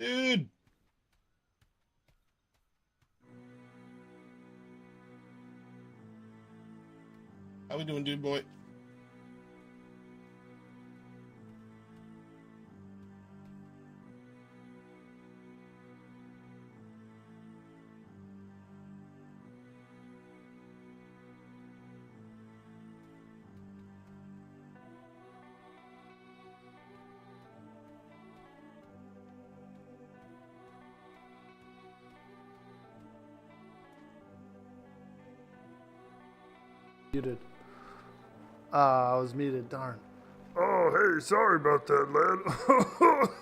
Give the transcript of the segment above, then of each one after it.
Dude. How we doing, dude boy? Muted. I was muted, darn. Oh, hey, sorry about that, lad.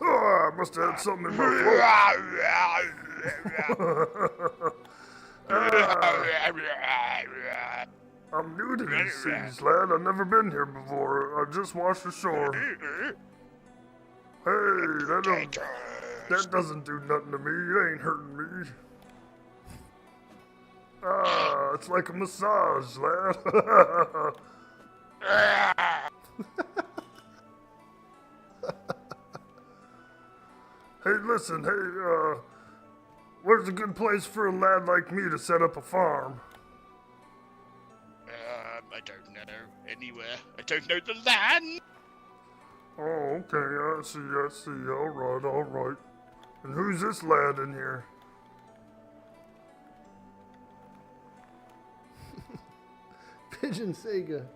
I must have had something in my throat. I'm new to these seas, lad. I've never been here before. I just washed ashore. Hey, that doesn't do nothing to me. It ain't hurting me. It's like a massage, lad. Hey, listen, where's a good place for a lad like me to set up a farm? I don't know. Anywhere. I don't know the land! Oh, okay, I see. Alright. And who's this lad in here? Pigeon Sega.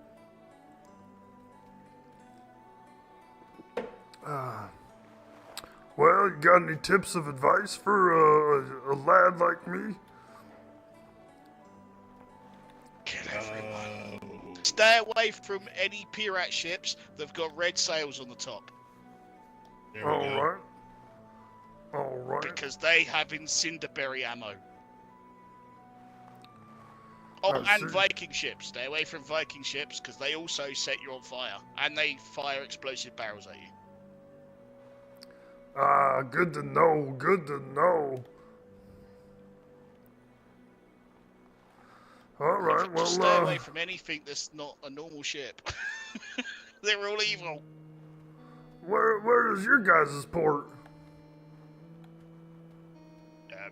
Well, you got any tips of advice for a lad like me? Kill everyone. Stay away from any pirate ships that've got red sails on the top. There we go. Alright. Because they have Cinderberry ammo. Oh, I and see. Viking ships. Stay away from Viking ships because they also set you on fire. And they fire explosive barrels at you. Good to know. Alright, well, Just stay away from anything that's not a normal ship. They're all evil. where is your guys' port?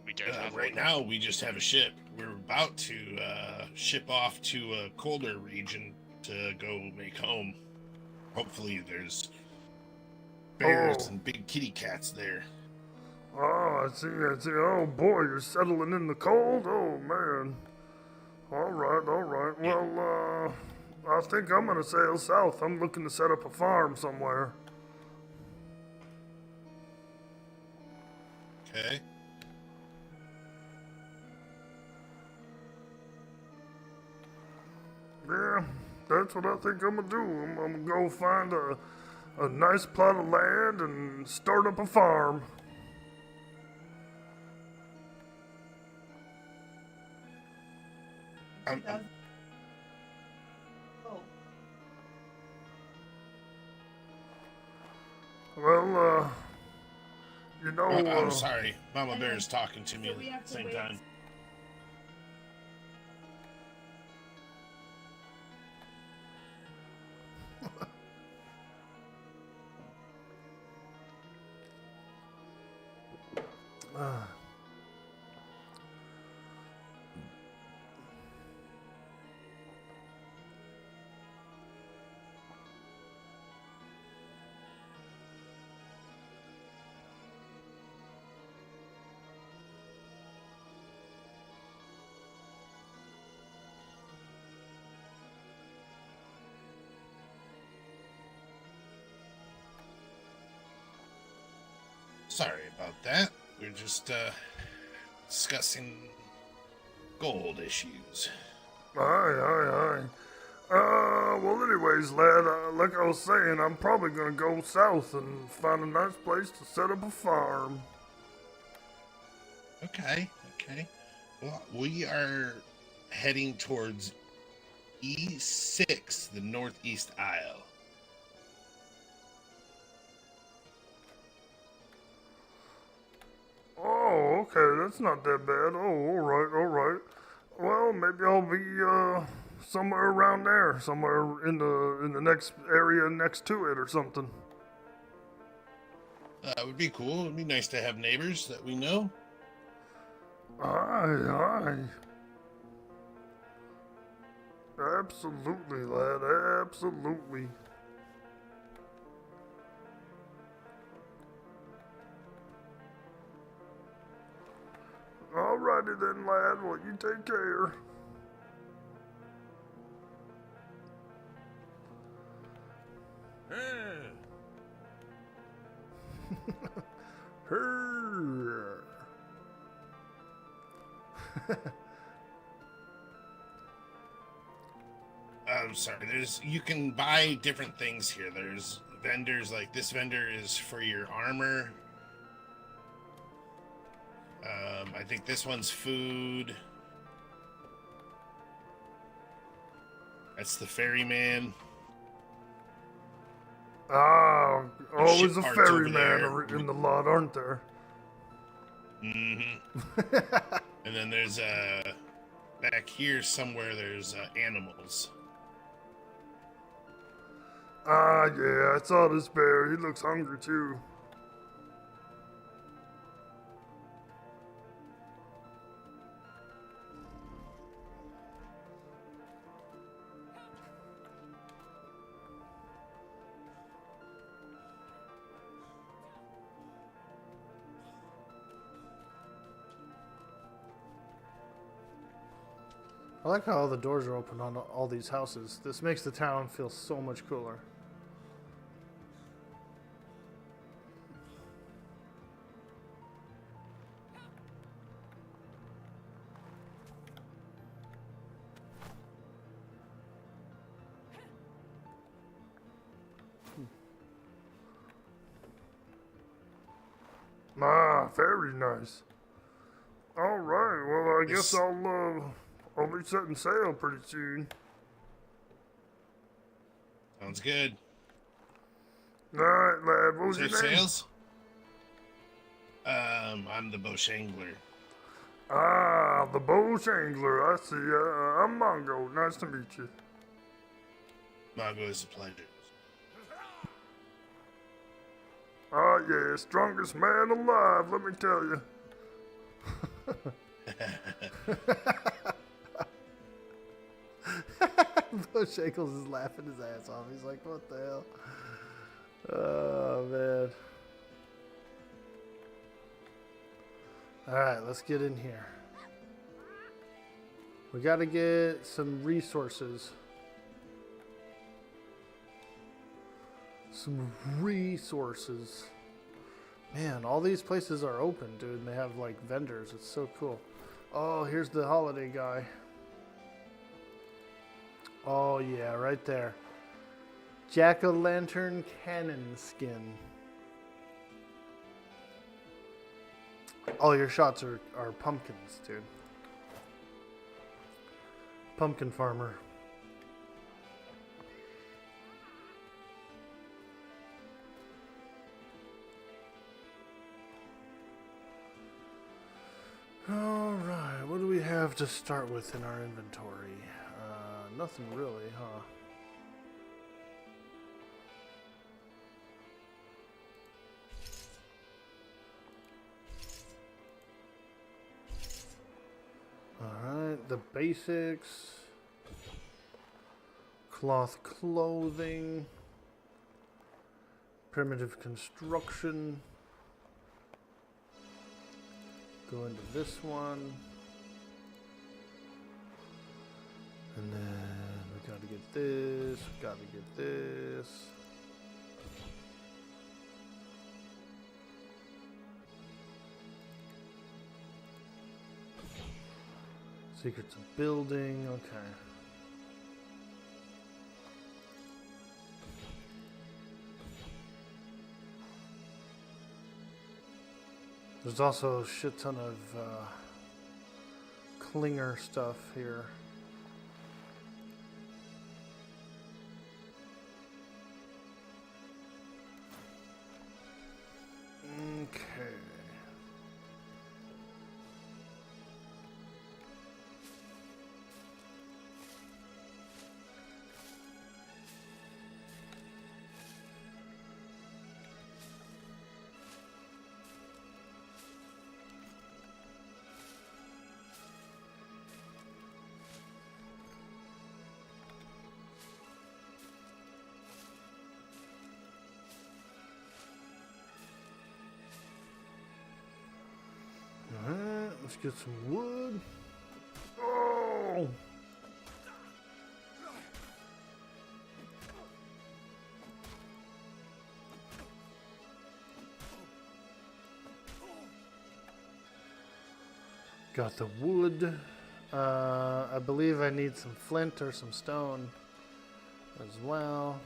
We don't have Right one. now, we just have a ship. We're about to ship off to a colder region to go make home. Hopefully, there's bears and big kitty cats there. Oh, I see. Oh, boy, you're settling in the cold? Oh, man. Alright. Well, I think I'm gonna sail south. I'm looking to set up a farm somewhere. Okay. Yeah, that's what I think I'm gonna do. I'm gonna go find a nice plot of land and start up a farm. Well, you know... I'm sorry. Mama Bear's talking to me at the same time. Sorry about that. We're just discussing gold issues. Aye. Well, anyways, lad, like I was saying, I'm probably gonna go south and find a nice place to set up a farm. Okay. Well, we are heading towards E6, the northeast aisle. Oh, okay, that's not that bad. Oh, alright. Well, maybe I'll be, somewhere around there, somewhere in the next area next to it or something. That would be cool. It'd be nice to have neighbors that we know. Aye. Absolutely, lad. Absolutely. Alrighty then, lad. Well, you take care. Her. I'm sorry. You can buy different things here. There's vendors like this vendor is for your armor. I think this one's food. That's the ferryman. Ah, always Ship a parts over ferryman there. in the lot, aren't there? Mm-hmm. And then there's back here somewhere. There's animals. Ah, yeah, I saw this bear. He looks hungry too. I like how all the doors are open on all these houses. This makes the town feel so much cooler. Ah, very nice. All right, well, I guess This- I'll be setting sail pretty soon. Sounds good. All right, lad. What was Safe your name? sales. I'm the Boshangler. Ah, the bow shangler. I see. I'm Mongo. Nice to meet you. Mongo is a pleasure. Ah, yeah, strongest man alive. Let me tell you. Shackles is laughing his ass off. He's like, what the hell? Oh, man. Alright, let's get in here. We gotta get some resources. Man, all these places are open, dude. And they have, like, vendors. It's so cool. Oh, here's the holiday guy. Oh, yeah, right there. Jack-o'-lantern cannon skin. All your shots are pumpkins, dude. Pumpkin farmer. Alright, what do we have to start with in our inventory? Nothing really, huh? Alright, the basics. Cloth clothing. Primitive construction. Go into this one. And then we gotta get this, we gotta get this. Secrets of building, okay. There's also a shit ton of clinger stuff here. Okay. Let's get some wood. Oh! Got the wood. I believe I need some flint or some stone as well.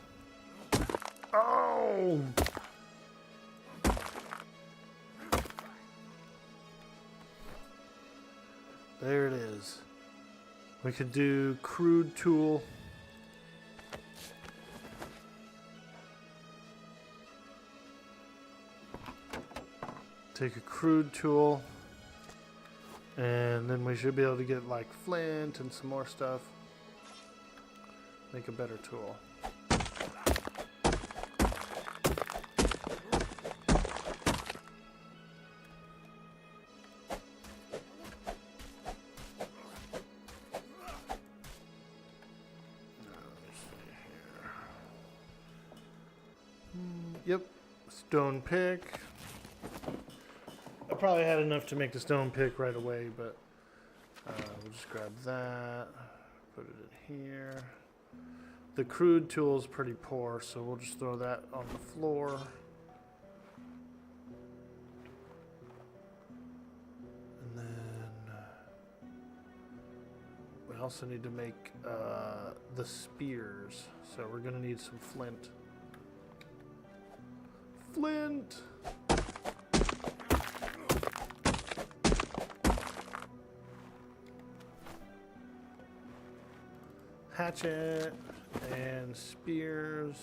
Oh! There it is. We could do crude tool. Take a crude tool. And then we should be able to get like flint and some more stuff. Make a better tool. Yep, stone pick. I probably had enough to make the stone pick right away, but we'll just grab that, put it in here. The crude tool is pretty poor, so we'll just throw that on the floor. And then we also need to make the spears, so we're gonna need some flint. Flint! Hatchet and spears.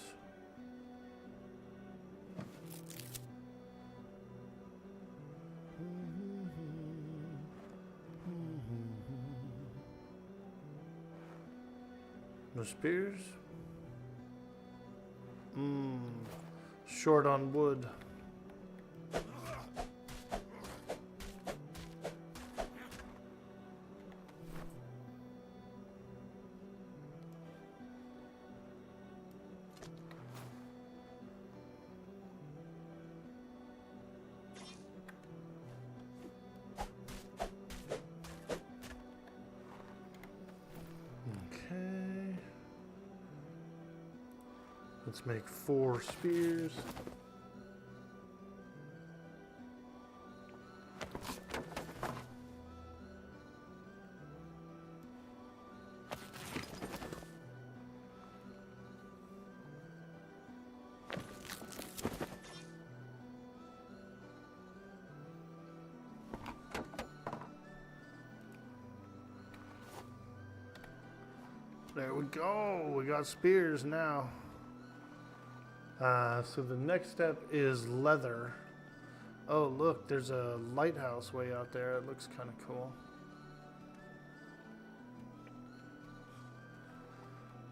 No spears? Short on wood. Okay. Let's make 4 spears. There we go. We got spears now. So the next step is leather. Oh, look, there's a lighthouse way out there. It looks kind of cool.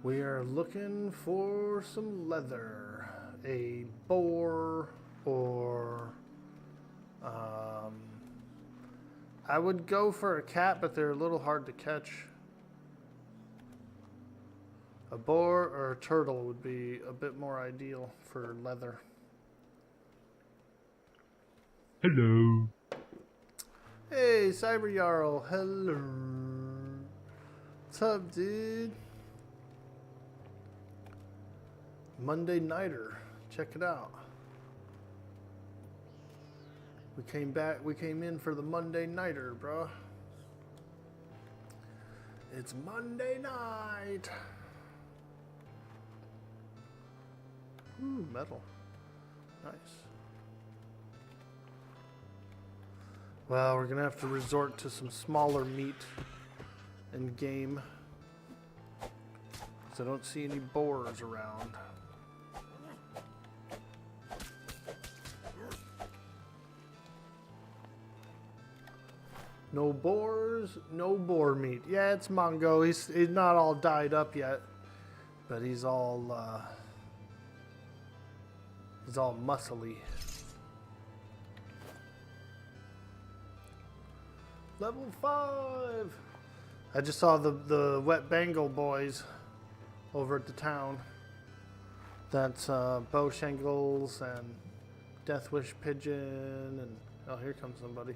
We are looking for some leather. A boar or... I would go for a cat, but they're a little hard to catch. A boar or a turtle would be a bit more ideal for leather. Hello. Hey, Cyber Jarl. Hello. What's up, dude? Monday Nighter. Check it out. We came in for the Monday Nighter, bro. It's Monday night. Ooh, metal. Nice. Well, we're gonna have to resort to some smaller meat and game, because I don't see any boars around. No boars, no boar meat. Yeah, it's Mongo. He's not all dyed up yet, but he's all muscly. Level 5. I just saw the Wet Bengal boys over at the town. That's Bow Shingles and Death Wish Pigeon, and oh, here comes somebody.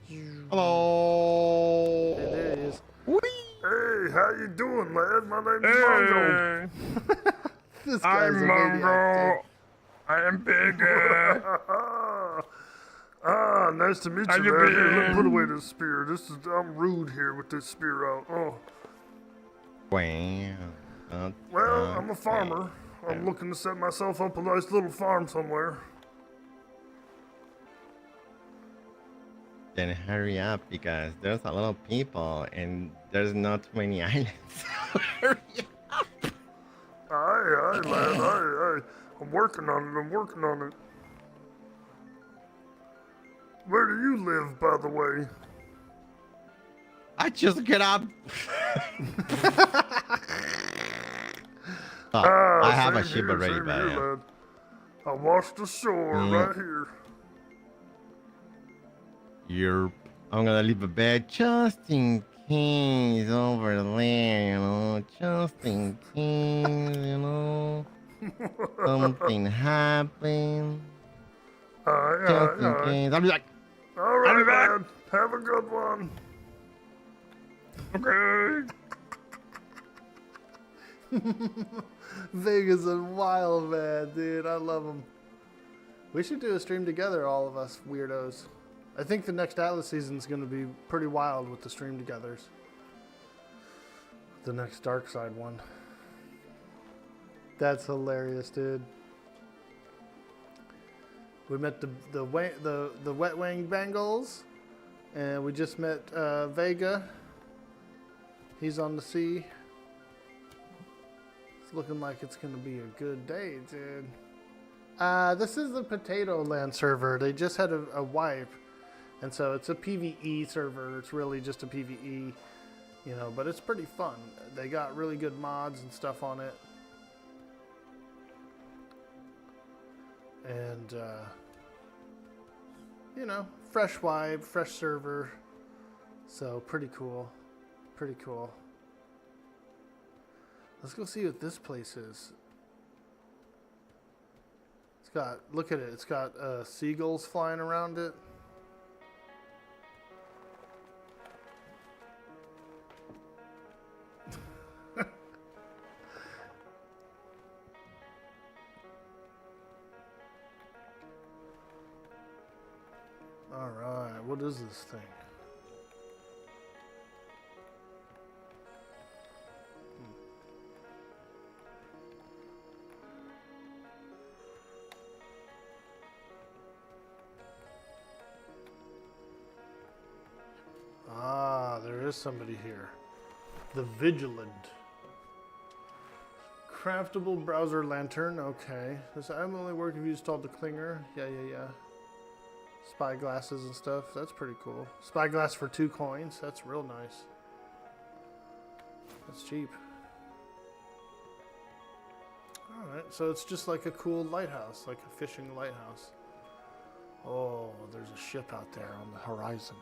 Hello. Hey, there he is. Hey, how you doing, lad? My name's Mongo. This guy's I'm a maniac, Mongo. I am bigger. Nice to meet How you, you man. Here, let me put been? away this spear. I'm rude here with this spear out. Oh, Wow. well, I'm a farmer. I'm looking to set myself up a nice little farm somewhere. Then hurry up because there's a lot of people and there's not many islands. Hurry up. Aye, lad. Aye. I'm working on it. Where do you live, by the way? I just get up. Oh, I have a Same ship here, already, same but here, yeah. lad. I washed ashore right here. I'm gonna leave a bed just in case over there, just in case, something happens. Just in Aye. case. I'll be like, All I'll right, be back. lad. Have a good one. okay. Vega's a wild man, dude. I love him. We should do a stream together, all of us weirdos. I think the next Atlas season's going to be pretty wild with the stream togethers. The next Dark Side one. That's hilarious, dude. We met the Wet Wing Bengals, and we just met Vega. He's on the sea. It's looking like it's gonna be a good day, dude. This is the Potatoland server. They just had a wipe, and so it's a PvE server. It's really just a PvE, but it's pretty fun. They got really good mods and stuff on it. And, fresh vibe, fresh server. So, pretty cool. Pretty cool. Let's go see what this place is. Look at it. It's got seagulls flying around it. Alright, what is this thing? There is somebody here. The Vigilant. Craftable browser lantern, okay. This I'm only work if you installed the clinger. Yeah. Spy glasses and stuff. That's pretty cool. Spyglass for 2 coins. That's real nice. That's cheap. Alright, so it's just like a cool lighthouse, like a fishing lighthouse. Oh, there's a ship out there on the horizon.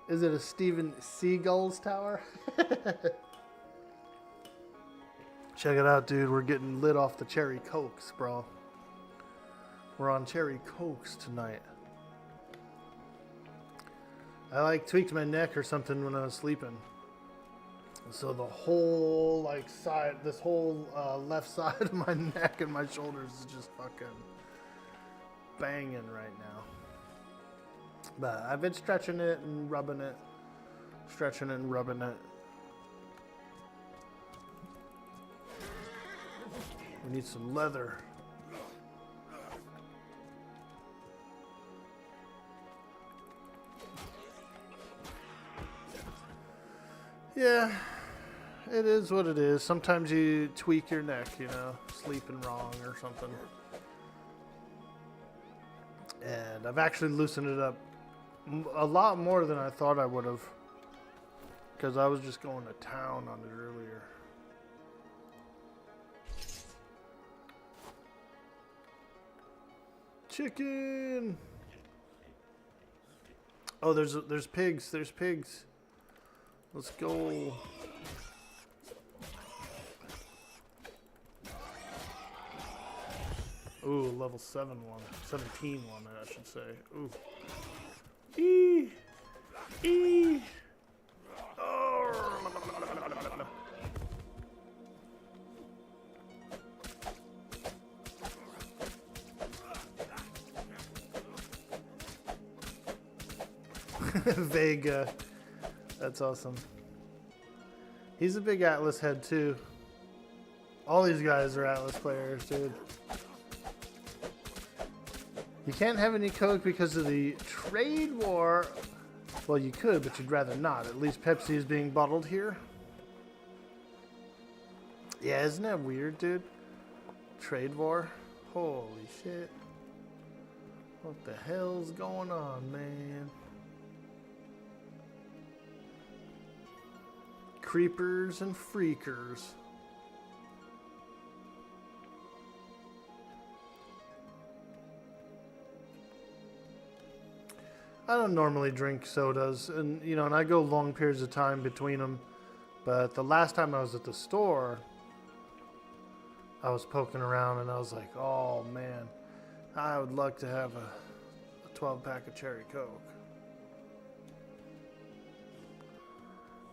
Is it a Steven Seagull's tower? Check it out, dude. We're getting lit off the cherry cokes, bro. We're on cherry cokes tonight. I tweaked my neck or something when I was sleeping. So the whole side, this whole left side of my neck and my shoulders is just fucking banging right now. But I've been stretching it and rubbing it. Stretching it and rubbing it. We need some leather. Yeah, it is what it is. Sometimes you tweak your neck, sleeping wrong or something. And I've actually loosened it up a lot more than I thought I would have. Because I was just going to town on it earlier. Chicken! Oh, there's pigs. There's pigs. Let's go. Ooh, level 7 one. 17 one, I should say. Ooh. E. E. Vega. That's awesome. He's a big Atlas head too. All these guys are Atlas players, dude. You can't have any Coke because of the trade war. Well, you could, but you'd rather not. At least Pepsi is being bottled here. Yeah, isn't that weird, dude? Trade war? Holy shit. What the hell's going on, man? Creepers and freakers. I don't normally drink sodas, and and I go long periods of time between them. But the last time I was at the store, I was poking around and I was like, oh man, I would like to have a 12-pack of Cherry Coke.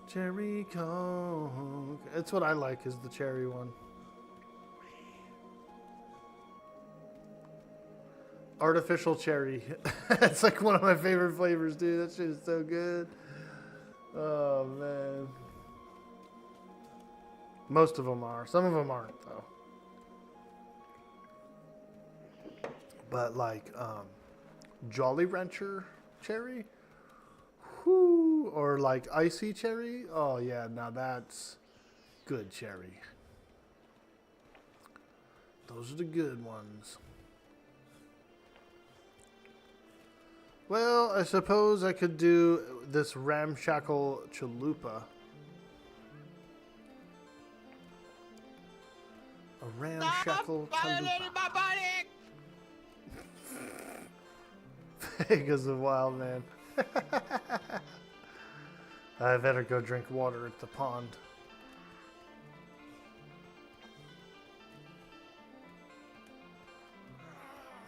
Cherry Coke. That's what I like, is the cherry one. Artificial cherry. It's like one of my favorite flavors, dude. That shit is so good. Oh, man. Most of them are. Some of them aren't, though. But like Jolly Rancher cherry. Whoo. Or like icy cherry. Oh, yeah. Now that's good cherry. Those are the good ones. Well, I suppose I could do this ramshackle chalupa. A ramshackle chalupa. Vegas of Wild, man. I better go drink water at the pond.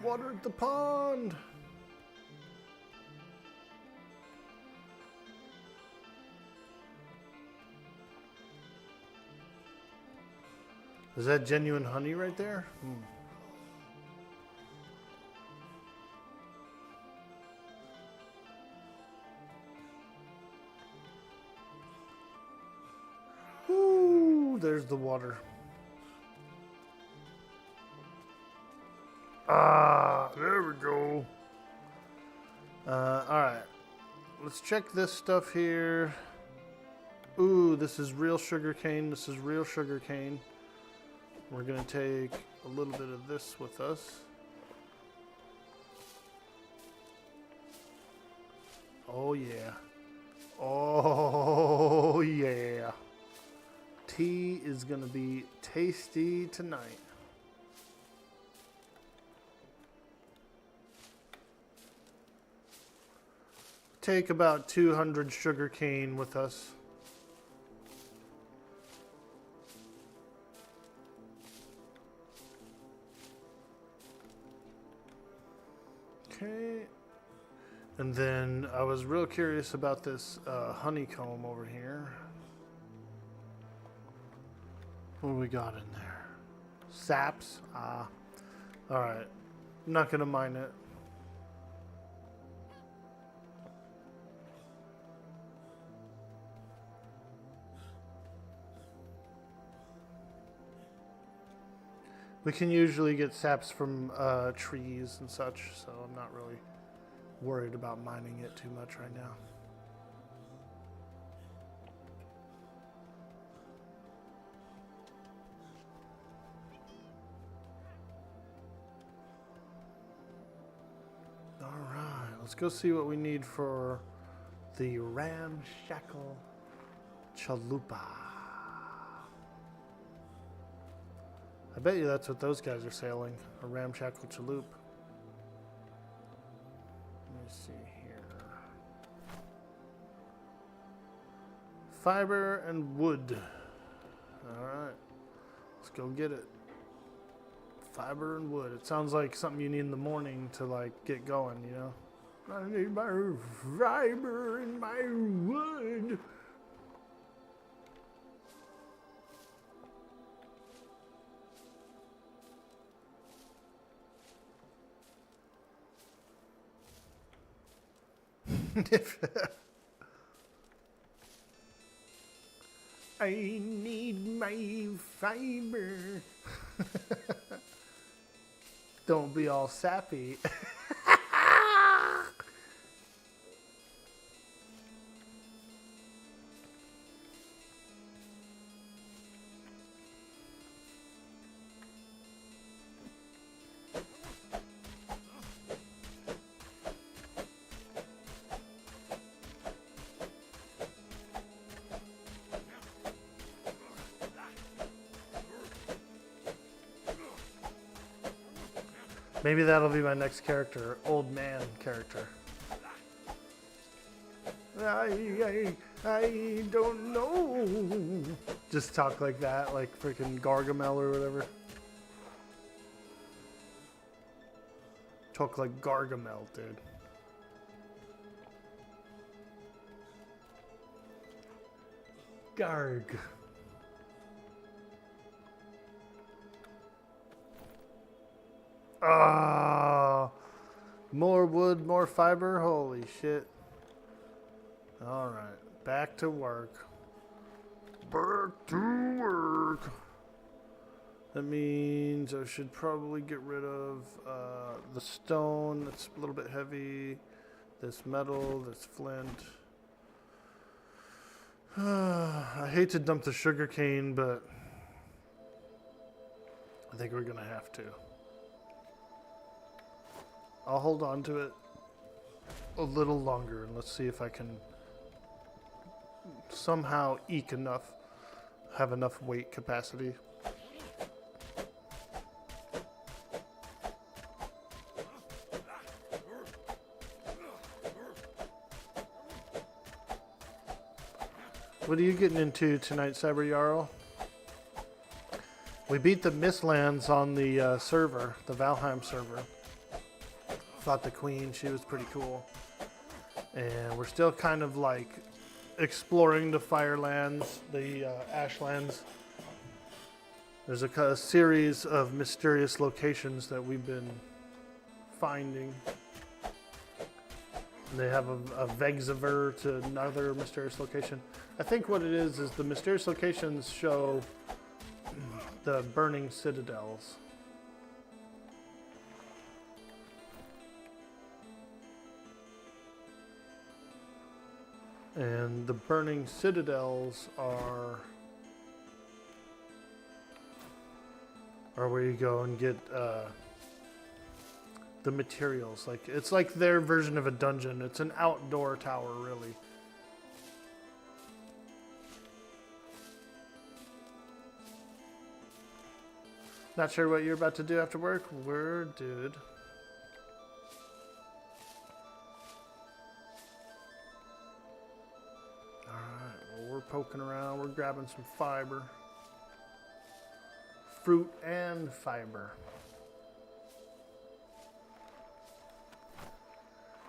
Water at the pond. Is that genuine honey right there? Ooh, there's the water. Ah, there we go. Alright. Let's check this stuff here. Ooh, this is real sugar cane. This is real sugar cane. We're going to take a little bit of this with us. Oh, yeah. Oh, yeah. Tea is going to be tasty tonight. Take about 200 sugar cane with us. Okay, and then I was real curious about this honeycomb over here. What do we got in there? Saps? Alright. I'm not going to mine it. We can usually get saps from trees and such, so I'm not really worried about mining it too much right now. All right, let's go see what we need for the ramshackle chalupa. I bet you that's what those guys are sailing, a ramshackle chalup. Let me see here. Fiber and wood. All right, let's go get it. Fiber and wood. It sounds like something you need in the morning to like get going, you know? I need my fiber and my wood. I need my fiber. Don't be all sappy. Maybe that'll be my next character, old man character. I don't know. Just talk like that, like freaking Gargamel or whatever. Talk like Gargamel, dude. Garg. Ah, more wood, more fiber. Holy shit. All right, back to work. Back to work. That means I should probably get rid of the stone. That's a little bit heavy. This metal, this flint. I hate to dump the sugar cane, but I think we're gonna have to. I'll hold on to it a little longer and let's see if I can somehow eke enough, have enough weight capacity. What are you getting into tonight, Cyber Jarl? We beat the Mistlands on the server, the Valheim server. Fought the queen, she was pretty cool. And we're still kind of like exploring the Firelands, the Ashlands. There's a series of mysterious locations that we've been finding. And they have a Vegzaver to another mysterious location. I think what it is the mysterious locations show the burning citadels. And the burning citadels are where you go and get the materials. Like it's like their version of a dungeon. It's an outdoor tower, really. Not sure what you're about to do after work? We're dude. We're poking around, we're grabbing some fiber. Fruit and fiber.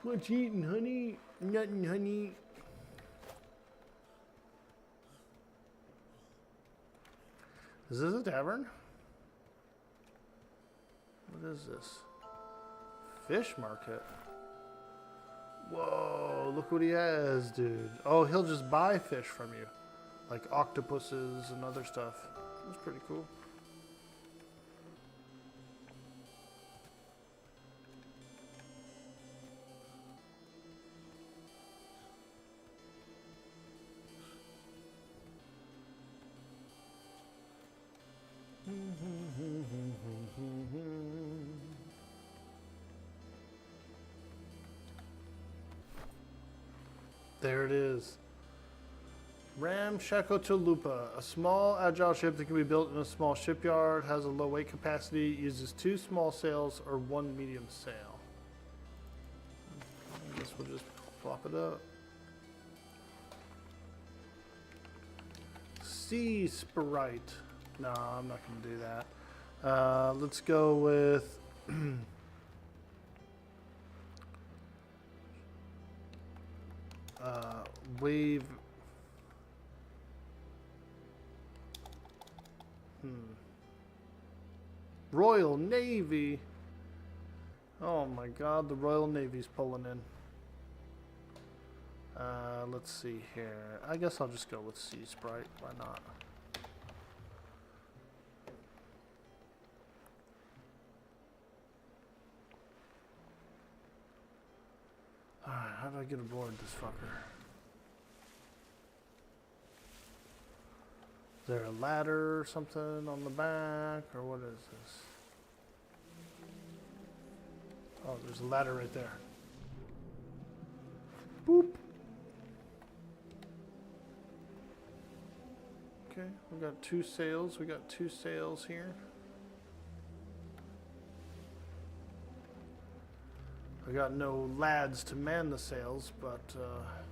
What you eating, honey? Nothing, honey. Is this a tavern? What is this? Fish market. Whoa, look what he has, dude. Oh, he'll just buy fish from you. Like octopuses and other stuff. That's pretty cool. There it is. Ramshackle Chalupa, a small agile ship that can be built in a small shipyard, has a low weight capacity, uses 2 small sails or 1 medium sail. I guess we'll just plop it up. Sea Sprite. No, I'm not going to do that. Let's go with wave. Royal Navy. Oh my God, the Royal Navy's pulling in. Let's see here. I guess I'll just go with Sea Sprite. Why not? Alright, how do I get aboard this fucker? Is there a ladder or something on the back? Or what is this? Oh, there's a ladder right there. Boop. Okay, we got 2 sails. We got 2 sails here. I got no lads to man the sails, but I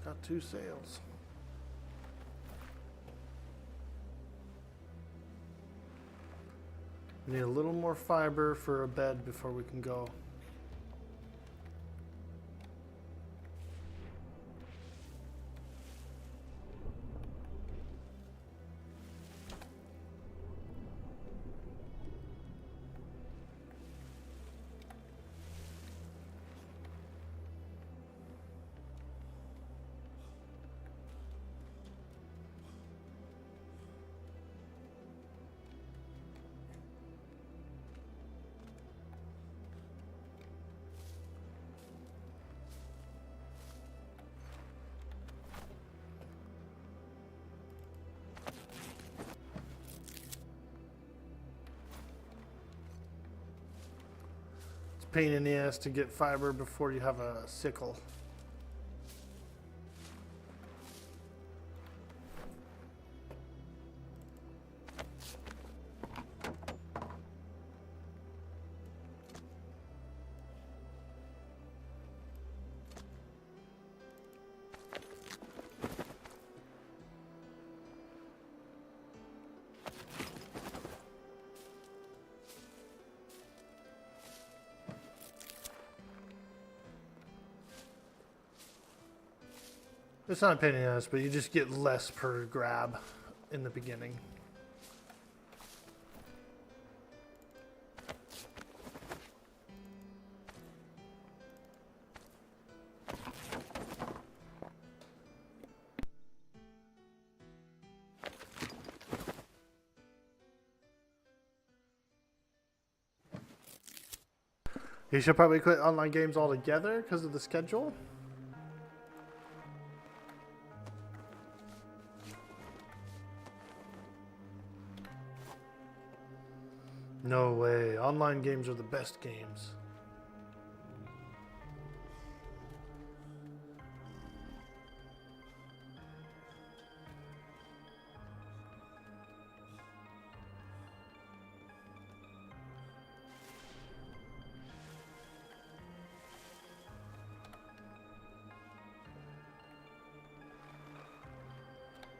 got 2 sails. Need a little more fiber for a bed before we can go. Pain in the ass to get fiber before you have a sickle. It's not a pain in the ass, but you just get less per grab in the beginning. You should probably quit online games altogether because of the schedule. No way. Online games are the best games.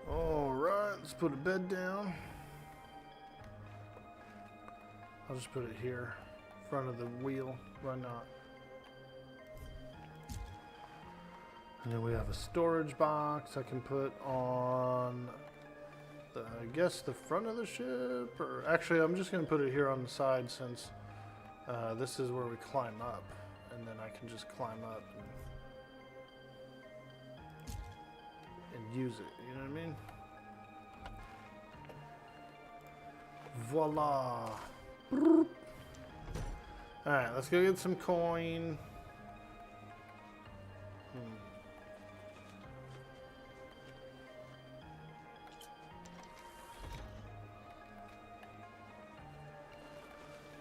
All right, let's put a bed down. I'll just put it here, in front of the wheel. Why not? And then we have a storage box I can put on, I guess, the front of the ship. Or actually, I'm just going to put it here on the side since this is where we climb up. And then I can just climb up and use it. You know what I mean? Voila! Alright, let's go get some coin.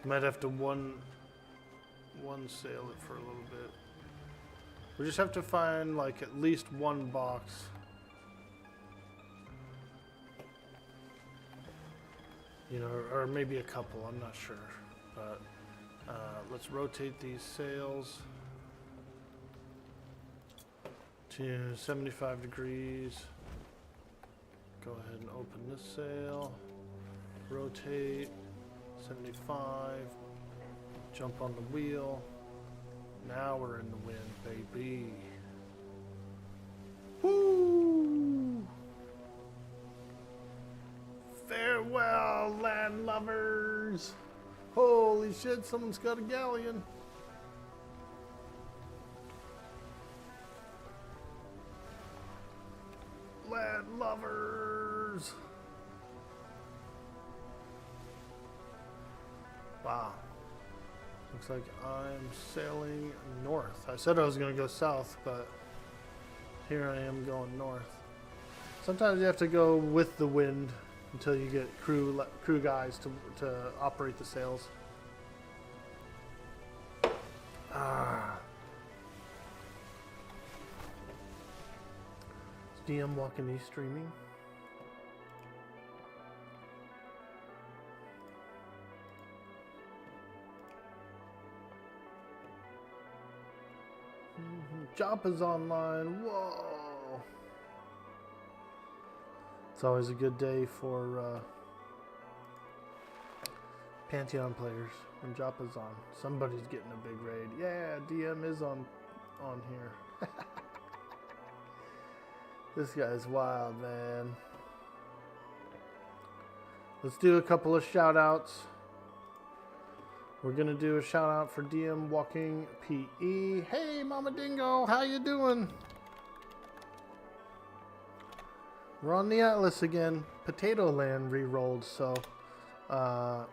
Might have to one sail it for a little bit. We just have to find like at least one box. You know, or maybe a couple, I'm not sure. But let's rotate these sails to 75 degrees. Go ahead and open this sail. Rotate, 75. Jump on the wheel. Now we're in the wind, baby. lovers. Holy shit, someone's got a galleon. Lad lovers. Wow. Looks like I'm sailing north. I said I was going to go south, but here I am going north. Sometimes you have to go with the wind until you get crew guys to operate the sails. Ah. Is DM Walking East streaming? Joppa's online. Whoa. It's always a good day for Pantheon players when Joppa's on. Somebody's getting a big raid. Yeah, DM is on here. This guy's wild, man. Let's do a couple of shout outs. We're gonna do a shout out for DM Walking PE. Hey, Mama Dingo, how you doing? We're on the Atlas again. Potatoland re-rolled, so and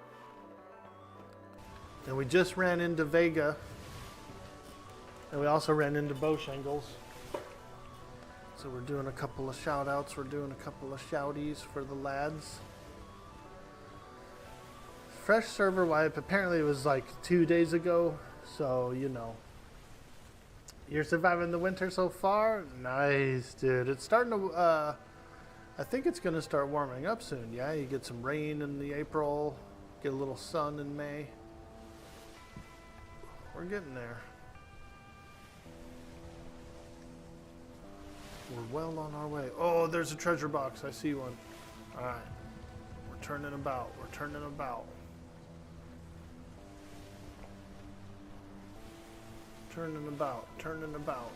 we just ran into Vega, and we also ran into Bowshangles. So we're doing a couple of shout outs. We're doing a couple of shouties for the lads. Fresh server wipe. Apparently it was like 2 days ago. So, you know. You're surviving the winter so far? Nice, dude. It's starting to, I think it's going to start warming up soon. Yeah, you get some rain in the April. Get a little sun in May. We're getting there. We're well on our way. Oh, there's a treasure box. I see one. All right. We're turning about. We're turning about. Turning about. Turning about.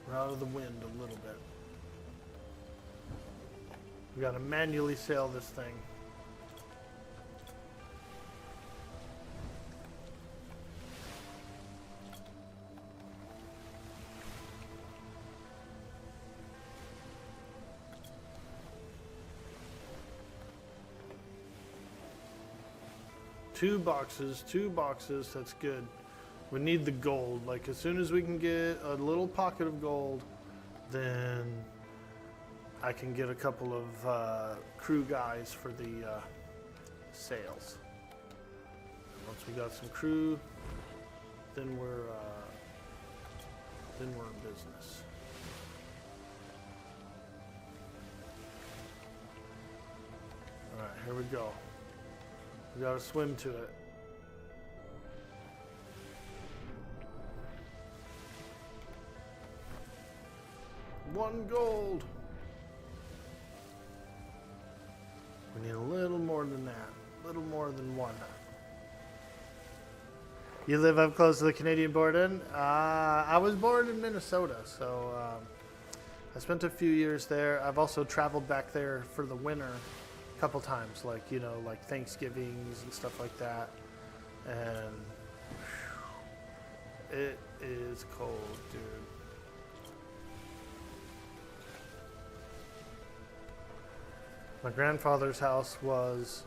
We're out of the wind a little bit. We got to manually sail this thing. Two boxes, that's good. We need the gold. Like, as soon as we can get a little pocket of gold, then I can get a couple of crew guys for the sails. Once we got some crew, then we're in business. All right, here we go. We gotta swim to it. One gold. We need a little more than that. A little more than one. You live up close to the Canadian border? I was born in Minnesota, so I spent a few years there. I've also traveled back there for the winter a couple times, like, you know, like Thanksgivings and stuff like that. And whew, it is cold, dude. My grandfather's house was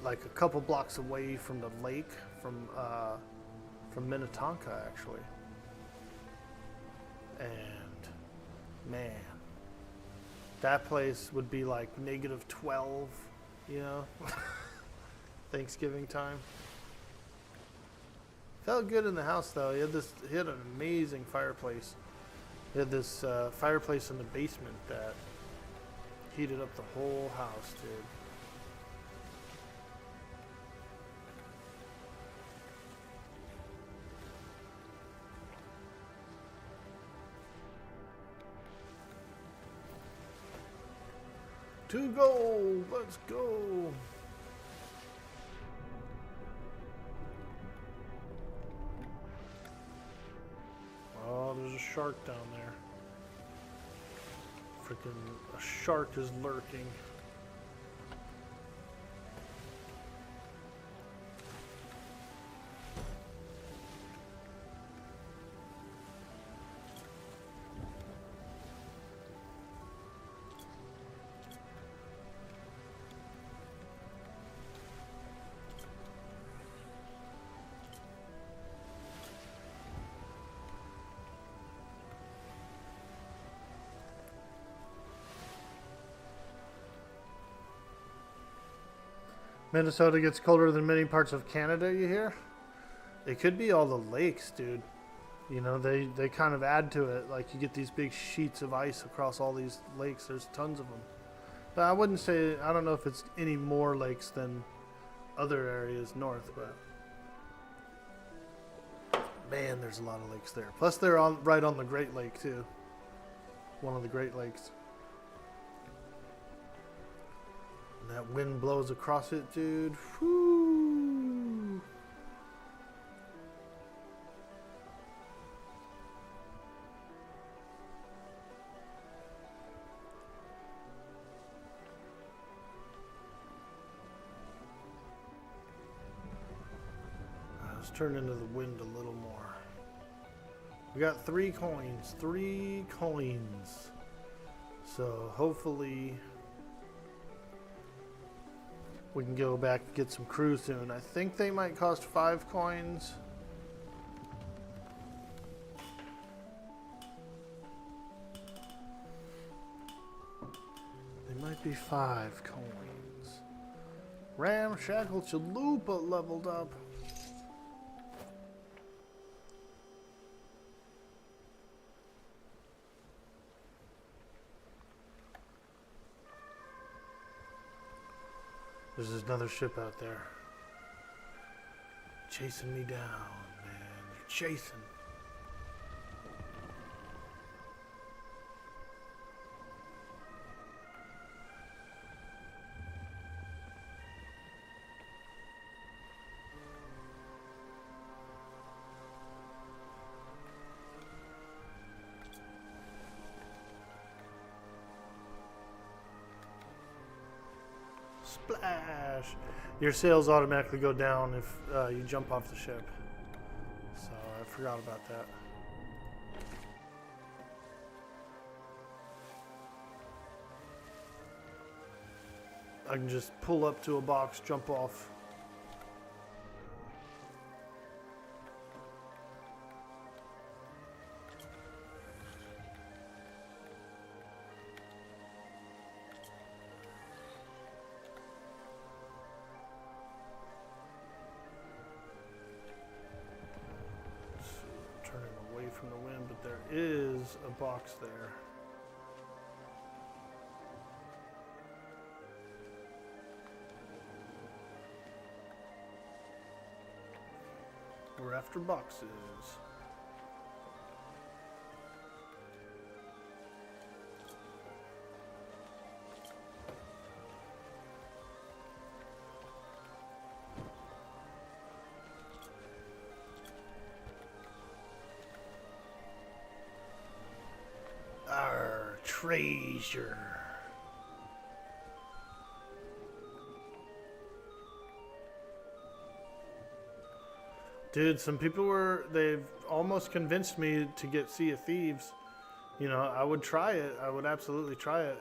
like a couple blocks away from the lake, from Minnetonka, actually. And man, that place would be like -12, you know, Thanksgiving time. Felt good in the house though. He had an amazing fireplace. He had this fireplace in the basement that heated up the whole house, dude. To go, let's go. shark down there. Freaking a shark is lurking. Minnesota gets colder than many parts of Canada, you hear? It could be all the lakes, dude. You know, they kind of add to it. Like, you get these big sheets of ice across all these lakes. There's tons of them. But I wouldn't say, I don't know if it's any more lakes than other areas north, but... Man, there's a lot of lakes there. Plus, they're right on the Great Lake, too. One of the Great Lakes. And that wind blows across it, dude. Whoo! Let's turn into the wind a little more. We got 3 coins. 3 coins. So hopefully we can go back and get some crew soon. I think they might cost 5 coins. They might be 5 coins. Ramshackle Chalupa leveled up. There's another ship out there. Chasing me down, man. You're chasing. Splash! Your sails automatically go down if you jump off the ship. So I forgot about that. I can just pull up to a box, jump off. Turning away from the wind, but there is a box there. We're after boxes. Our treasure. Dude, some people they've almost convinced me to get Sea of Thieves. You know, I would try it. I would absolutely try it.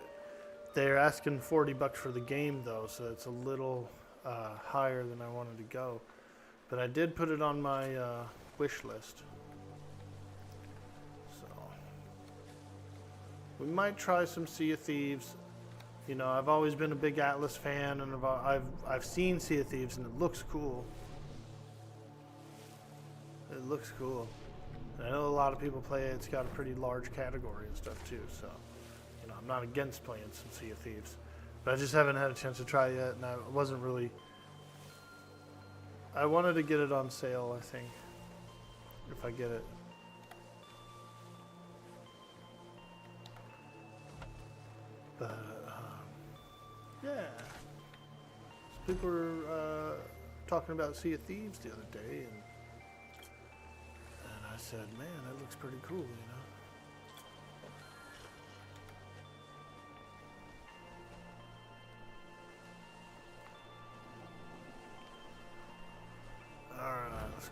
They're asking $40 for the game, though, so it's a little higher than I wanted to go. But I did put it on my wish list. So, we might try some Sea of Thieves. You know, I've always been a big Atlas fan, and I've seen Sea of Thieves, and it looks cool. It looks cool. And I know a lot of people play it. It's got a pretty large category and stuff too. So, you know, I'm not against playing some Sea of Thieves, but I just haven't had a chance to try it yet. And I wasn't really. I wanted to get it on sale. I think if I get it. But yeah, so people were talking about Sea of Thieves the other day, and I said, man, that looks pretty cool, you know.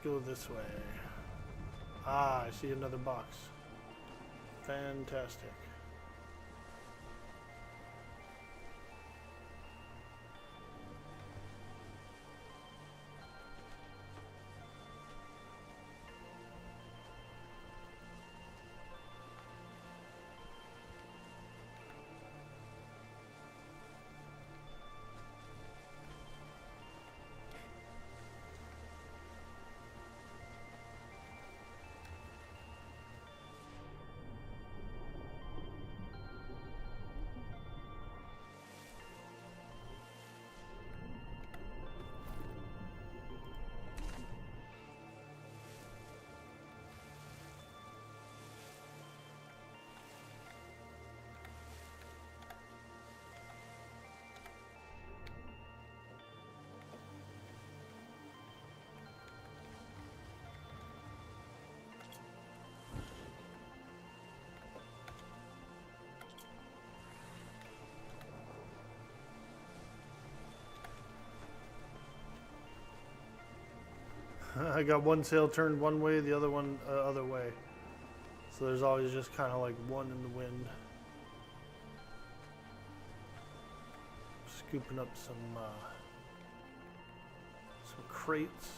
go this way. Ah, I see another box. Fantastic. I got one sail turned one way, the other one other way. So there's always just kind of like one in the wind. Scooping up some crates.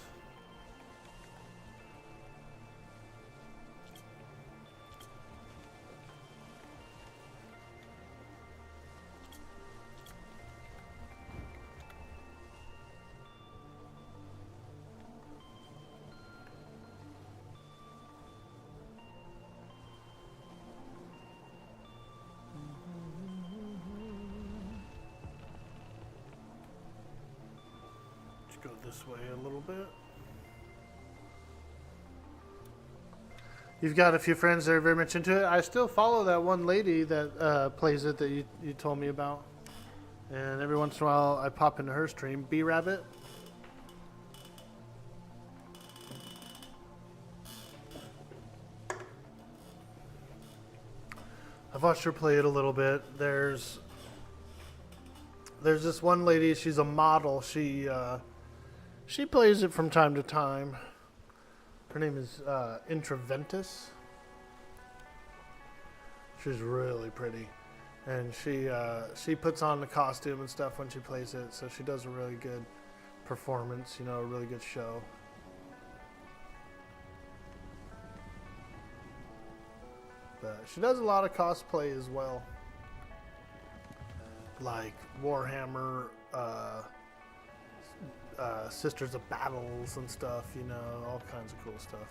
Go this way a little bit. You've got a few friends that are very much into it. I still follow that one lady that plays it that you told me about. And every once in a while I pop into her stream. B-Rabbit. I've watched her play it a little bit. There's this one lady, she's a model. She plays it from time to time. Her name is Intraventus. She's really pretty. And she puts on the costume and stuff when she plays it, so she does a really good performance, you know, a really good show. But she does a lot of cosplay as well. Like Warhammer, Sisters of Battles and stuff, you know, all kinds of cool stuff.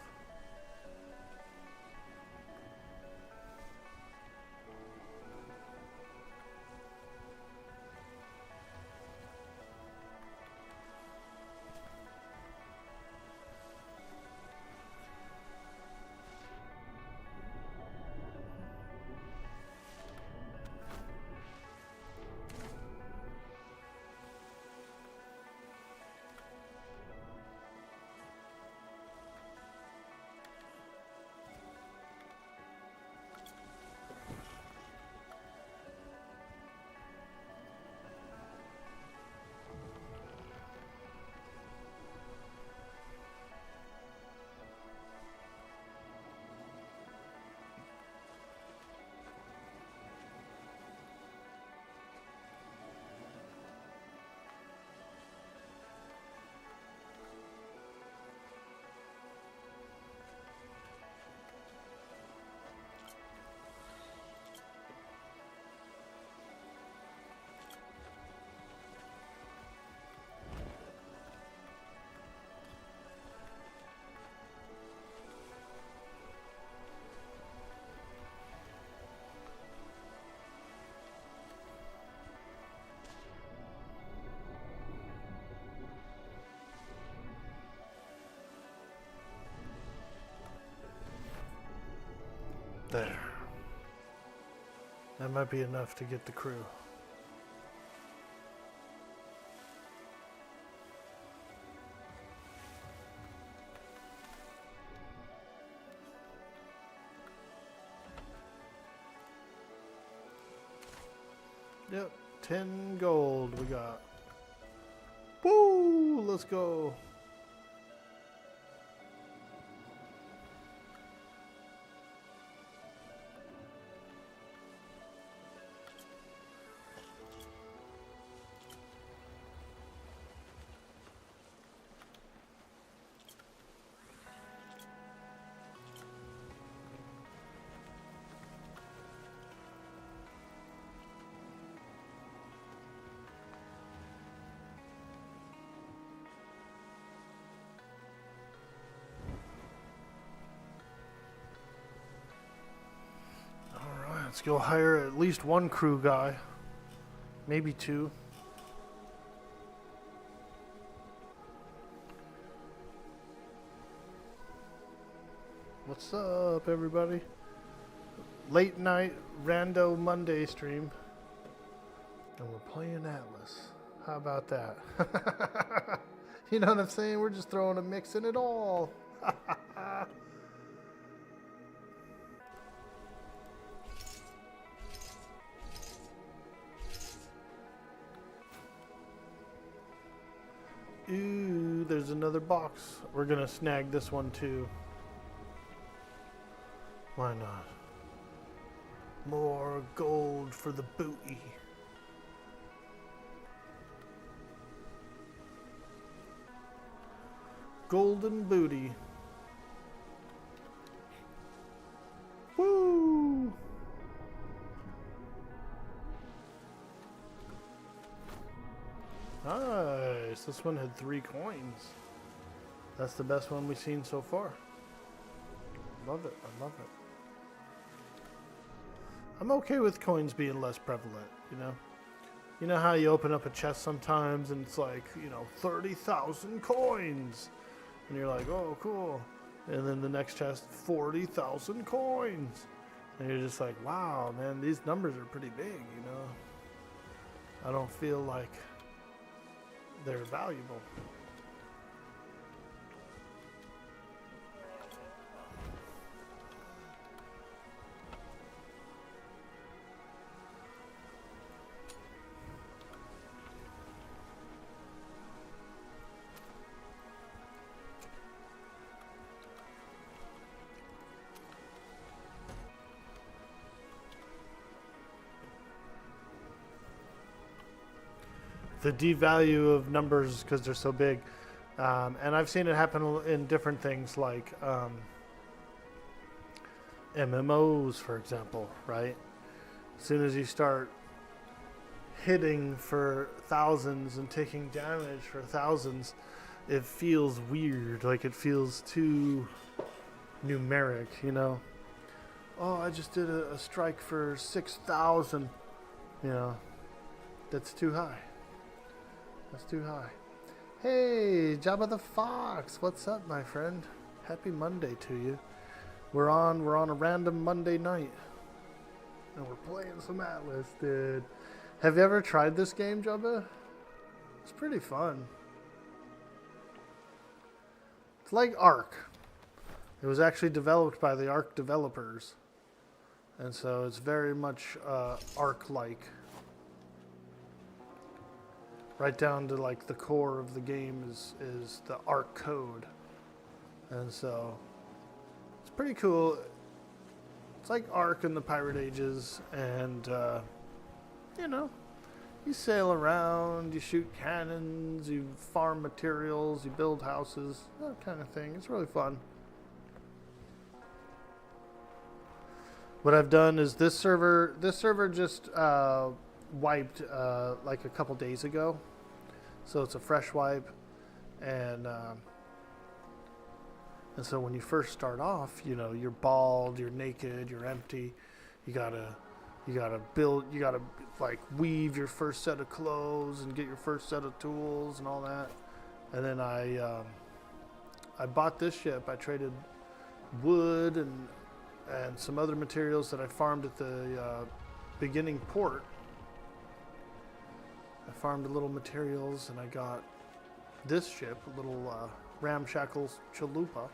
There. That might be enough to get the crew. Yep, 10 gold we got. Woo! Let's go. Let's go hire at least one crew guy. Maybe two. What's up, everybody? Late night rando Monday stream. And we're playing Atlas. How about that? You know what I'm saying? We're just throwing a mix in it all. Ooh, there's another box. We're gonna snag this one too. Why not? More gold for the booty. Golden booty. Woo! Nice. This one had 3 coins. That's the best one we've seen so far. Love it. I love it. I'm okay with coins being less prevalent, you know? You know how you open up a chest sometimes and it's like, 30,000 coins. And you're like, oh, cool. And then the next chest, 40,000 coins. And you're just like, wow, man, these numbers are pretty big, you know? I don't feel like they're valuable. The devalue of numbers because they're so big. And I've seen it happen in different things like MMOs, for example, right? As soon as you start hitting for thousands and taking damage for thousands, it feels weird. Like it feels too numeric, you know? Oh, I just did a strike for 6,000. You know, that's too high. That's too high. Hey, Jabba the Fox, what's up, my friend? Happy Monday to you. We're on a random Monday night, and we're playing some Atlas, dude. Have you ever tried this game, Jabba? It's pretty fun. It's like Ark. It was actually developed by the Ark developers, and so it's very much Ark-like. Right down to like the core of the game is the Ark code. And so it's pretty cool. It's like Ark in the Pirate Ages, and you sail around, you shoot cannons, you farm materials, you build houses, that kind of thing. It's really fun. What I've done is this server just wiped like a couple days ago, so it's a fresh wipe, and so when you first start off, you're bald, you're naked, you're empty. You gotta build, you gotta like weave your first set of clothes and get your first set of tools and all that. And then I bought this ship. I traded wood and some other materials that I farmed at the beginning port. I farmed a little materials, and I got this ship, a little ramshackle chalupa.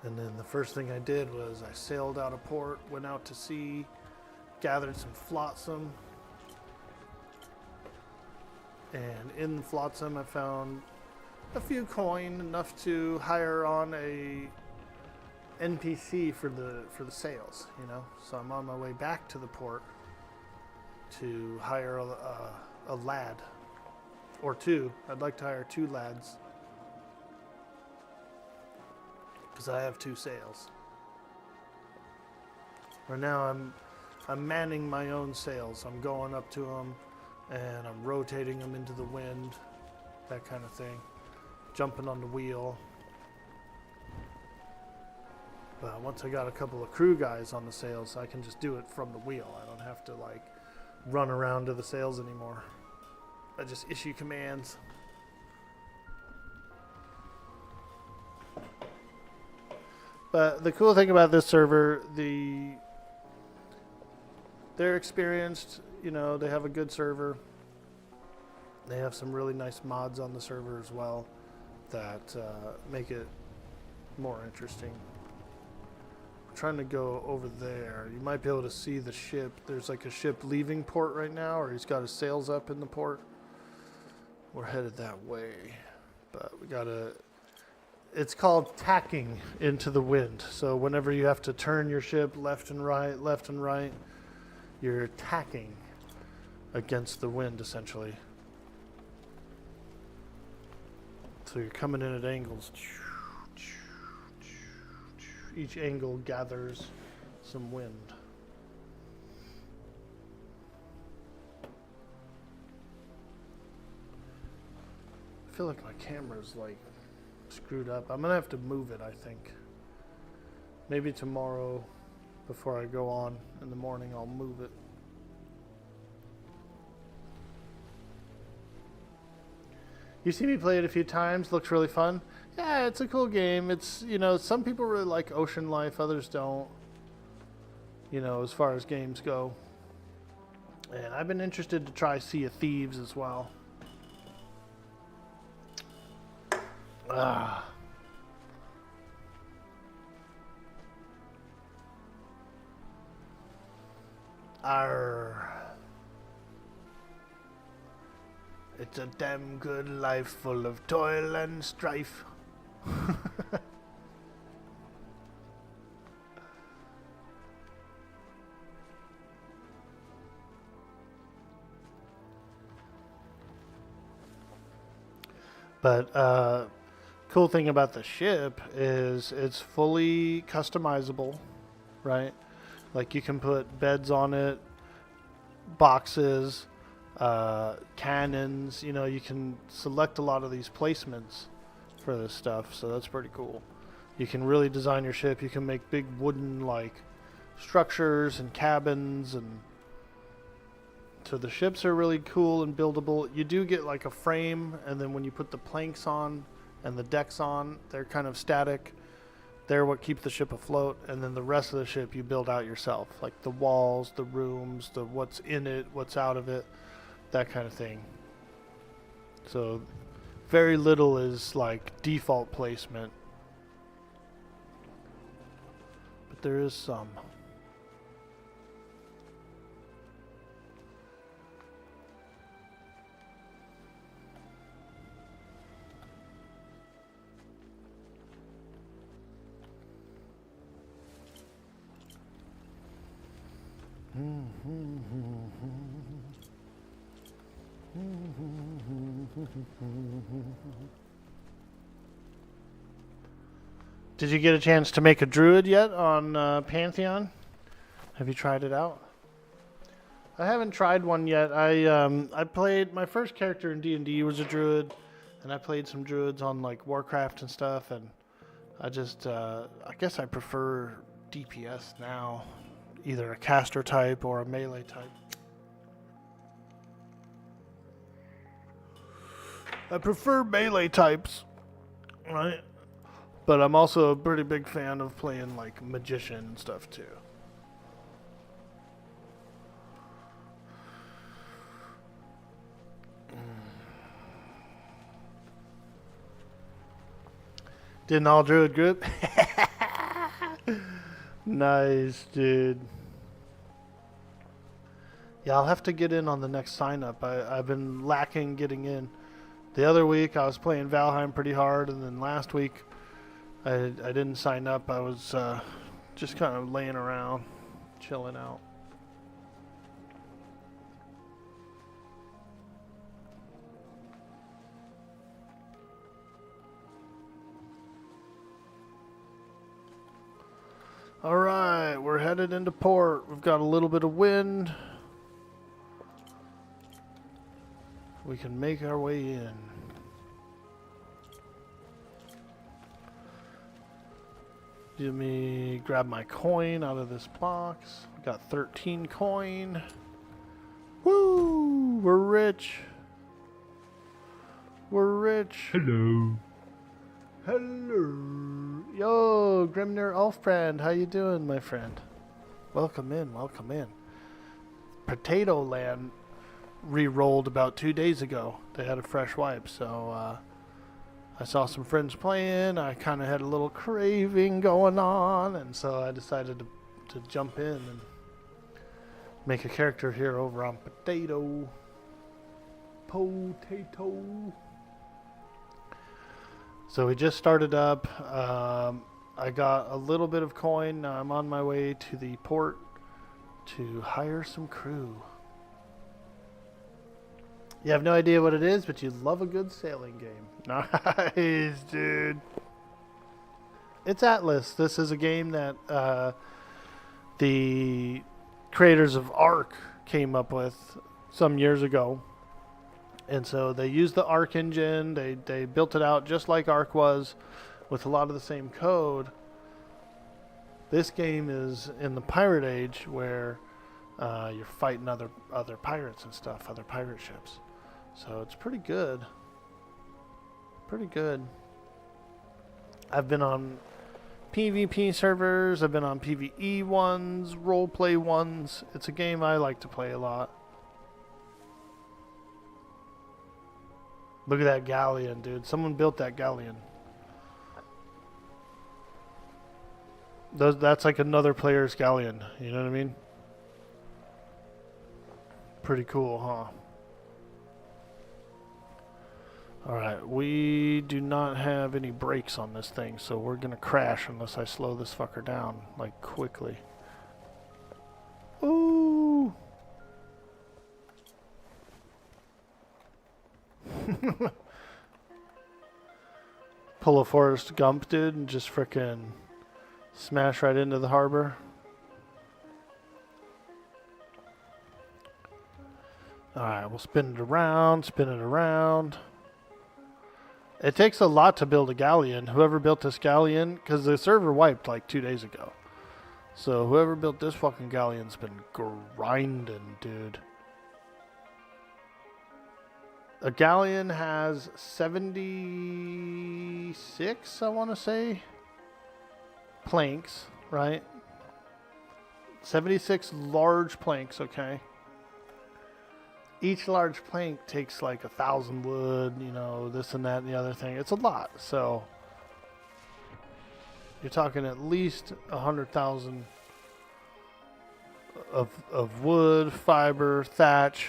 And then the first thing I did was I sailed out of port, went out to sea, gathered some flotsam. And in the flotsam, I found a few coin, enough to hire on a NPC for the sails, So I'm on my way back to the port to hire a lad or 2. I'd like to hire 2 lads because I have 2 sails. Right now I'm manning my own sails. I'm going up to them and I'm rotating them into the wind, that kind of thing, jumping on the wheel. But once I got a couple of crew guys on the sails, I can just do it from the wheel. I don't have to like run around to the sails anymore. I just issue commands. But the cool thing about this server, they're experienced, you know, they have a good server. They have some really nice mods on the server as well that make it more interesting. I'm trying to go over there. You might be able to see the ship. There's like a ship leaving port right now, or he's got his sails up in the port. We're headed that way. But we gotta... It's called tacking into the wind. So whenever you have to turn your ship left and right, you're tacking against the wind, essentially. So you're coming in at angles. Each angle gathers some wind. I feel like my camera's like screwed up. I'm gonna have to move it, I think. Maybe tomorrow before I go on in the morning I'll move it. You see me play it a few times, looks really fun. Yeah, it's a cool game. It's, you know, some people really like ocean life, others don't. You know, as far as games go. And I've been interested to try Sea of Thieves as well. Ah. Arr. It's a damn good life full of toil and strife. But cool thing about the ship is it's fully customizable, right? Like you can put beds on it, boxes, cannons, you know, you can select a lot of these placements for this stuff, so that's pretty cool. You can really design your ship. You can make big wooden like structures and cabins, and so the ships are really cool and buildable. You do get like a frame, and then when you put the planks on and the decks on, they're kind of static. They're what keep the ship afloat, and then the rest of the ship you build out yourself, like the walls, the rooms, the what's in it, what's out of it, that kind of thing. So very little is like default placement, but there is some. Did you get a chance to make a druid yet on Pantheon? Have you tried it out? I haven't tried one yet. I played my first character in D&D was a druid, and I played some druids on like Warcraft and stuff, and I just I guess I prefer DPS now, either a caster type or a melee type. I prefer melee types, right? But I'm also a pretty big fan of playing like magician and stuff too. Did an all druid group? Nice, dude. Yeah, I'll have to get in on the next sign up. I've been lacking getting in. The other week I was playing Valheim pretty hard, and then last week I didn't sign up. I was just kind of laying around, chilling out. All right, we're headed into port. We've got a little bit of wind. We can make our way in. Let me grab my coin out of this box. We got 13 coin. Woo! We're rich. We're rich. Hello. Hello. Yo, Grimnir Elfbrand, how you doing, my friend? Welcome in, welcome in. Potatoland re-rolled about 2 days ago. They had a fresh wipe, so I saw some friends playing. I kind of had a little craving going on, and so I decided to jump in and make a character here over on Potato. So we just started up. I got a little bit of coin. Now I'm on my way to the port to hire some crew. You have no idea what it is, but you love a good sailing game. Nice, dude. It's Atlas. This is a game that the creators of Ark came up with some years ago. And so they used the Ark engine. They built it out just like Ark was, with a lot of the same code. This game is in the pirate age, where you're fighting other pirates and stuff, other pirate ships. So it's pretty good. Pretty good. I've been on PvP servers. I've been on PvE ones, roleplay ones. It's a game I like to play a lot. Look at that galleon, dude. Someone built that galleon. That's like another player's galleon. You know what I mean? Pretty cool, huh? Alright, we do not have any brakes on this thing, so we're gonna crash unless I slow this fucker down, like, quickly. Ooh! Pull a Forrest Gump, dude, and just frickin' smash right into the harbor. Alright, we'll spin it around, spin it around. It takes a lot to build a galleon. Whoever built this galleon, because the server wiped like 2 days ago. So whoever built this fucking galleon's been grinding, dude. A galleon has 76, I want to say, planks, right? 76 large planks, okay? Each large plank takes like 1,000 wood, you know, this and that and the other thing. It's a lot, so you're talking at least 100,000 of wood, fiber, thatch,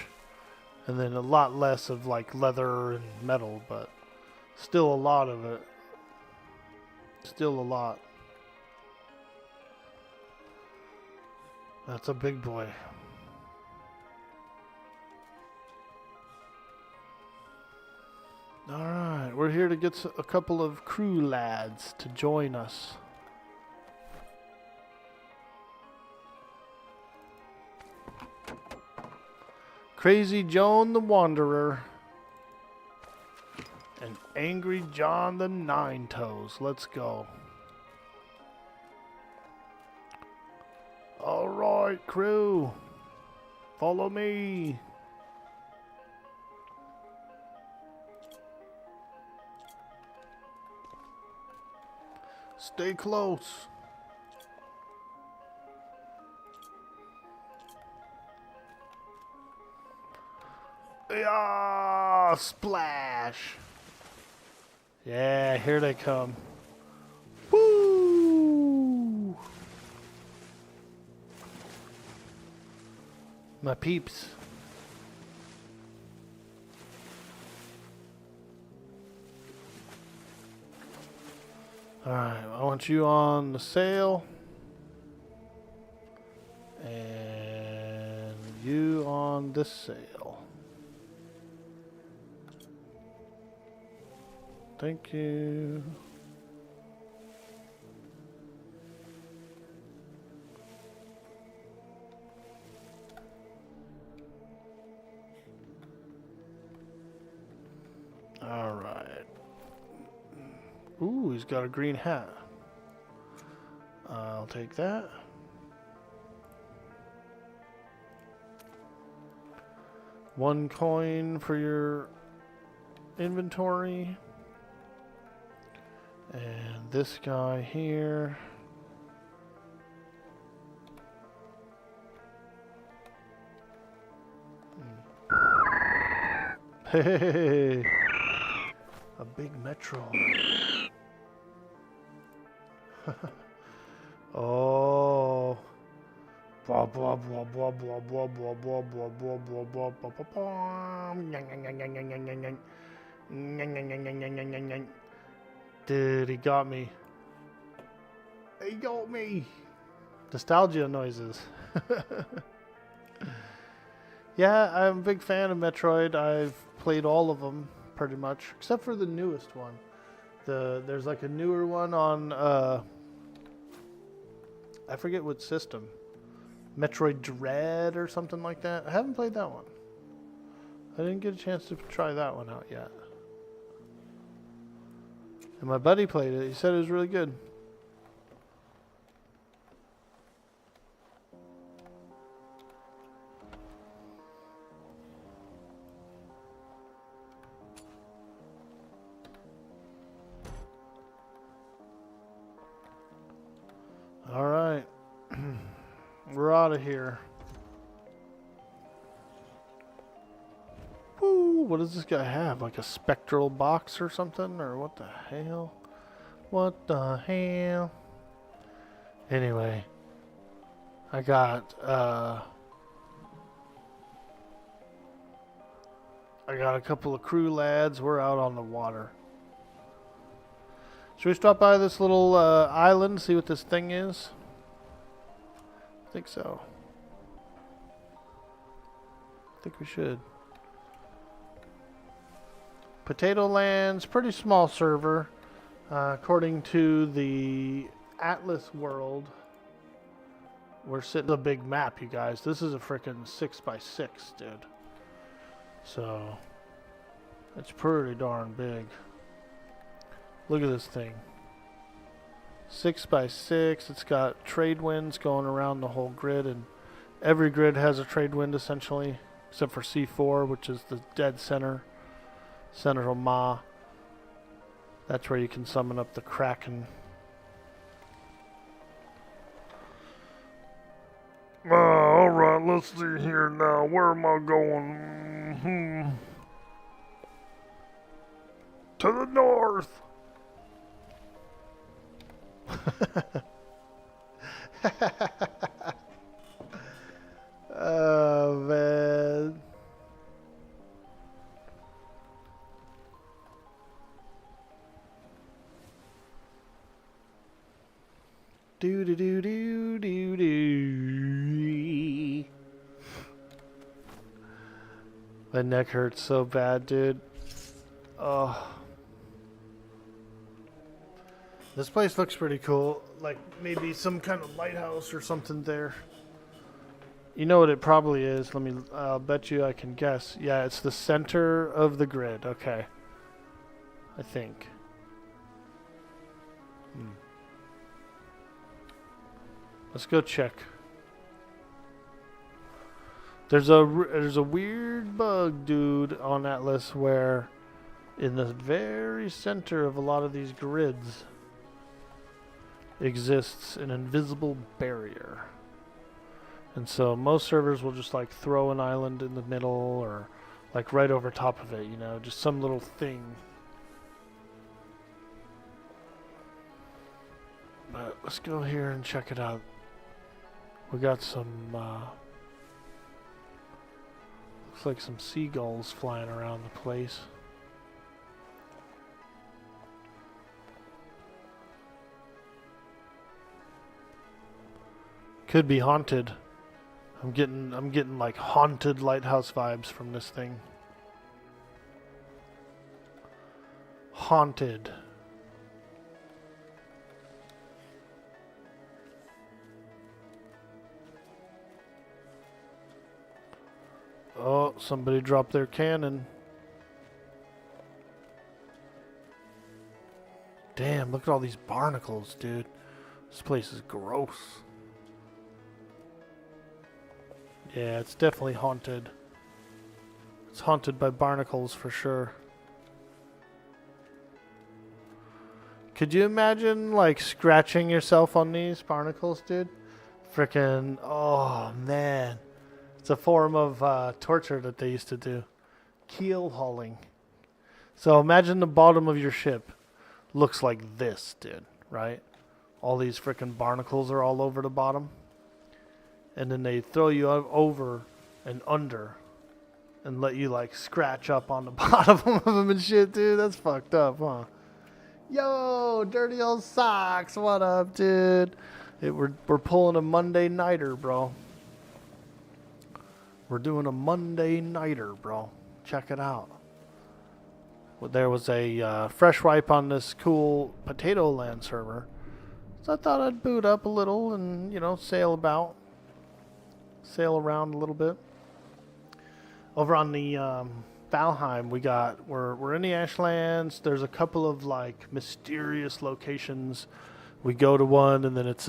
and then a lot less of like leather and metal, but still a lot of it. Still a lot. That's a big boy. Alright, we're here to get a couple of crew lads to join us. Crazy Joan the Wanderer and Angry John the Nine Toes. Let's go. Alright, crew. Follow me. Stay close. Yeah, splash. Yeah, here they come. Woo! My peeps. Alright, I want you on the sail. And you on this sail. Thank you. Alright. Ooh, he's got a green hat. I'll take that. One coin for your inventory. And this guy here. Hey, a big metro. Oh. Blah blah blah blah blah blah blah blah blah blah blah blah blah blah. Dude, he got me. He got me. Nostalgia noises. Yeah, I'm a big fan of Metroid. I've played all of them pretty much, except for the newest one. There's like a newer one on I forget what system. Metroid Dread or something like that. I haven't played that one. I didn't get a chance to try that one out yet. And my buddy played it. He said it was really good. All right. We're out of here. Woo, what does this guy have? Like a spectral box or something? Or what the hell? What the hell? Anyway, I got a couple of crew lads. We're out on the water. Should we stop by this little island, see what this thing is? I think so. I think we should. Potatoland's pretty small server. According to the Atlas world, we're sitting on a big map, you guys. This is a freaking 6x6, dude. So, it's pretty darn big. Look at this thing. 6x6. It's got trade winds going around the whole grid, and every grid has a trade wind essentially, except for C4, which is the dead center. Central Maaagh. That's where you can summon up the Kraken. Alright, let's see here now. Where am I going? To the north. Oh, man. Do do do do do do. My neck hurts so bad, dude. Oh. This place looks pretty cool. Like maybe some kind of lighthouse or something there. You know what it probably is. I'll bet you I can guess. Yeah, it's the center of the grid. Okay. I think. Let's go check. There's a weird bug, dude, on Atlas where in the very center of a lot of these grids exists an invisible barrier. And so most servers will just like throw an island in the middle or like right over top of it, you know, just some little thing. But let's go here and check it out. We got some, looks like some seagulls flying around the place. Could be haunted. I'm getting like haunted lighthouse vibes from this thing. Haunted. Oh, somebody dropped their cannon. Damn, look at all these barnacles, dude. This place is gross. Yeah, it's definitely haunted. It's haunted by barnacles for sure. Could you imagine, like, scratching yourself on these barnacles, dude? Frickin', oh, man. It's a form of torture that they used to do. Keel hauling. So imagine the bottom of your ship looks like this, dude, right? All these frickin' barnacles are all over the bottom. And then they throw you over and under and let you, like, scratch up on the bottom of them and shit, dude. That's fucked up, huh? Yo, dirty old socks. What up, dude? We're pulling a Monday nighter, bro. We're doing a Monday nighter, bro. Check it out. Well, there was a fresh wipe on this cool Potatoland server. So I thought I'd boot up a little and, you know, sail around a little bit. Over on the Valheim, we're in the Ashlands. There's a couple of like mysterious locations. We go to one and then it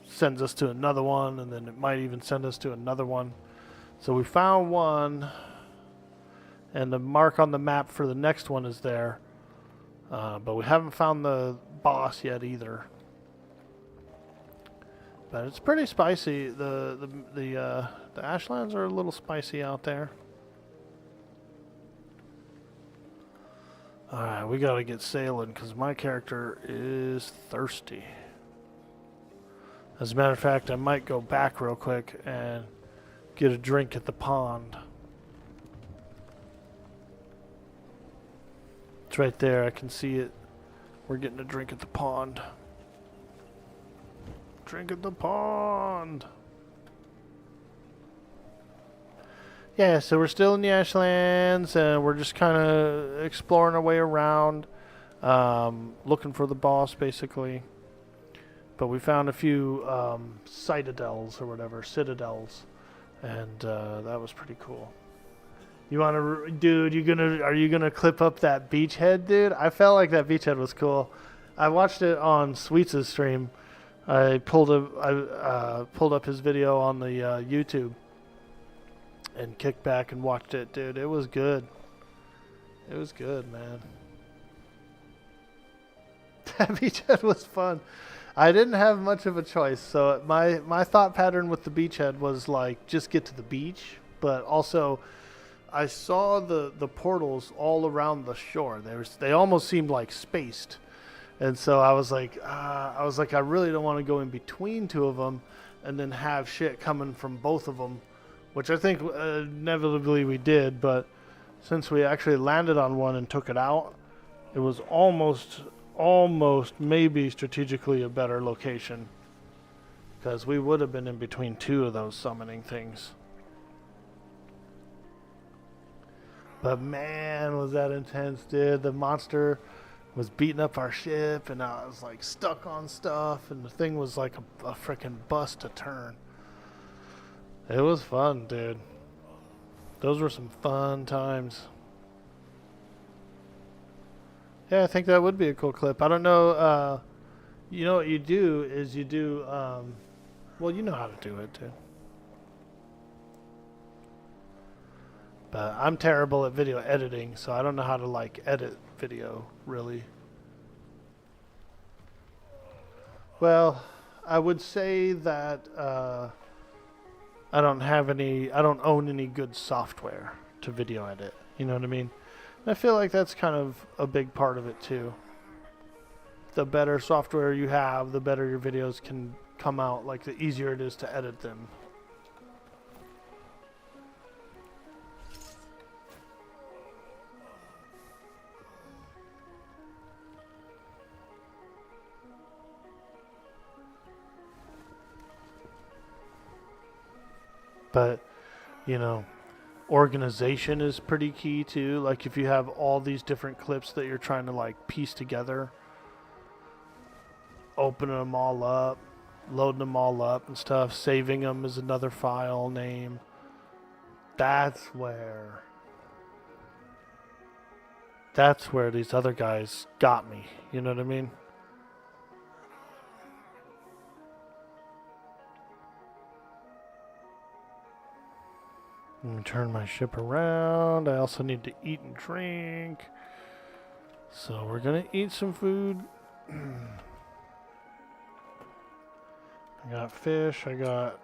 sends us to another one, and then it might even send us to another one. So we found one, and the mark on the map for the next one is there, but we haven't found the boss yet either. But it's pretty spicy. The Ashlands are a little spicy out there. Alright, we gotta get sailing because my character is thirsty. As a matter of fact, I might go back real quick and get a drink at the pond. It's right there, I can see it. We're getting a drink at the pond. Drink at the pond! Yeah, so we're still in the Ashlands, and we're just kind of exploring our way around, looking for the boss, basically. But we found a few citadels, and that was pretty cool. You want to, dude? Are you gonna clip up that beachhead, dude? I felt like that beachhead was cool. I watched it on Sweets' stream. I pulled up his video on the YouTube. And kicked back and watched it, dude. It was good. It was good, man. That beachhead was fun. I didn't have much of a choice, so my thought pattern with the beachhead was like just get to the beach, but also I saw the portals all around the shore. They almost seemed like spaced, and so I was like I really don't want to go in between two of them, and then have shit coming from both of them. Which I think inevitably we did, but since we actually landed on one and took it out, it was almost maybe strategically a better location. Because we would have been in between two of those summoning things. But man, was that intense, dude. The monster was beating up our ship, and I was like stuck on stuff, and the thing was like a freaking bust to turn. It was fun, dude. Those were some fun times. Yeah, I think that would be a cool clip. I don't know, you know what you do is you do, well, you know how to do it, too. But I'm terrible at video editing, so I don't know how to, like, edit video, really. Well, I would say that, I don't own any good software to video edit. You know what I mean? And I feel like that's kind of a big part of it too. The better software you have, the better your videos can come out, like the easier it is to edit them. But, you know, organization is pretty key too. Like if you have all these different clips that you're trying to like piece together, opening them all up, loading them all up and stuff, saving them as another file name. That's where these other guys got me. You know what I mean? Let me turn my ship around. I also need to eat and drink. So we're gonna eat some food. I got fish, I got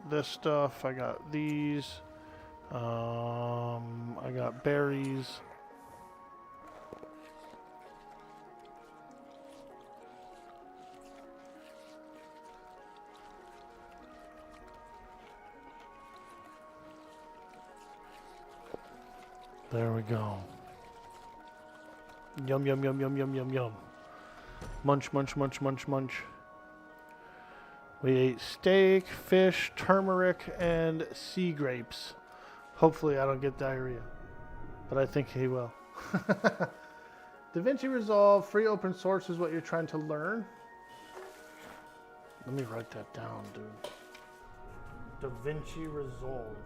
this stuff, I got these. I got berries. There we go. Yum, yum, yum, yum, yum, yum, yum. Munch, munch, munch, munch, munch. We ate steak, fish, turmeric, and sea grapes. Hopefully I don't get diarrhea, but I think he will. DaVinci Resolve, free open source is what you're trying to learn. Let me write that down, dude. DaVinci Resolve.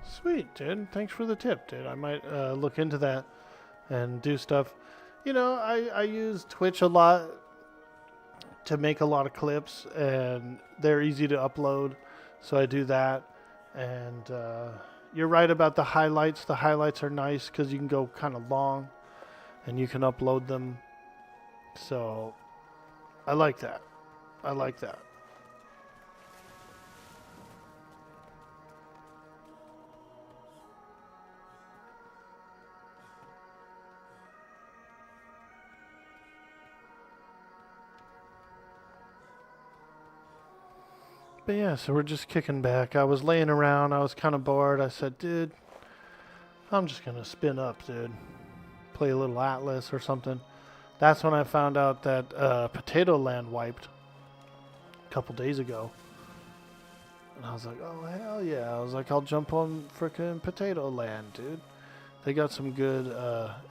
Sweet, dude. Thanks for the tip, dude. I might look into that and do stuff. You know, I use Twitch a lot to make a lot of clips, and they're easy to upload, so I do that. And you're right about the highlights. The highlights are nice because you can go kind of long, and you can upload them. So I like that. I like that. But yeah, so we're just kicking back. I was laying around. I was kind of bored. I said, dude, I'm just going to spin up, dude. Play a little Atlas or something. That's when I found out that Potatoland wiped a couple days ago. And I was like, oh, hell yeah. I was like, I'll jump on frickin' Potatoland, dude. They got some good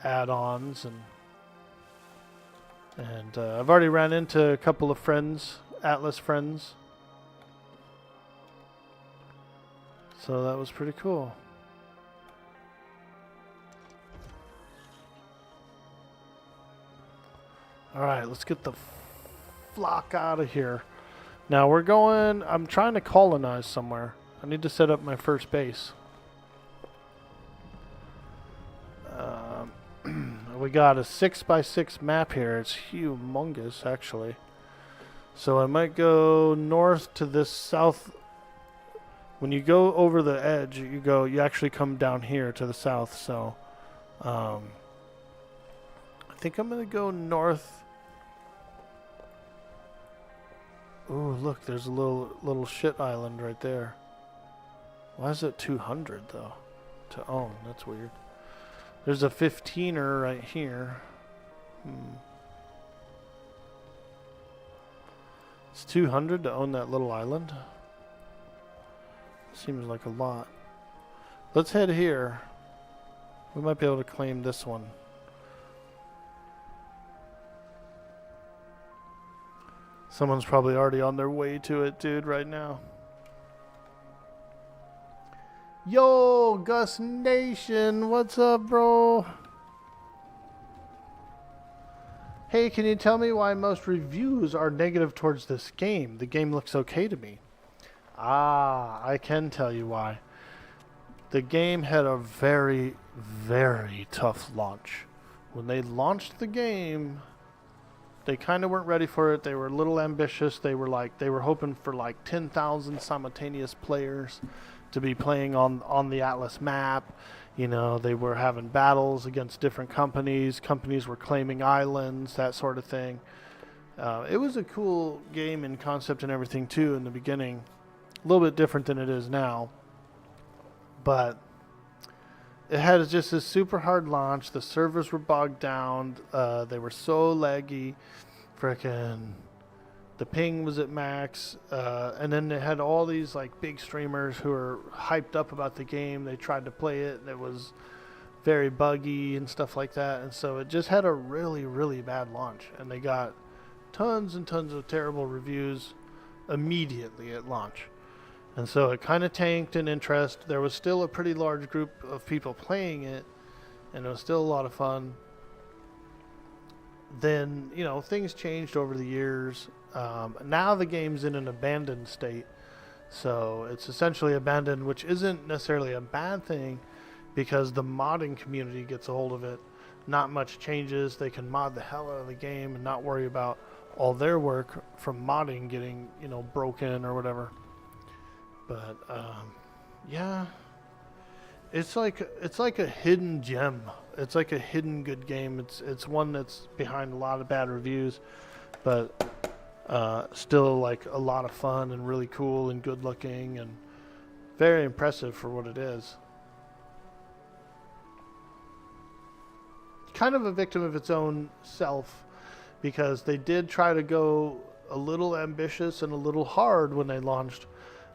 add-ons. And I've already ran into a couple of friends, Atlas friends. So that was pretty cool. Alright, let's get the flock out of here. Now we're going, I'm trying to colonize somewhere. I need to set up my first base. We got a 6x6 map here. It's humongous, actually. So I might go north to this south. When you go over the edge, you actually come down here to the south. So I think I'm going to go north. Ooh, look, there's a little shit island right there. Why is it 200 though to own? That's weird. There's a 15er right here. It's 200 to own that little island. Seems like a lot. Let's head here. We might be able to claim this one. Someone's probably already on their way to it, dude, right now. Yo, Gus Nation, what's up, bro? Hey, can you tell me why most reviews are negative towards this game? The game looks okay to me. Ah, I can tell you why. The game had a very, very tough launch. When they launched the game, they kind of weren't ready for it. They were a little ambitious. They were hoping for like 10,000 simultaneous players to be playing on the Atlas map. You know, they were having battles against different companies. Companies were claiming islands, that sort of thing. It was a cool game in concept and everything too in the beginning. A little bit different than it is now. But it had just a super hard launch. The servers were bogged down. They were so laggy. Frickin' the ping was at max. And then they had all these like big streamers who were hyped up about the game. They tried to play it. And it was very buggy and stuff like that. And so it just had a really, really bad launch. And they got tons and tons of terrible reviews immediately at launch. And so it kind of tanked in interest. There was still a pretty large group of people playing it, and it was still a lot of fun. Then, you know, things changed over the years. Now the game's in an abandoned state. So it's essentially abandoned, which isn't necessarily a bad thing because the modding community gets a hold of it. Not much changes. They can mod the hell out of the game and not worry about all their work from modding getting, you know, broken or whatever. But yeah, it's like a hidden gem. It's like a hidden good game. It's one that's behind a lot of bad reviews, but still like a lot of fun and really cool and good looking and very impressive for what it is. Kind of a victim of its own self, because they did try to go a little ambitious and a little hard when they launched,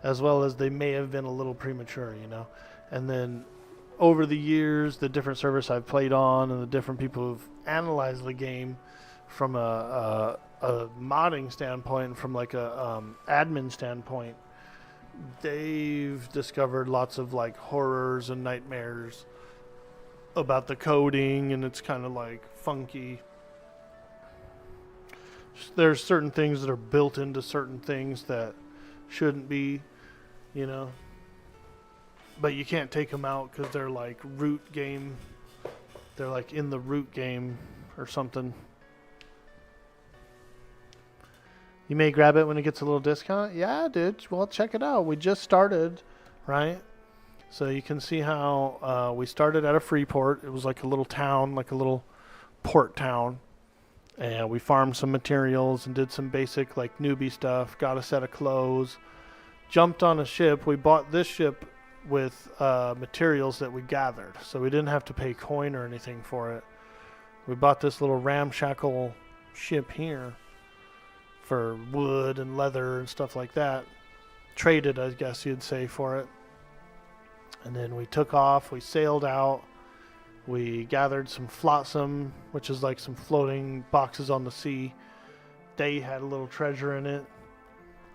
as well as they may have been a little premature, you know. And then over the years, the different servers I've played on and the different people who've analyzed the game from a modding standpoint, from like a admin standpoint, they've discovered lots of like horrors and nightmares about the coding, and it's kind of like funky. There's certain things that are built into certain things that shouldn't be, you know, but you can't take them out because they're like root game. They're like in the root game or something. You may grab it when it gets a little discount. Yeah, dude. Well, check it out. We just started, right? So you can see how we started at a free port. It was like a little town, like a little port town. And we farmed some materials and did some basic like newbie stuff. Got a set of clothes. Jumped on a ship. We bought this ship with materials that we gathered. So we didn't have to pay coin or anything for it. We bought this little ramshackle ship here for wood and leather and stuff like that. Traded, I guess you'd say, for it. And then we took off. We sailed out. We gathered some flotsam, which is like some floating boxes on the sea. They had a little treasure in it.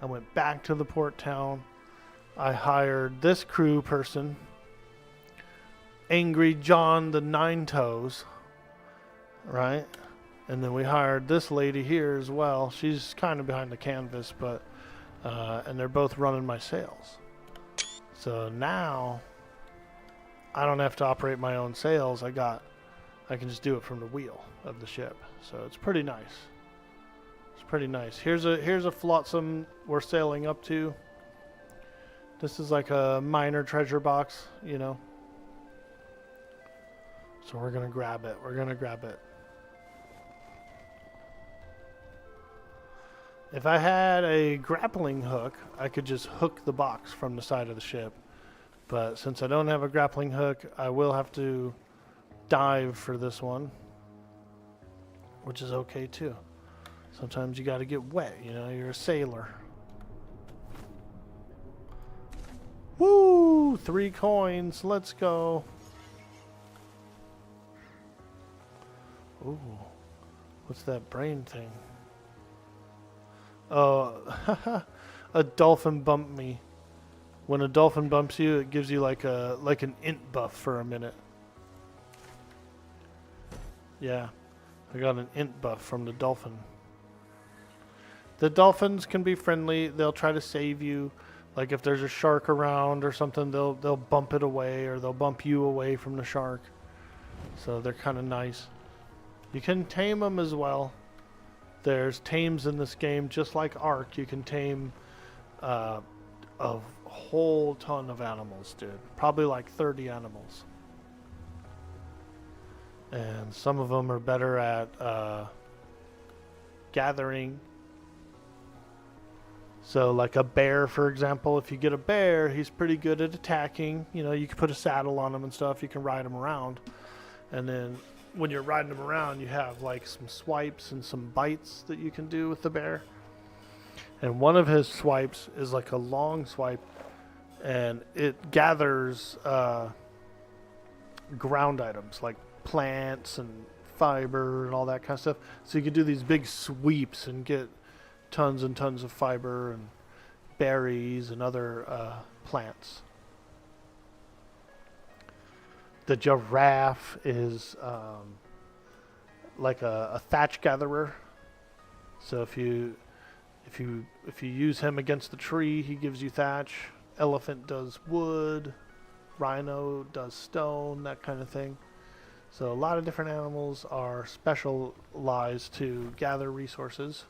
I went back to the port town. I hired this crew person, Angry John the Nine Toes, right? And then we hired this lady here as well. She's kind of behind the canvas, but and they're both running my sales. So now I don't have to operate my own sales. I can just do it from the wheel of the ship. So it's pretty nice. It's pretty nice. Here's a flotsam we're sailing up to. This is like a minor treasure box, you know. So we're gonna grab it. We're gonna grab it. If I had a grappling hook, I could just hook the box from the side of the ship. But since I don't have a grappling hook, I will have to dive for this one, which is okay too. Sometimes you gotta get wet, you know, you're a sailor. Woo! 3 coins, let's go. Ooh, what's that brain thing? Oh, a dolphin bumped me. When a dolphin bumps you, it gives you like an int buff for a minute. Yeah, I got an int buff from the dolphin. The dolphins can be friendly. They'll try to save you. Like if there's a shark around or something, they'll bump it away, or they'll bump you away from the shark. So they're kind of nice. You can tame them as well. There's tames in this game, just like Ark. You can tame a whole ton of animals, dude. Probably like 30 animals. And some of them are better at gathering. So like a bear, for example, if you get a bear, he's pretty good at attacking. You know, you can put a saddle on him and stuff. You can ride him around. And then when you're riding him around, you have like some swipes and some bites that you can do with the bear. And one of his swipes is like a long swipe, and it gathers ground items like plants and fiber and all that kind of stuff. So you can do these big sweeps and get tons and tons of fiber and berries and other plants. The giraffe is like a thatch gatherer. So if you use him against the tree, he gives you thatch. Elephant does wood. Rhino does stone, that kind of thing. So a lot of different animals are specialized to gather resources.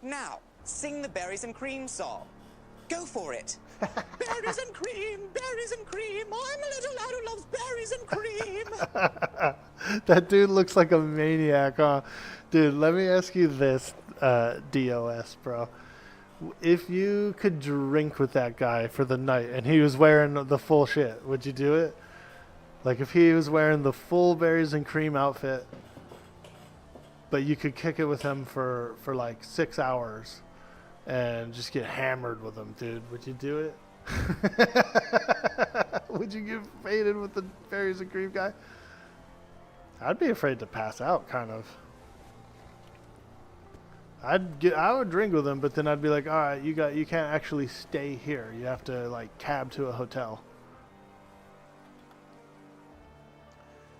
Now, sing the berries and cream song. Go for it. Berries and cream, berries and cream. I'm a little lad who loves berries and cream. That dude looks like a maniac, huh? Dude, let me ask you this, DOS, bro. If you could drink with that guy for the night and he was wearing the full shit, would you do it? Like if he was wearing the full berries and cream outfit, but you could kick it with him for like 6 hours and just get hammered with him, dude, would you do it? Would you get faded with the berries and cream guy? I'd be afraid to pass out, kind of. I would drink with him, but then I'd be like, all right, you can't actually stay here. You have to like cab to a hotel.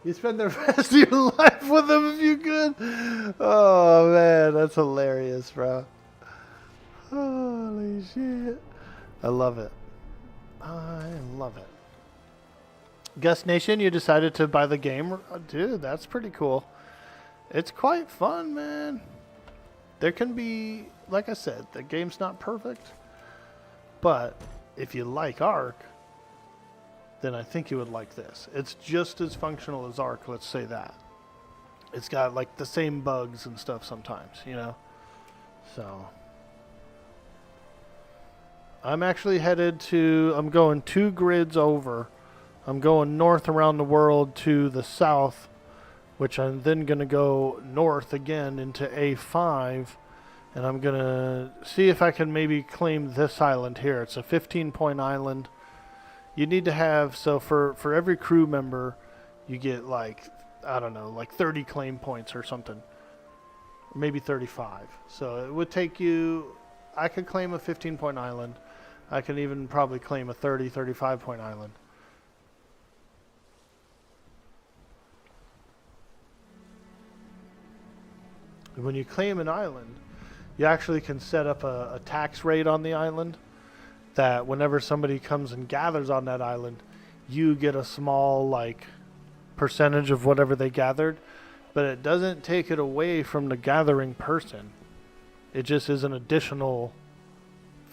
You spend the rest of your life with him if you could. Oh man, that's hilarious, bro. Holy shit. I love it. I love it. Gus Nation, you decided to buy the game? Dude, that's pretty cool. It's quite fun, man. There can be, like I said, the game's not perfect. But if you like Ark, then I think you would like this. It's just as functional as Ark, let's say that. It's got like the same bugs and stuff sometimes, you know? So I'm actually I'm going 2 grids over. I'm going north around the world to the south, which I'm then going to go north again into A5, and I'm going to see if I can maybe claim this island here. It's a 15-point island. You need to have, so for every crew member, you get like, I don't know, like 30 claim points or something. Maybe 35. So it would take you, I could claim a 15-point island. I can even probably claim a 30, 35-point island. When you claim an island, you actually can set up a tax rate on the island that whenever somebody comes and gathers on that island, you get a small like percentage of whatever they gathered, but it doesn't take it away from the gathering person. It just is an additional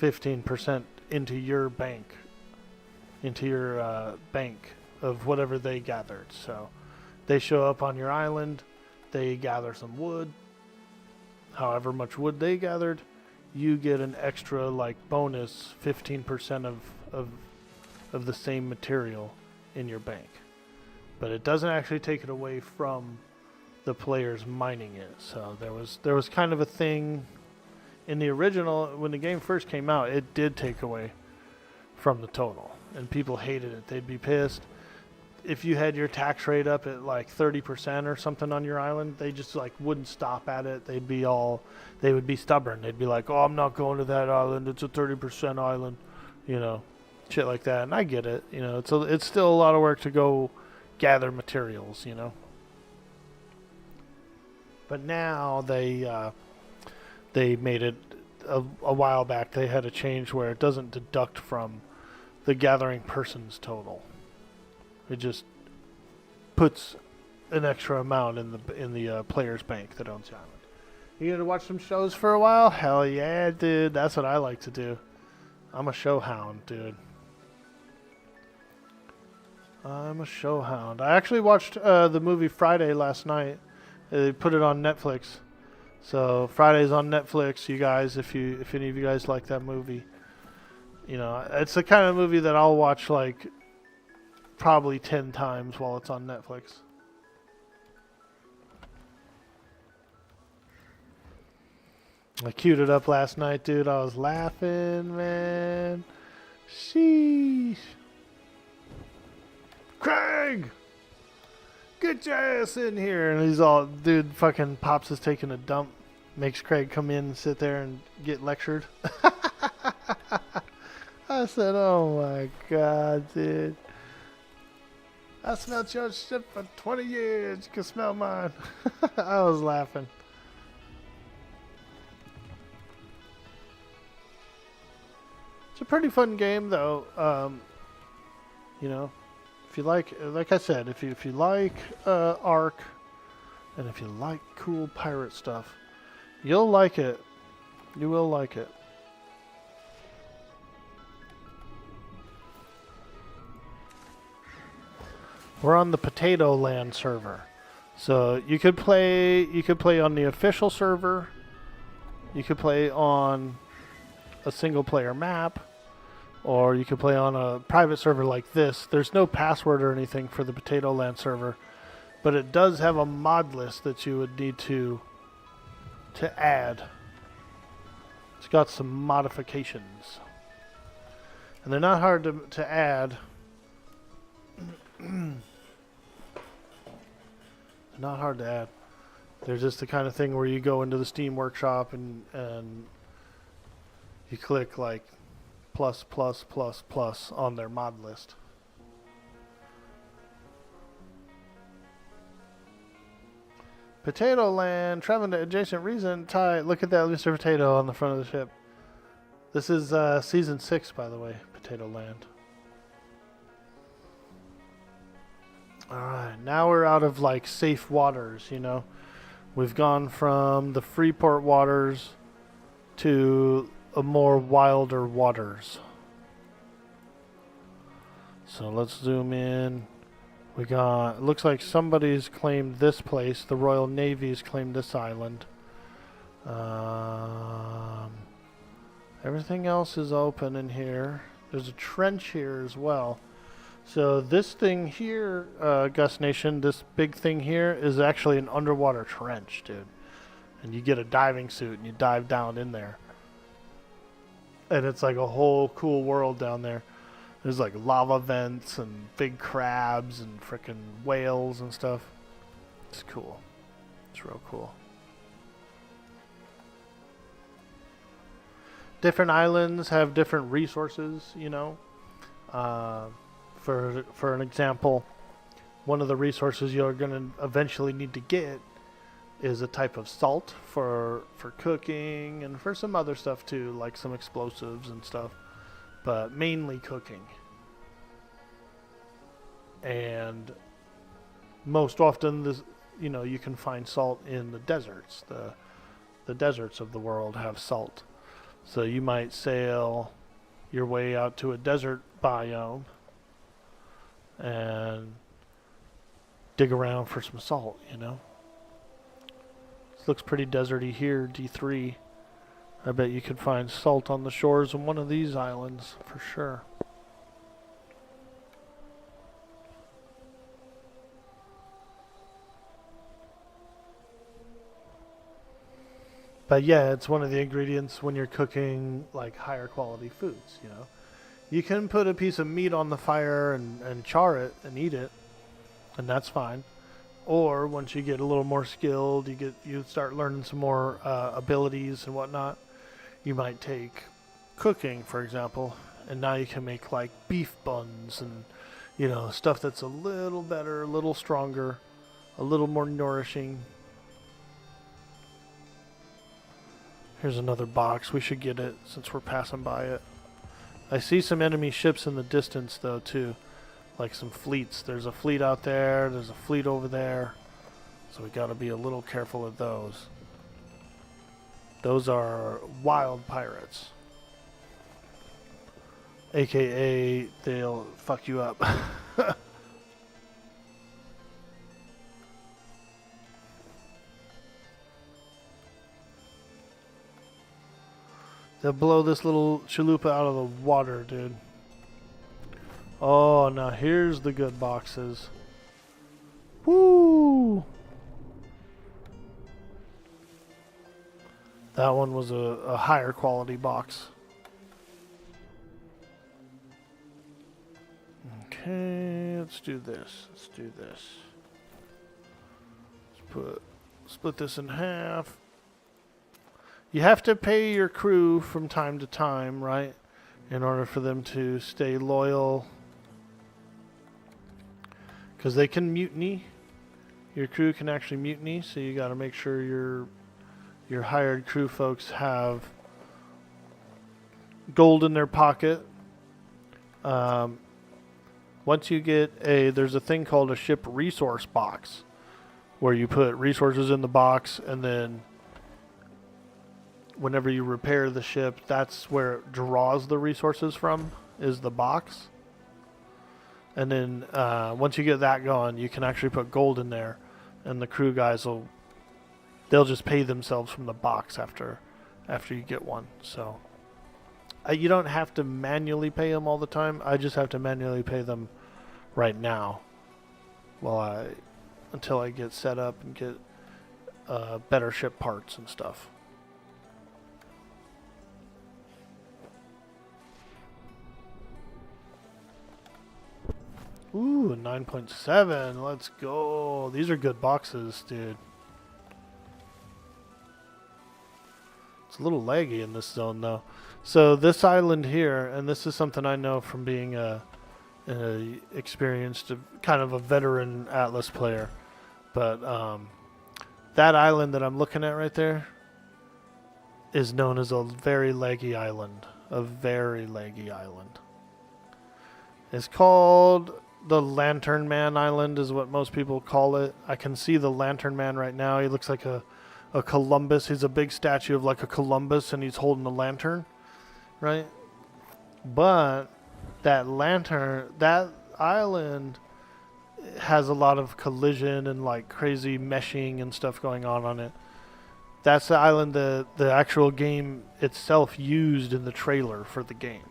15% into your bank of whatever they gathered. So they show up on your island, they gather some wood. However much wood they gathered, you get an extra like bonus 15% of the same material in your bank. But it doesn't actually take it away from the players mining it. So there was kind of a thing in the original, when the game first came out, it did take away from the total, and people hated it. They'd be pissed if you had your tax rate up at like 30% or something on your island. They just like wouldn't stop at it. They would be stubborn. They'd be like, oh, I'm not going to that island, it's a 30% island, you know, shit like that. And I get it, you know, it's still a lot of work to go gather materials, you know. But now they made it a while back. They had a change where it doesn't deduct from the gathering person's total. It just puts an extra amount in the player's bank that owns the island. You gonna watch some shows for a while? Hell yeah, dude. That's what I like to do. I'm a show hound, dude. I'm a show hound. I actually watched the movie Friday last night. They put it on Netflix. So Friday's on Netflix, you guys, if any of you guys like that movie. You know, it's the kind of movie that I'll watch like probably 10 times while it's on Netflix. I queued it up last night, dude. I was laughing, man. Sheesh. Craig! Get your ass in here. And he's all, dude, fucking Pops is taking a dump. Makes Craig come in and sit there and get lectured. I said, oh my God, dude. I smelled your shit for 20 years. You can smell mine. I was laughing. It's a pretty fun game, though. You know, if you like I said, if you like Ark, and if you like cool pirate stuff, you'll like it. You will like it. We're on the Potatoland server, so you could play on the official server. You could play on a single player map, or you could play on a private server like this. There's no password or anything for the Potatoland server, but it does have a mod list that you would need to add. It's got some modifications, and they're not hard to add. Not hard to add. They're just the kind of thing where you go into the Steam Workshop and you click like plus on their mod list. Potatoland, traveling to adjacent region. Look at that Mr. Potato on the front of the ship. This is season 6, by the way, Potatoland. Alright, now we're out of like safe waters, you know. We've gone from the Freeport waters to a more wilder waters. So let's zoom in. We got, it looks like somebody's claimed this place. The Royal Navy's claimed this island. Everything else is open in here. There's a trench here as well. So this thing here, Gus Nation, this big thing here is actually an underwater trench, dude. And you get a diving suit and you dive down in there. And it's like a whole cool world down there. There's like lava vents and big crabs and frickin' whales and stuff. It's cool. It's real cool. Different islands have different resources, you know. For an example, one of the resources you're going to eventually need to get is a type of salt for cooking and for some other stuff too, like some explosives and stuff, but mainly cooking. And most often, this, you know, you can find salt in the deserts. The deserts of the world have salt. So you might sail your way out to a desert biome and dig around for some salt, you know. This looks pretty deserty here, D3. I bet you could find salt on the shores of one of these islands for sure. But yeah, it's one of the ingredients when you're cooking like higher quality foods, you know. You can put a piece of meat on the fire and char it and eat it, and that's fine. Or once you get a little more skilled, you start learning some more abilities and whatnot. You might take cooking, for example, and now you can make like beef buns and, you know, stuff that's a little better, a little stronger, a little more nourishing. Here's another box. We should get it since we're passing by it. I see some enemy ships in the distance, though, too. Like some fleets. There's a fleet out there. There's a fleet over there. So we got to be a little careful of those. Those are wild pirates. AKA, they'll fuck you up. They'll blow this little chalupa out of the water, dude. Oh, now here's the good boxes. Woo! That one was a higher quality box. Okay, let's do this. Let's do this. Let's split this in half. You have to pay your crew from time to time, right? In order for them to stay loyal. because they can mutiny. Your crew can actually mutiny, so you got to make sure your hired crew folks have gold in their pocket. Once you get there's a thing called a ship resource box, where you put resources in the box, and then whenever you repair the ship, that's where it draws the resources from, is the box. And then once you get that going, you can actually put gold in there, and the crew guys they'll just pay themselves from the box after you get one. So you don't have to manually pay them all the time. I just have to manually pay them right now until I get set up and get better ship parts and stuff. Ooh, 9.7. Let's go. These are good boxes, dude. It's a little laggy in this zone, though. So this island here, and this is something I know from being a experienced, kind of a veteran Atlas player. But that island that I'm looking at right there is known as a very laggy island. A very laggy island. It's called the Lantern Man Island, is what most people call it. I can see the Lantern Man right now. He looks like a Columbus. He's a big statue of like a Columbus, and he's holding a lantern, right? But that island has a lot of collision and like crazy meshing and stuff going on it. That's the island the actual game itself used in the trailer for the game.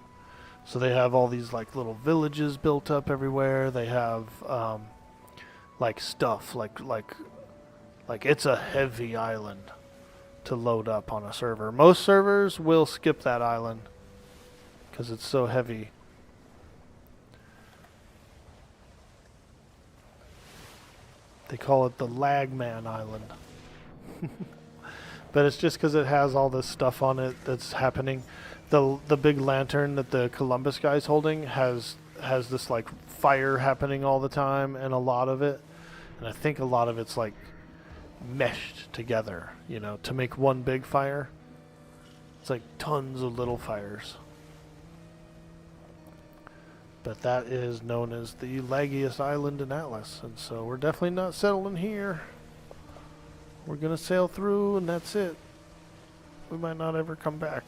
So they have all these like little villages built up everywhere. They have like stuff like it's a heavy island to load up on a server. Most servers will skip that island because it's so heavy. They call it the Lagman Island. But it's just because it has all this stuff on it that's happening. The big lantern that the Columbus guy's holding has this like fire happening all the time, and a lot of it, and I think a lot of it's like meshed together, you know, to make one big fire. It's like tons of little fires. But that is known as the laggiest island in Atlas, and so we're definitely not settling here. We're gonna sail through, and that's it. We might not ever come back.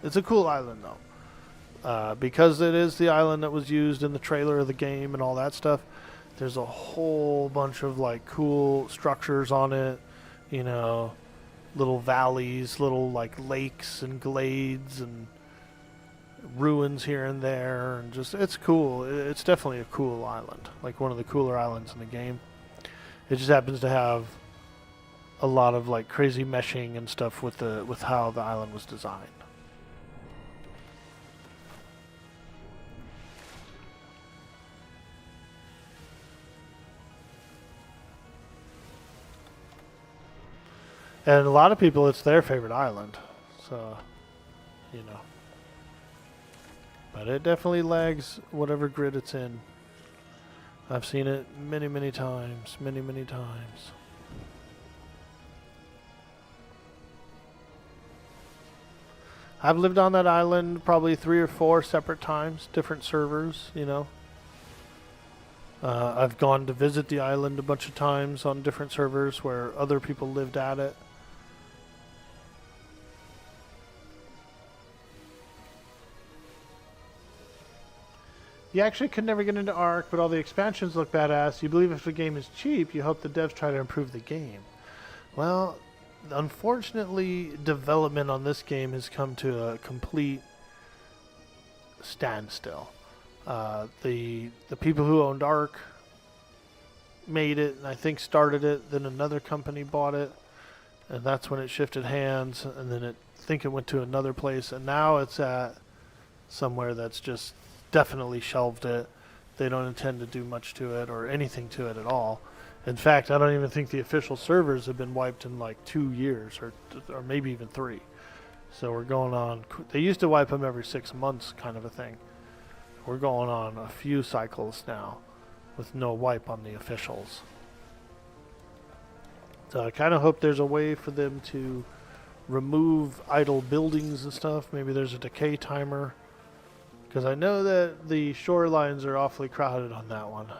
It's a cool island, though. Because it is the island that was used in the trailer of the game and all that stuff, there's a whole bunch of, like, cool structures on it. You know, little valleys, little, like, lakes and glades and ruins here and there. And just, it's cool. It's definitely a cool island. Like, one of the cooler islands in the game. It just happens to have a lot of, like, crazy meshing and stuff with how the island was designed. And a lot of people, it's their favorite island. So, you know. But it definitely lags whatever grid it's in. I've seen it many, many times. Many, many times. I've lived on that island probably 3 or 4 separate times. Different servers, you know. I've gone to visit the island a bunch of times on different servers where other people lived at it. You actually could never get into Ark, but all the expansions look badass. You believe if the game is cheap, you hope the devs try to improve the game. Well, unfortunately, development on this game has come to a complete standstill. The people who owned Ark made it, and I think started it, then another company bought it, and that's when it shifted hands, and then I think it went to another place, and now it's at somewhere that's just definitely shelved it. They don't intend to do much to it or anything to it at all. In fact, I don't even think the official servers have been wiped in like 2 years or maybe even 3. So we're going on. They used to wipe them every 6 months kind of a thing. We're going on a few cycles now with no wipe on the officials. So I kind of hope there's a way for them to remove idle buildings and stuff. Maybe there's a decay timer. Because I know that the shorelines are awfully crowded on that one.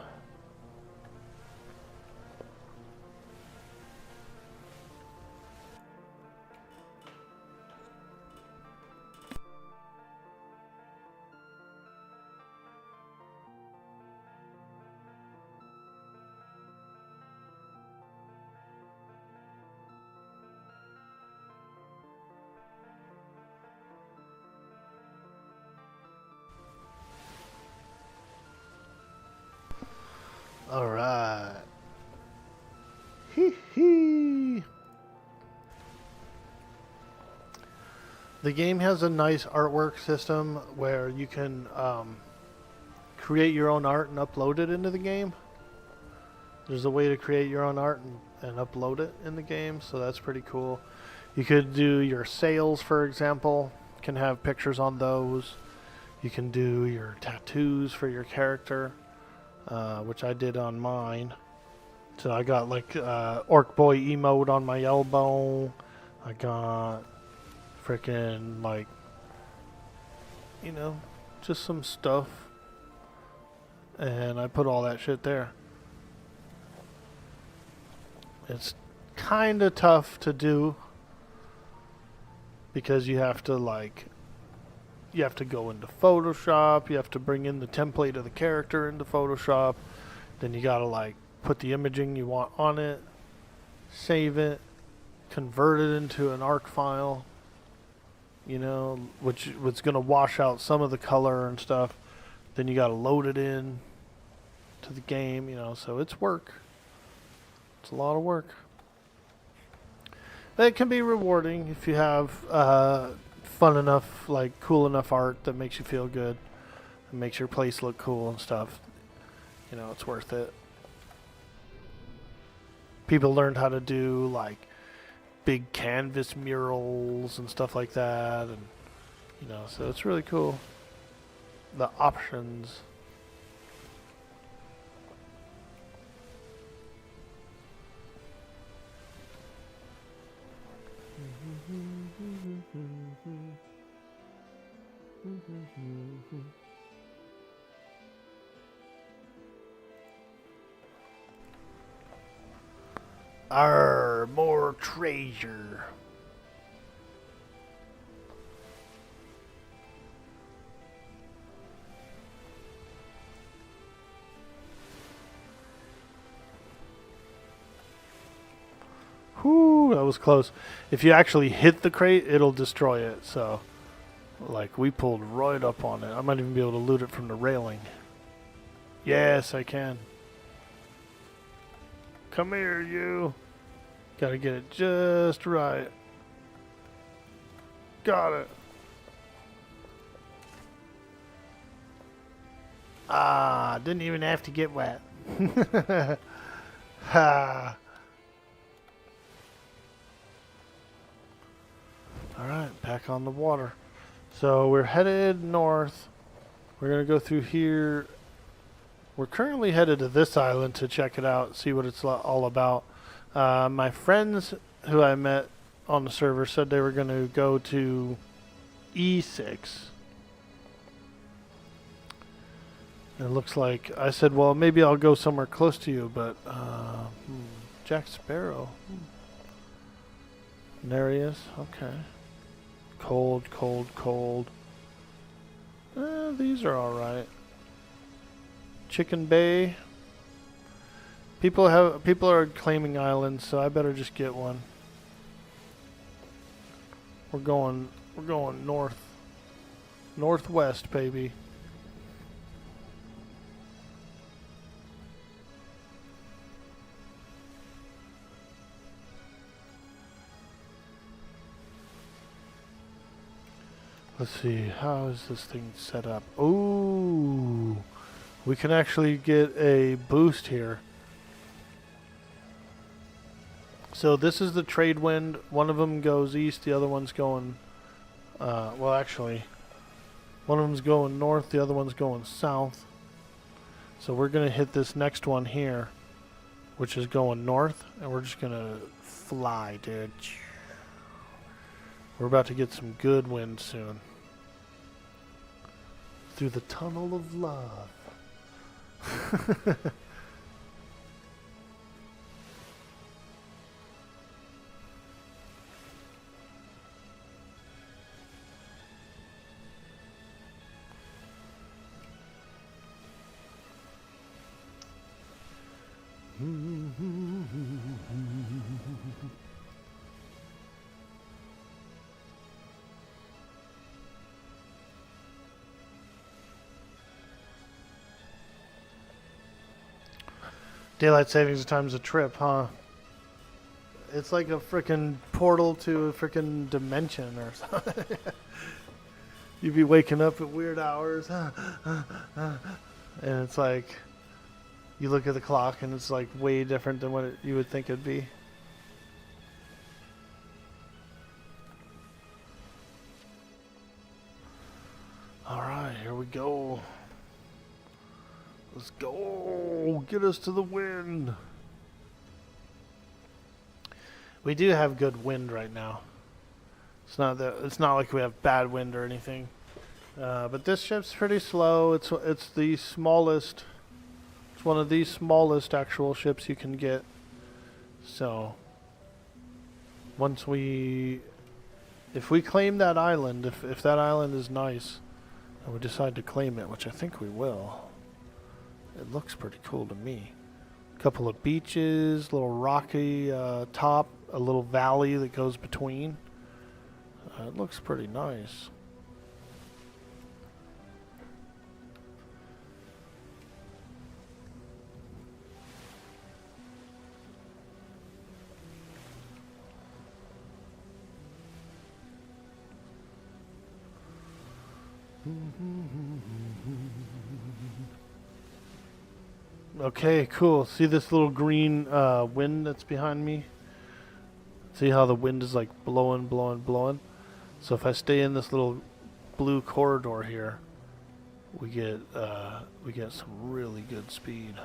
Alright. Hee hee. The game has a nice artwork system where you can create your own art and upload it into the game. There's a way to create your own art and upload it in the game, so that's pretty cool. You could do your sails, for example, can have pictures on those. You can do your tattoos for your character. Which I did on mine. So I got like Orc Boy emote on my elbow. I got freaking like, you know, just some stuff. And I put all that shit there. It's kind of tough to do because you have to go into Photoshop, you have to bring in the template of the character into Photoshop, then you gotta like put the imaging you want on it, save it, convert it into an ARC file, you know, which was gonna wash out some of the color and stuff. Then you gotta load it in to the game, you know, so it's work. It's a lot of work. But it can be rewarding if you have fun enough, like cool enough art that makes you feel good and makes your place look cool and stuff. You know, it's worth it. People learned how to do like big canvas murals and stuff like that, and you know, so it's really cool. The options. Arr, more treasure. Whew, that was close. If you actually hit the crate, it'll destroy it. So, like, we pulled right up on it. I might even be able to loot it from the railing. Yes, I can. Come here, you. Gotta get it just right. Got it. Ah, didn't even have to get wet. Ha. Alright, back on the water. So we're headed north. We're going to go through here. We're currently headed to this island to check it out, see what it's all about. My friends who I met on the server said they were going to go to E6. It looks like, I said, well, maybe I'll go somewhere close to you, but Jack Sparrow. And there he is. Okay. Cold, cold, cold. These are alright. Chicken Bay. People are claiming islands, so I better just get one. We're going northwest, baby. Let's see, how is this thing set up? Ooh, we can actually get a boost here. So this is the trade wind. One of them goes east, the other one's going, well actually, one of them's going north, the other one's going south. So we're going to hit this next one here, which is going north, and we're just going to fly, dude. We're about to get some good wind soon. Through the tunnel of love. Daylight savings time's a trip, huh? It's like a freaking portal to a freaking dimension or something. You'd be waking up at weird hours. And it's like, you look at the clock and it's like way different than what you would think it'd be. Alright, here we go. Let's go. Get us to the wind. We do have good wind right now. It's not like we have bad wind or anything. But this ship's pretty slow. It's the smallest. It's one of the smallest actual ships you can get. So if we claim that island, if that island is nice, and we decide to claim it, which I think we will. It looks pretty cool to me. A couple of beaches, little rocky top, a little valley that goes between. It looks pretty nice. Okay, cool. See this little green wind that's behind me? See how the wind is like blowing, blowing, blowing? So if I stay in this little blue corridor here, we get some really good speed.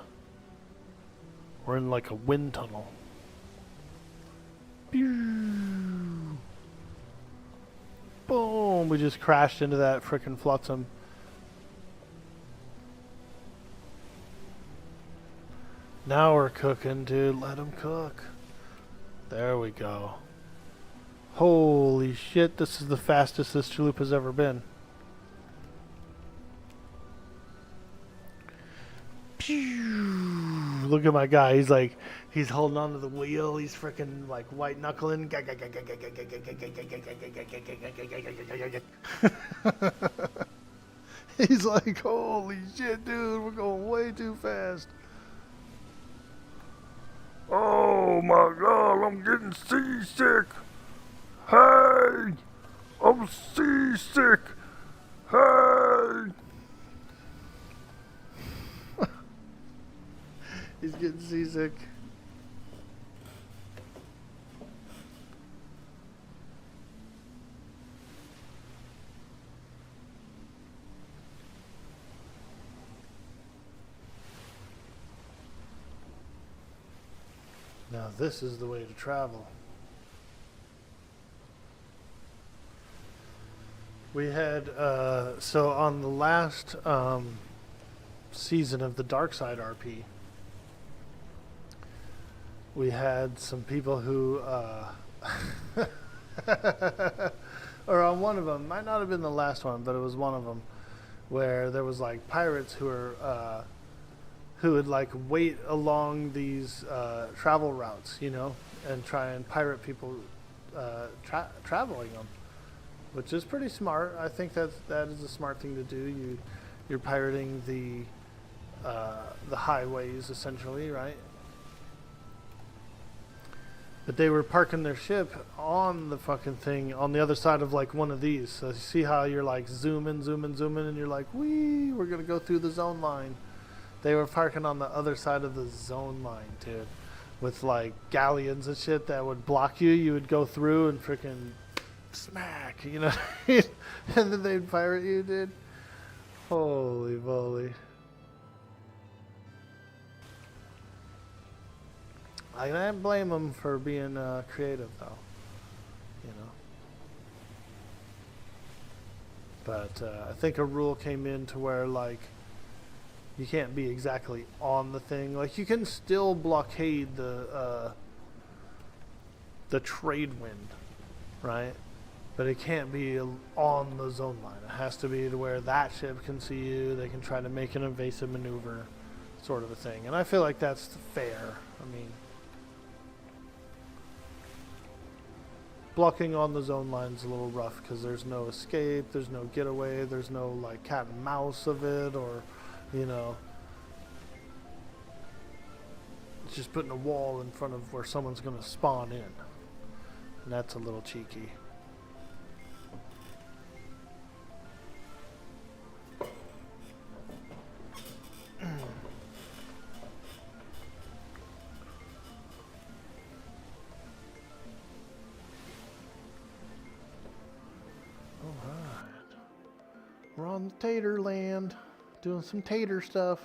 We're in like a wind tunnel. Pew! Boom! We just crashed into that frickin' flotsam. Now we're cooking, dude. Let them cook. There we go. Holy shit, this is the fastest this chalupa has ever been. Pew! Look at my guy. He's holding on to the wheel. He's freaking like white knuckling. He's like, holy shit, dude. We're going way too fast. Oh my god, I'm getting seasick. Hey, I'm seasick. Hey. He's getting seasick. Now this is the way to travel. We had, so on the last season of the Dark Side RP, we had some people who, or on one of them, might not have been the last one, but it was one of them, where there was like pirates who were, who would like wait along these travel routes, you know, and try and pirate people traveling them, which is pretty smart. I think that is a smart thing to do. You're pirating the highways essentially, right? But they were parking their ship on the fucking thing on the other side of like one of these. So you see how you're like zooming, and you're like, wee, we're gonna go through the zone line. They were parking on the other side of the zone line, dude, with like galleons and shit that would block you. You would go through and freaking smack, you know, and then they'd pirate you, dude. Holy moly. I can't blame them for being creative, though. You know. But I think a rule came in to where, like, you can't be exactly on the thing. Like, you can still blockade the trade wind, right? But it can't be on the zone line. It has to be to where that ship can see you. They can try to make an evasive maneuver, sort of a thing. And I feel like that's fair. I mean, blocking on the zone line is a little rough because there's no escape, there's no getaway, there's no like cat and mouse of it, or, you know, it's just putting a wall in front of where someone's going to spawn in. And that's a little cheeky. We're on the Taterland, doing some tater stuff.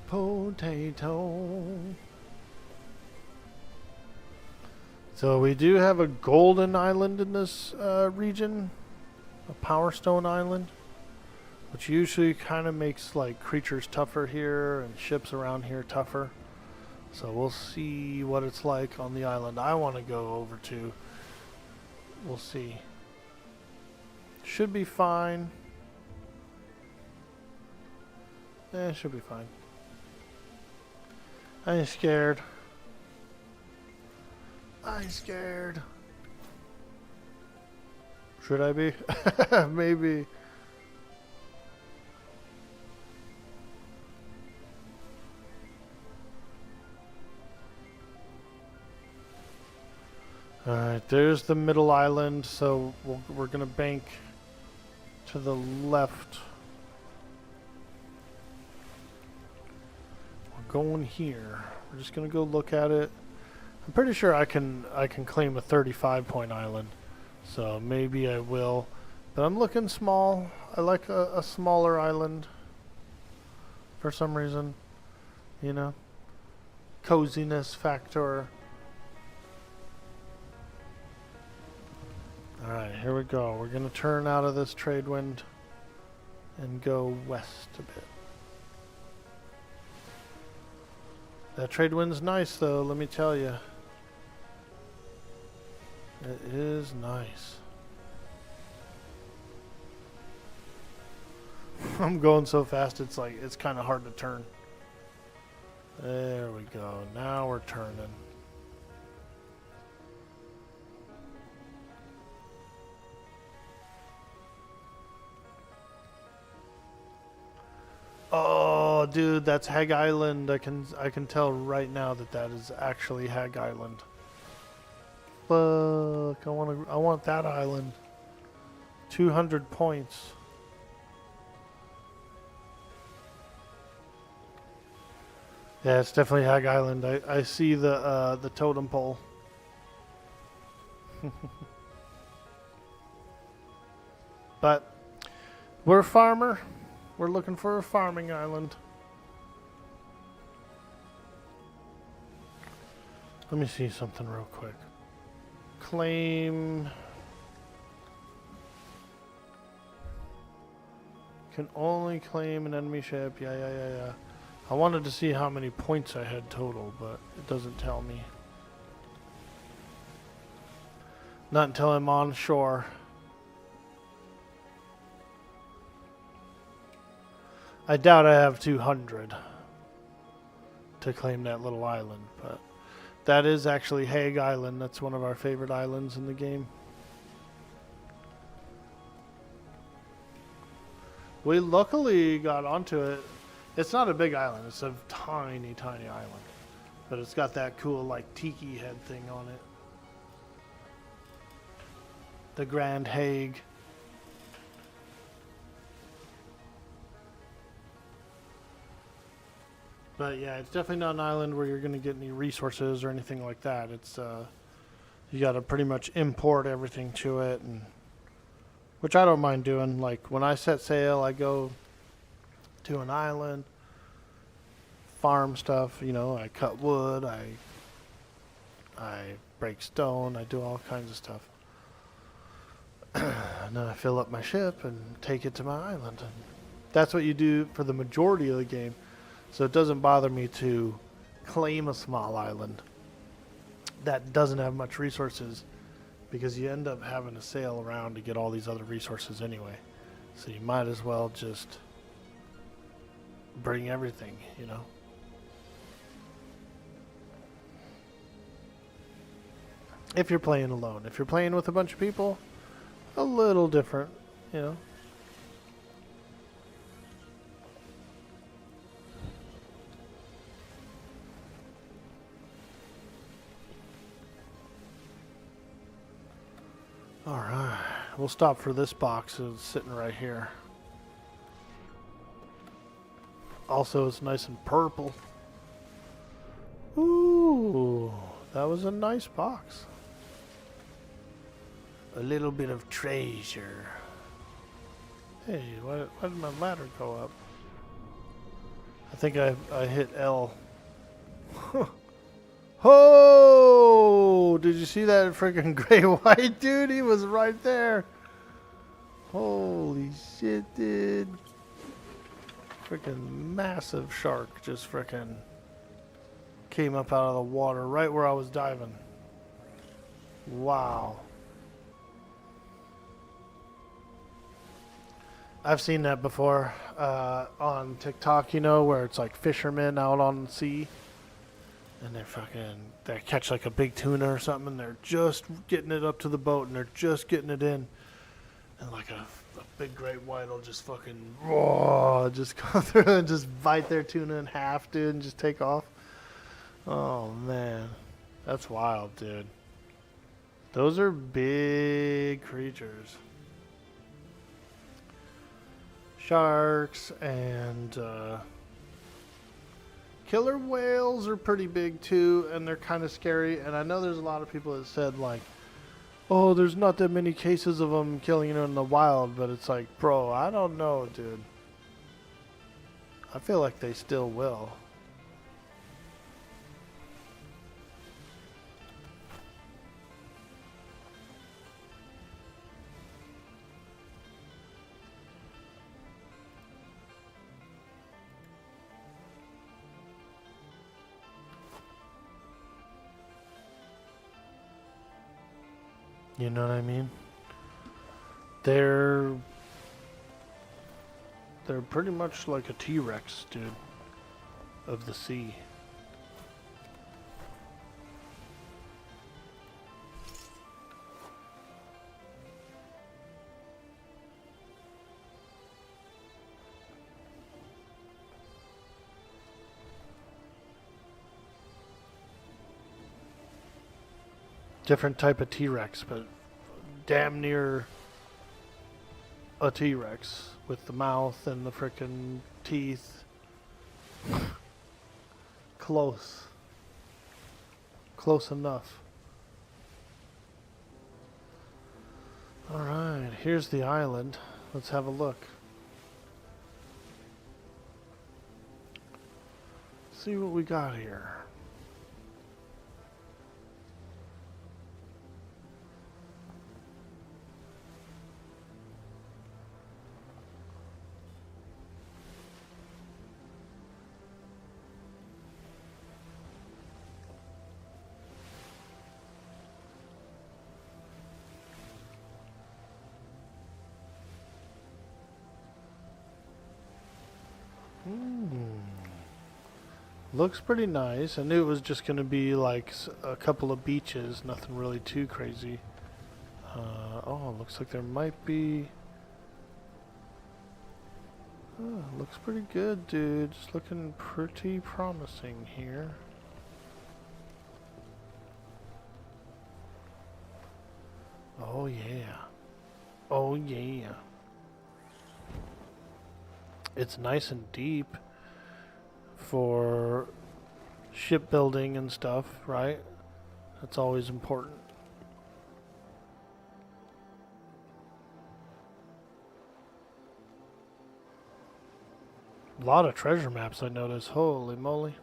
Potato. So we do have a golden island in this region, a Power Stone Island, which usually kind of makes like creatures tougher here and ships around here tougher. So we'll see what it's like on the island I want to go over to. We'll see. Should be fine. It should be fine. I ain't scared. I ain't scared. Should I be? Maybe. Alright, there's the middle island, so we're going to bank to the left. We're going here. We're just going to go look at it. I'm pretty sure I can claim a 35-point island, so maybe I will. But I'm looking small. I like a smaller island for some reason. You know? Coziness factor. Alright, here we go. We're going to turn out of this trade wind and go west a bit. That trade wind's nice, though, let me tell you. It is nice. I'm going so fast, it's like, it's kind of hard to turn. There we go. Now we're turning. Oh, dude, that's Hag Island. I can tell right now that that is actually Hag Island. Fuck, I want that island. 200 points. Yeah, it's definitely Hag Island. I see the totem pole. But we're a farmer. We're looking for a farming island. Let me see something real quick. Claim. Can only claim an enemy ship. Yeah. I wanted to see how many points I had total, but it doesn't tell me. Not until I'm on shore. I doubt I have 200 to claim that little island, but that is actually Hag Island. That's one of our favorite islands in the game. We luckily got onto it. It's not a big island. It's a tiny, tiny island. But it's got that cool, like, tiki head thing on it. The Grand Hague. But yeah, it's definitely not an island where you're going to get any resources or anything like that. It's you got to pretty much import everything to it, and which I don't mind doing. Like when I set sail, I go to an island, farm stuff, you know, I cut wood, I break stone, I do all kinds of stuff. And then I fill up my ship and take it to my island. And that's what you do for the majority of the game. So it doesn't bother me to claim a small island that doesn't have much resources, because you end up having to sail around to get all these other resources anyway. So you might as well just bring everything, you know. If you're playing alone. If you're playing with a bunch of people, a little different, you know. Alright, we'll stop for this box. It's sitting right here. Also, it's nice and purple. Ooh, that was a nice box. A little bit of treasure. Hey, why did my ladder go up? I think I hit L. Oh! Did you see that freaking gray white dude? He was right there. Holy shit, dude. Freaking massive shark just freaking came up out of the water right where I was diving. Wow. I've seen that before on TikTok, you know, where it's like fishermen out on the sea. And they catch like a big tuna or something, and they're just getting it up to the boat, and they're just getting it in. And like a big great white will just fucking, just go through and just bite their tuna in half, dude, and just take off. Oh, man. That's wild, dude. Those are big creatures. Sharks and killer whales are pretty big too, and they're kind of scary. And I know there's a lot of people that said like, oh, there's not that many cases of them killing in the wild, but it's like, bro, I don't know, dude. I feel like they still will. You know what I mean? They're pretty much like a T-Rex, dude, of the sea. Different type of T-Rex, but damn near a T-Rex with the mouth and the frickin' teeth. Close. Close enough. Alright, here's the island. Let's have a look. See what we got here. Looks pretty nice. I knew it was just going to be like a couple of beaches, nothing really too crazy. Oh, looks like there might be... Oh, looks pretty good, dude. It's looking pretty promising here. Oh, yeah. Oh, yeah. It's nice and deep for shipbuilding and stuff, right? That's always important. A lot of treasure maps I notice. Holy moly.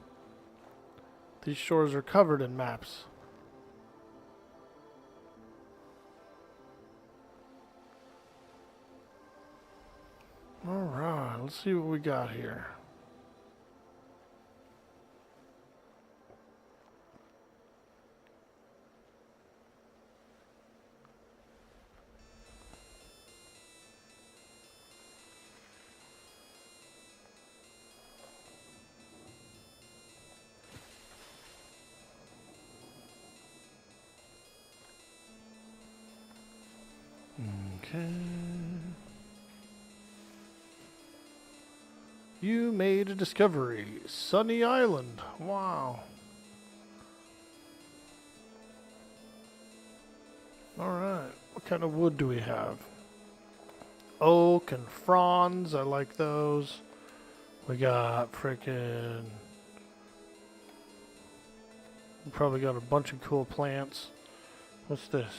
These shores are covered in maps. Alright, let's see what we got here. Okay. You made a discovery. Sunny Island. Wow. Alright. What kind of wood do we have? Oak and fronds. I like those. We got frickin'... We probably got a bunch of cool plants. What's this?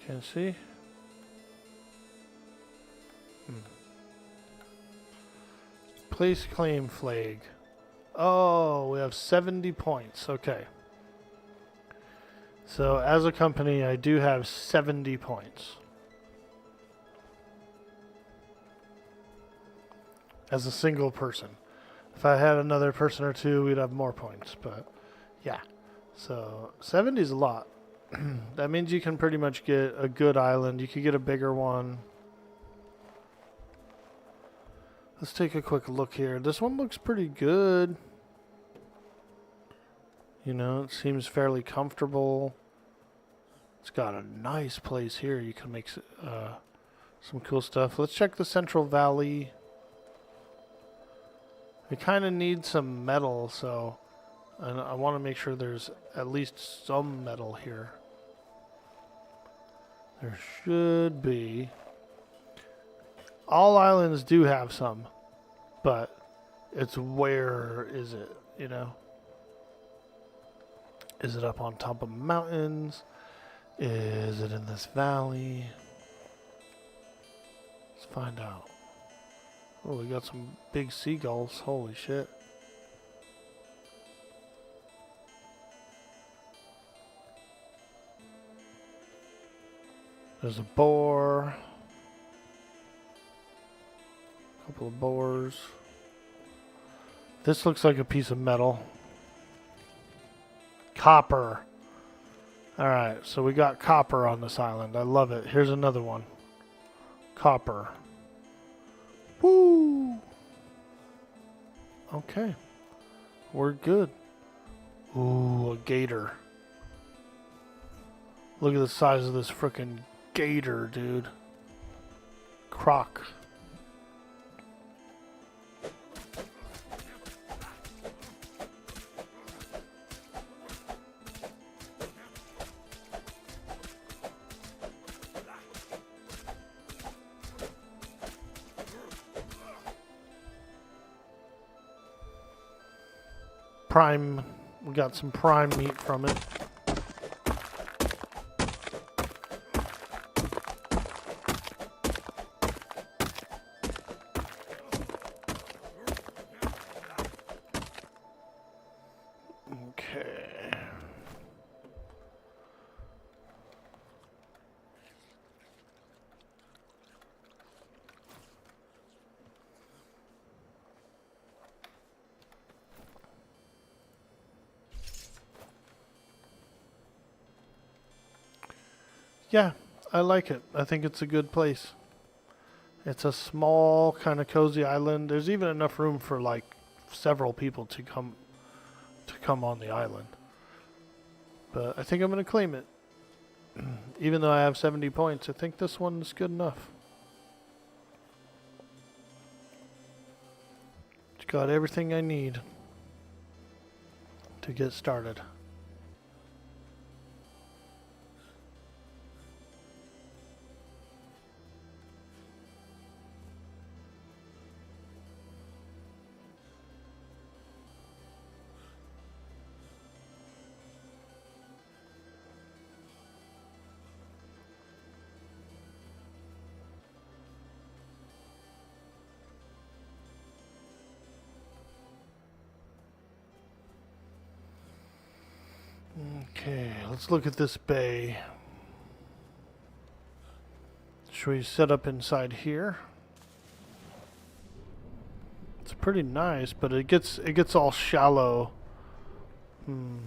Can't see? Place claim flag. Oh, we have 70 points. Okay. So, as a company, I do have 70 points. As a single person. If I had another person or two, we'd have more points. But, yeah. So, 70 is a lot. That means you can pretty much get a good island. You could get a bigger one. Let's take a quick look here. This one looks pretty good. You know, it seems fairly comfortable. It's got a nice place here. You can make some cool stuff. Let's check the Central Valley. We kind of need some metal, so and I want to make sure there's at least some metal here. There should be. All islands do have some, but it's where is it, you know? Is it up on top of mountains? Is it in this valley? Let's find out. Oh, we got some big seagulls. Holy shit. There's a boar. A couple of boars. This looks like a piece of metal. Copper. Alright, so we got copper on this island. I love it. Here's another one. Copper. Woo! Okay. We're good. Ooh, a gator. Look at the size of this frickin' gator, dude. Croc. Prime, we got some prime meat from it. Okay. Yeah, I like it. I think it's a good place. It's a small, kind of cozy island. There's even enough room for like several people to come on the island. But I think I'm going to claim it. Even though I have 70 points, I think this one's good enough. It's got everything I need to get started. Okay, let's look at this bay. Should we set up inside here? It's pretty nice, but it gets all shallow. I'm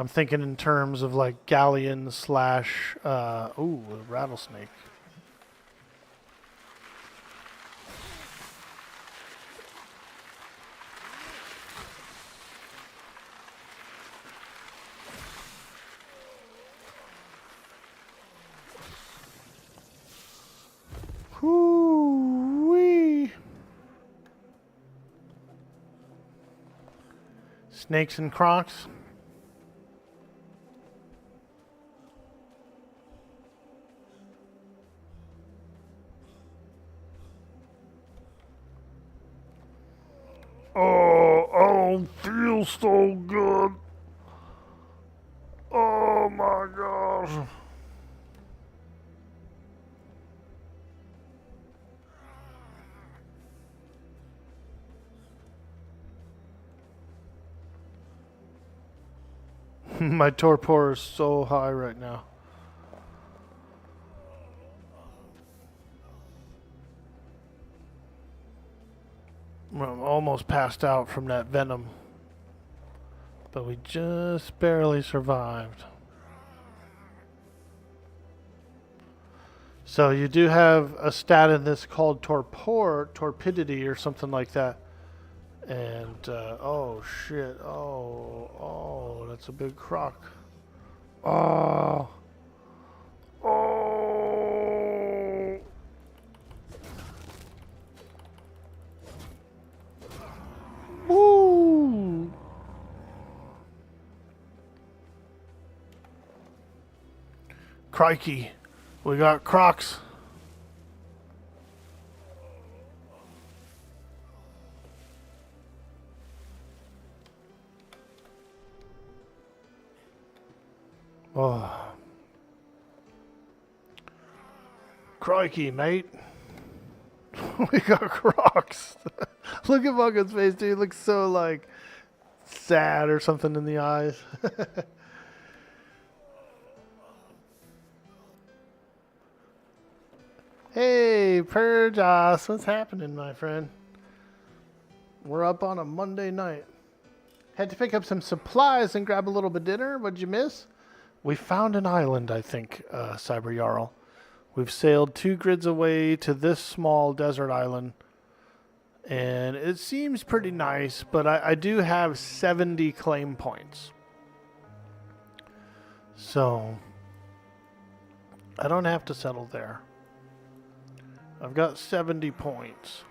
thinking in terms of like galleon slash ooh, a rattlesnake. Whoo-wee. Snakes and crocs. Oh, I don't feel so good. Oh my gosh. My torpor is so high right now. I'm almost passed out from that venom. But we just barely survived. So you do have a stat in this called torpidity or something like that. And, oh shit, oh, that's a big croc. Oh. Oh. Woo! Crikey, we got crocs. Oh. Crikey, mate. We got crocs. Look at Bunkin's face, dude. He looks so, like, sad or something in the eyes. Hey, Purjas. What's happening, my friend? We're up on a Monday night. Had to pick up some supplies and grab a little bit of dinner. What'd you miss? We found an island, I think, Cyber Jarl. We've sailed 2 grids away to this small desert island. And it seems pretty nice, but I do have 70 claim points. So, I don't have to settle there. I've got 70 points.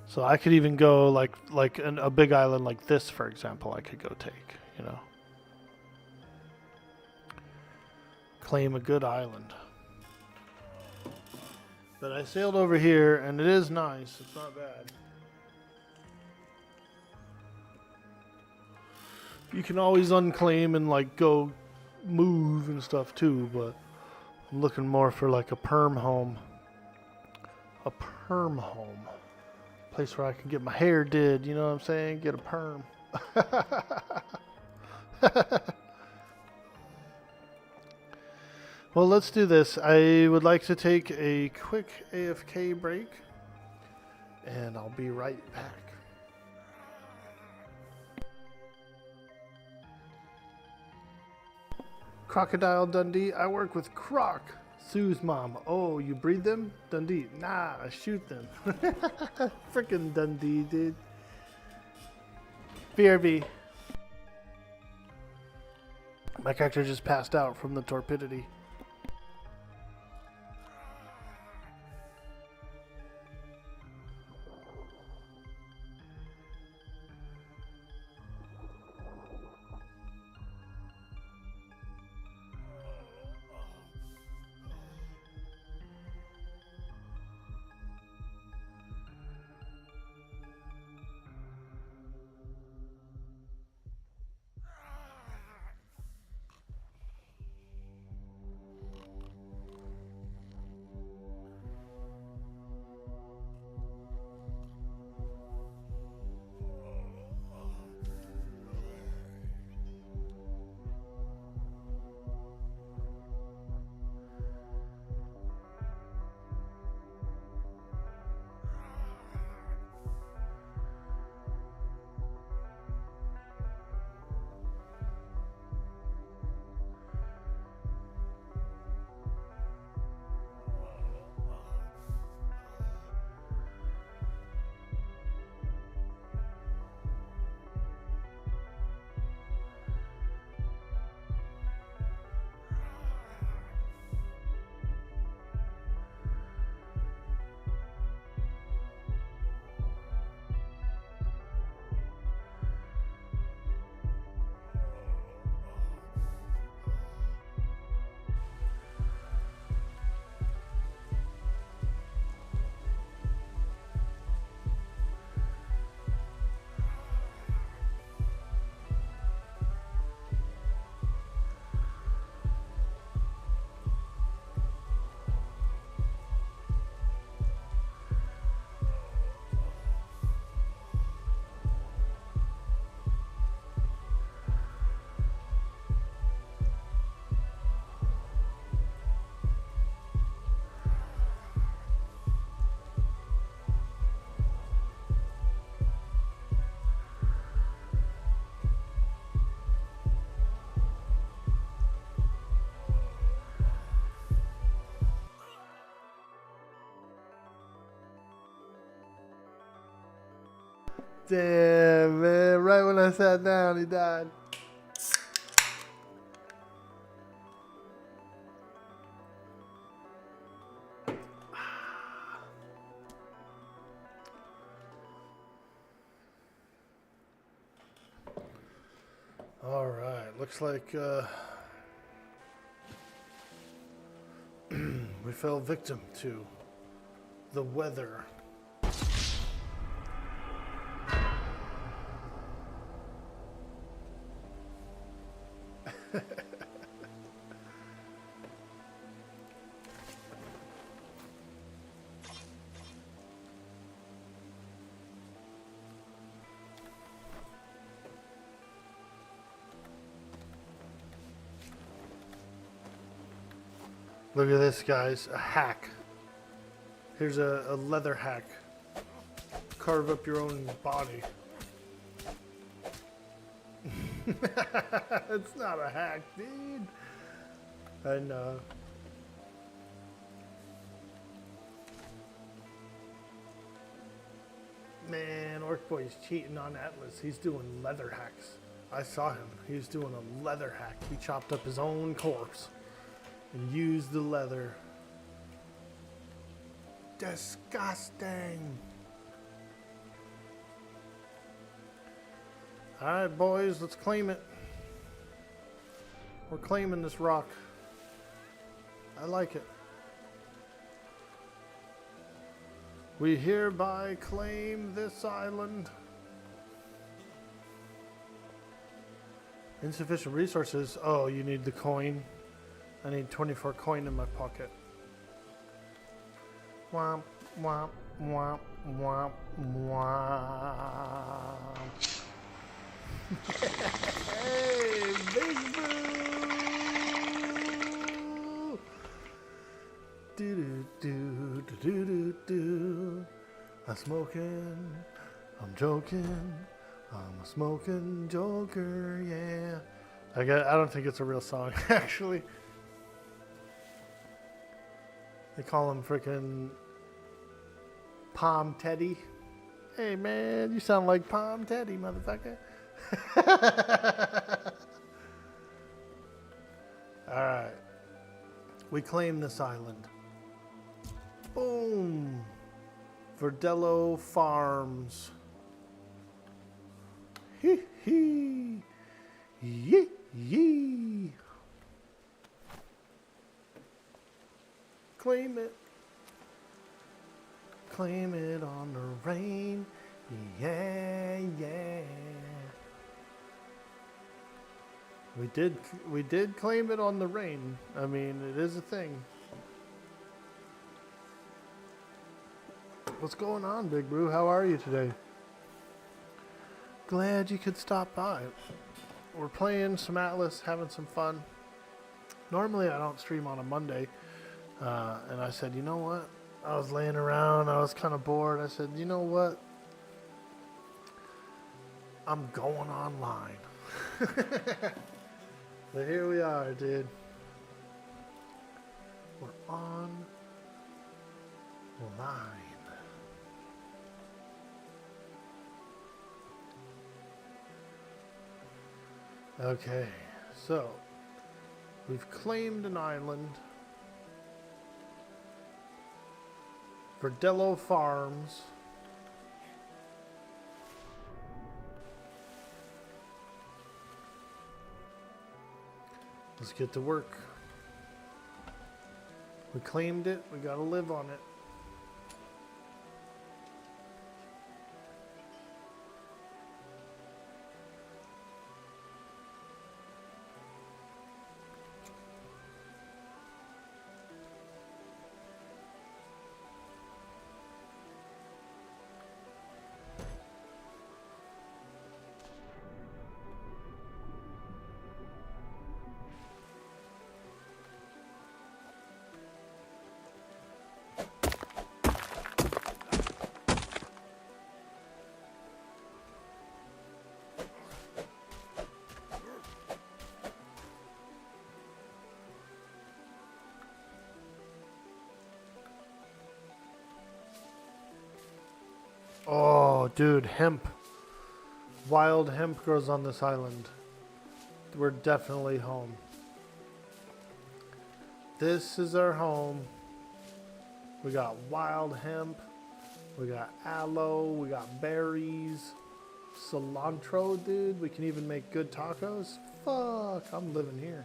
So I could even go like a big island like this, for example, I could go take, you know. Claim a good island. But I sailed over here, and it is nice. It's not bad. You can always unclaim and like go move and stuff too, but I'm looking more for like a perm home. A perm home. Place where I can get my hair did, you know what I'm saying? Get a perm. Well, let's do this. I would like to take a quick AFK break, and I'll be right back. Crocodile Dundee, I work with Croc. Sue's mom. Oh, you breed them? Dundee. Nah, I shoot them. Frickin' Dundee, dude. BRB. My character just passed out from the torpidity. Damn, man. Right when I sat down, he died. All right. Looks like we fell victim to the weather. Look at this, guys. A hack. Here's a leather hack. Carve up your own body. It's not a hack, dude. I know. Man, Orc Boy's cheating on Atlas. He's doing leather hacks. I saw him. He was doing a leather hack. He chopped up his own corpse and used the leather. Disgusting. Alright, boys, let's claim it. We're claiming this rock. I like it. We hereby claim this island. Insufficient resources. Oh, you need the coin. I need 24 coin in my pocket. Womp, womp, womp, womp, womp. Hey, big boo! Do do do do do do. I'm smoking. I'm joking. I'm a smoking joker. Yeah. I don't think it's a real song, actually. They call him frickin' Palm Teddy. Hey man, you sound like Palm Teddy, motherfucker. Alright. We claim this island. Boom. Verdello Farms. Hee hee. Yee yee. Claim it. Claim it on the rain. Yeah, yeah. We did claim it on the rain. I mean, it is a thing. What's going on, Big Brew? How are you today? Glad you could stop by. We're playing some Atlas, having some fun. Normally I don't stream on a Monday. And I said, you know what? I was laying around. I was kind of bored. I said, you know what? I'm going online. But here we are, dude. We're online. Okay, so we've claimed an island. Verdello Farms. Let's get to work. We claimed it. We gotta live on it. Oh, dude, hemp. wild hemp grows on this island. We're definitely home. This is our home. We got wild hemp. We got aloe. We got berries. Cilantro, dude. We can even make good tacos. Fuck, I'm living here.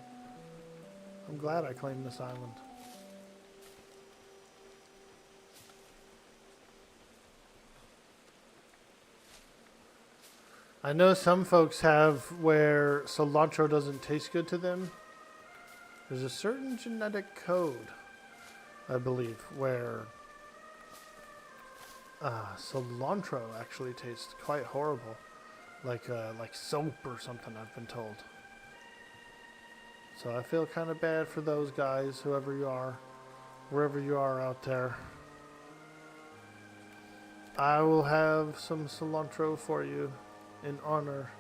I'm glad I claimed this island. I know some folks have where cilantro doesn't taste good to them. There's a certain genetic code, I believe, where cilantro actually tastes quite horrible, like soap or something, I've been told. So I feel kind of bad for those guys, whoever you are, wherever you are out there. I will have some cilantro for you in honor.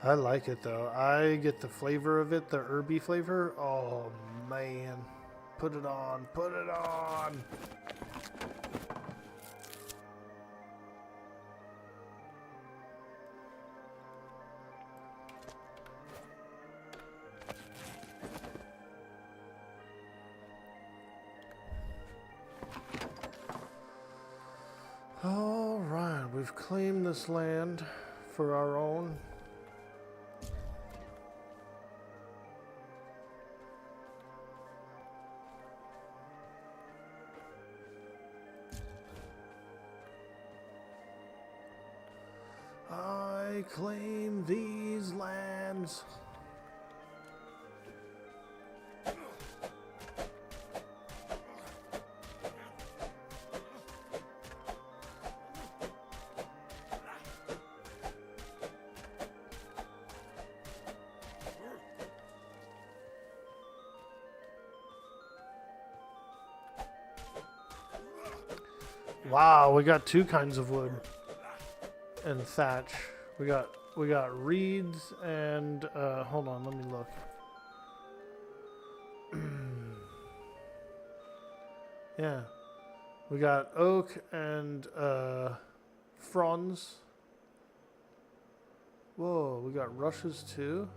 I like it though. I get the flavor of it, the herby flavor. Oh man. Put it on. Put it on. All right, we've claimed this land for our own. I claim these lands. Wow, we got two kinds of wood and thatch. We got reeds and hold on, let me look. Yeah, we got oak and fronds. Whoa, we got rushes too.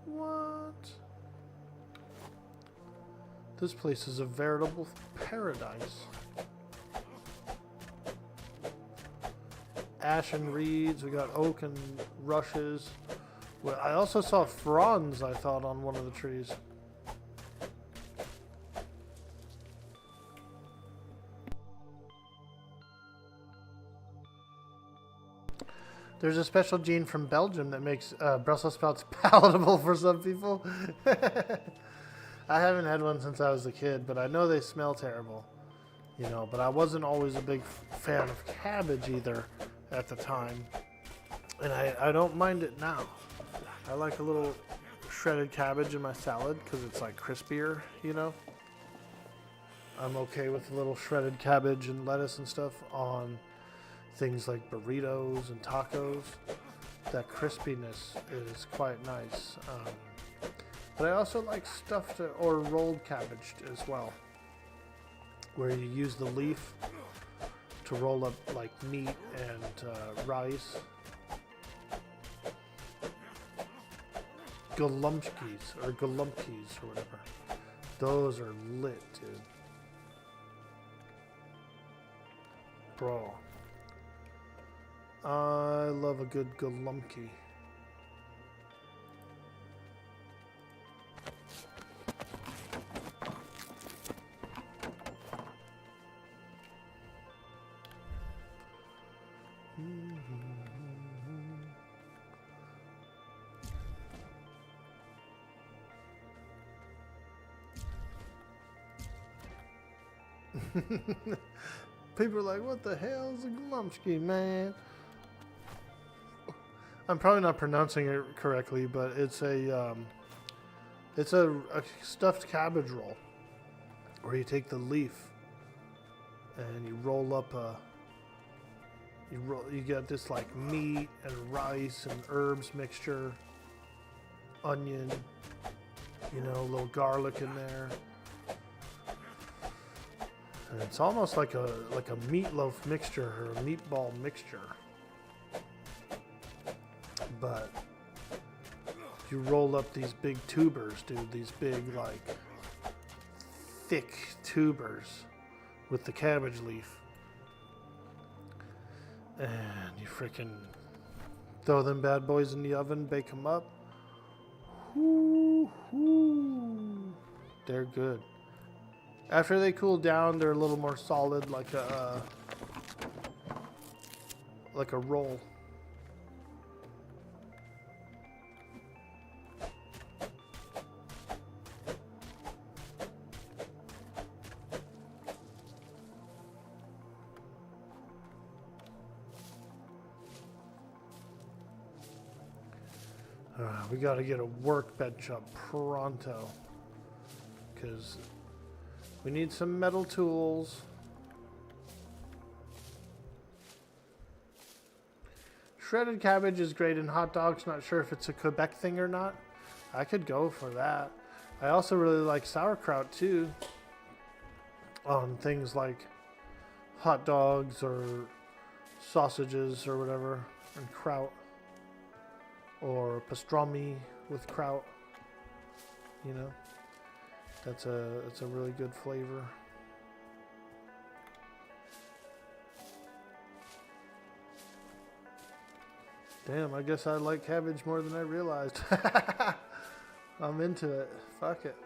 What? This place is a veritable paradise. Ash and reeds, we got oak and rushes. Well, I also saw fronds, I thought, on one of the trees. There's a special gene from Belgium that makes Brussels sprouts palatable for some people. I haven't had one since I was a kid, but I know they smell terrible. You know, but I wasn't always a big fan of cabbage either at the time, and I don't mind it now. I like a little shredded cabbage in my salad because it's like crispier, you know. I'm okay with a little shredded cabbage and lettuce and stuff on things like burritos and tacos. That crispiness is quite nice. But I also like stuffed or rolled cabbage as well, where you use the leaf to roll up like meat and rice. Galumskis or whatever. Those are lit, dude. Bro. I love a good galumki. People are like, what the hell is a glumsky, man? I'm probably not pronouncing it correctly, but it's a stuffed cabbage roll where you take the leaf and you roll up you get this like meat and rice and herbs mixture, onion, you know, a little garlic in there. And it's almost like a meatloaf mixture or a meatball mixture. But you roll up these big tubers, dude. These big, like, thick tubers with the cabbage leaf. And you freaking throw them bad boys in the oven, bake them up. Woo-hoo. They're good. After they cool down, they're a little more solid, like a roll. We got to get a workbench up pronto, because we need some metal tools. Shredded cabbage is great in hot dogs. Not sure if it's a Quebec thing or not. I could go for that. I also really like sauerkraut too, on things like hot dogs or sausages or whatever, and kraut. Or pastrami with kraut, you know, it's a really good flavor. Damn, I guess I like cabbage more than I realized. I'm into it. Fuck it.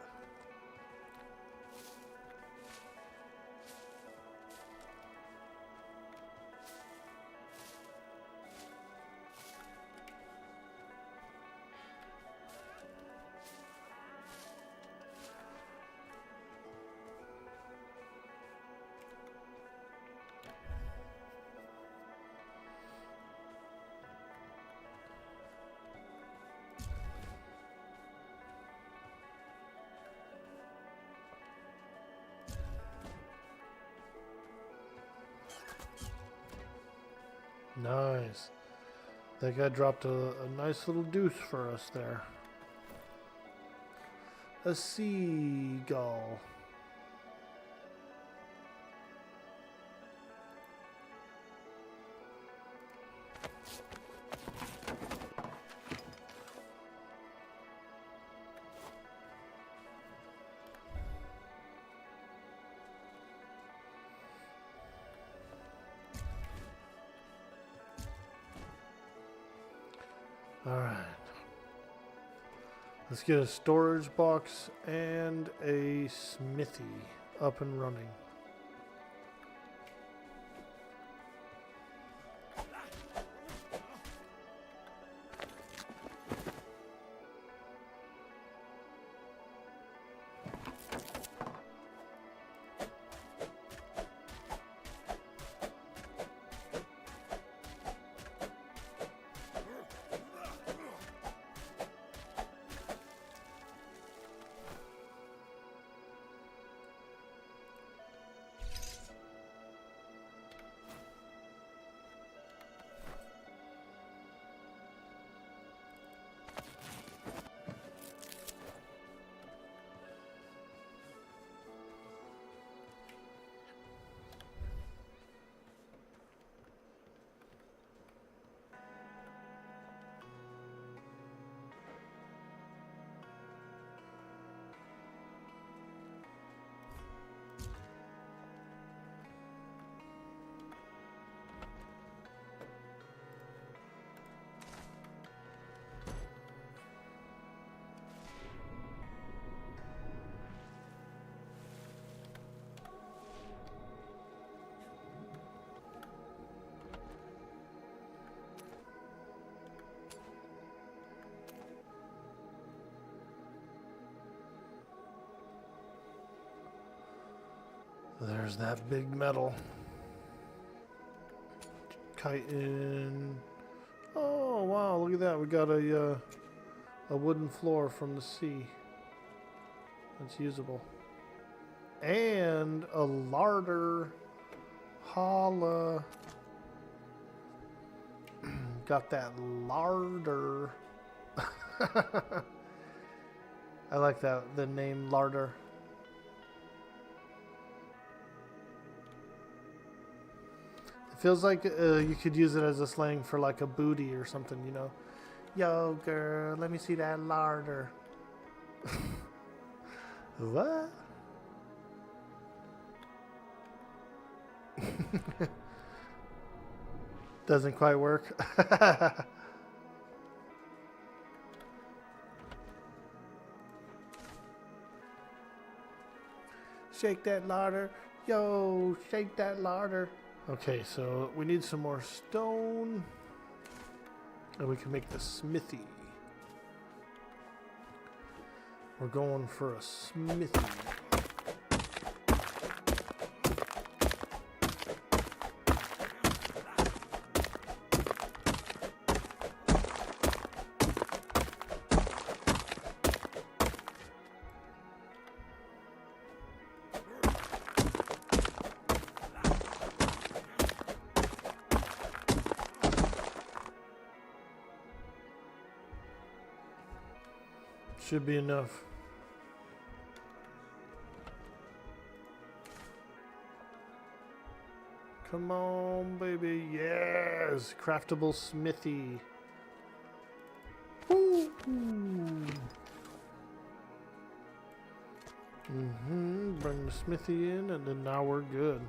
Nice. That guy dropped a nice little deuce for us there. A seagull. Alright. Let's get a storage box and a smithy up and running. There's that big metal. Chitin. Oh wow, look at that. We got a wooden floor from the sea. That's usable. And a larder. Holla. Got that larder. I like that, the name larder. feels like you could use it as a slang for like a booty or something, you know. Yo, girl, let me see that larder. What? Doesn't quite work. Shake that larder. Yo, shake that larder. Okay, so we need some more stone. And we can make the smithy. We're going for a smithy. Should be enough. Come on, baby. Yes! Craftable smithy. Woo! Bring the smithy in, and then now we're good.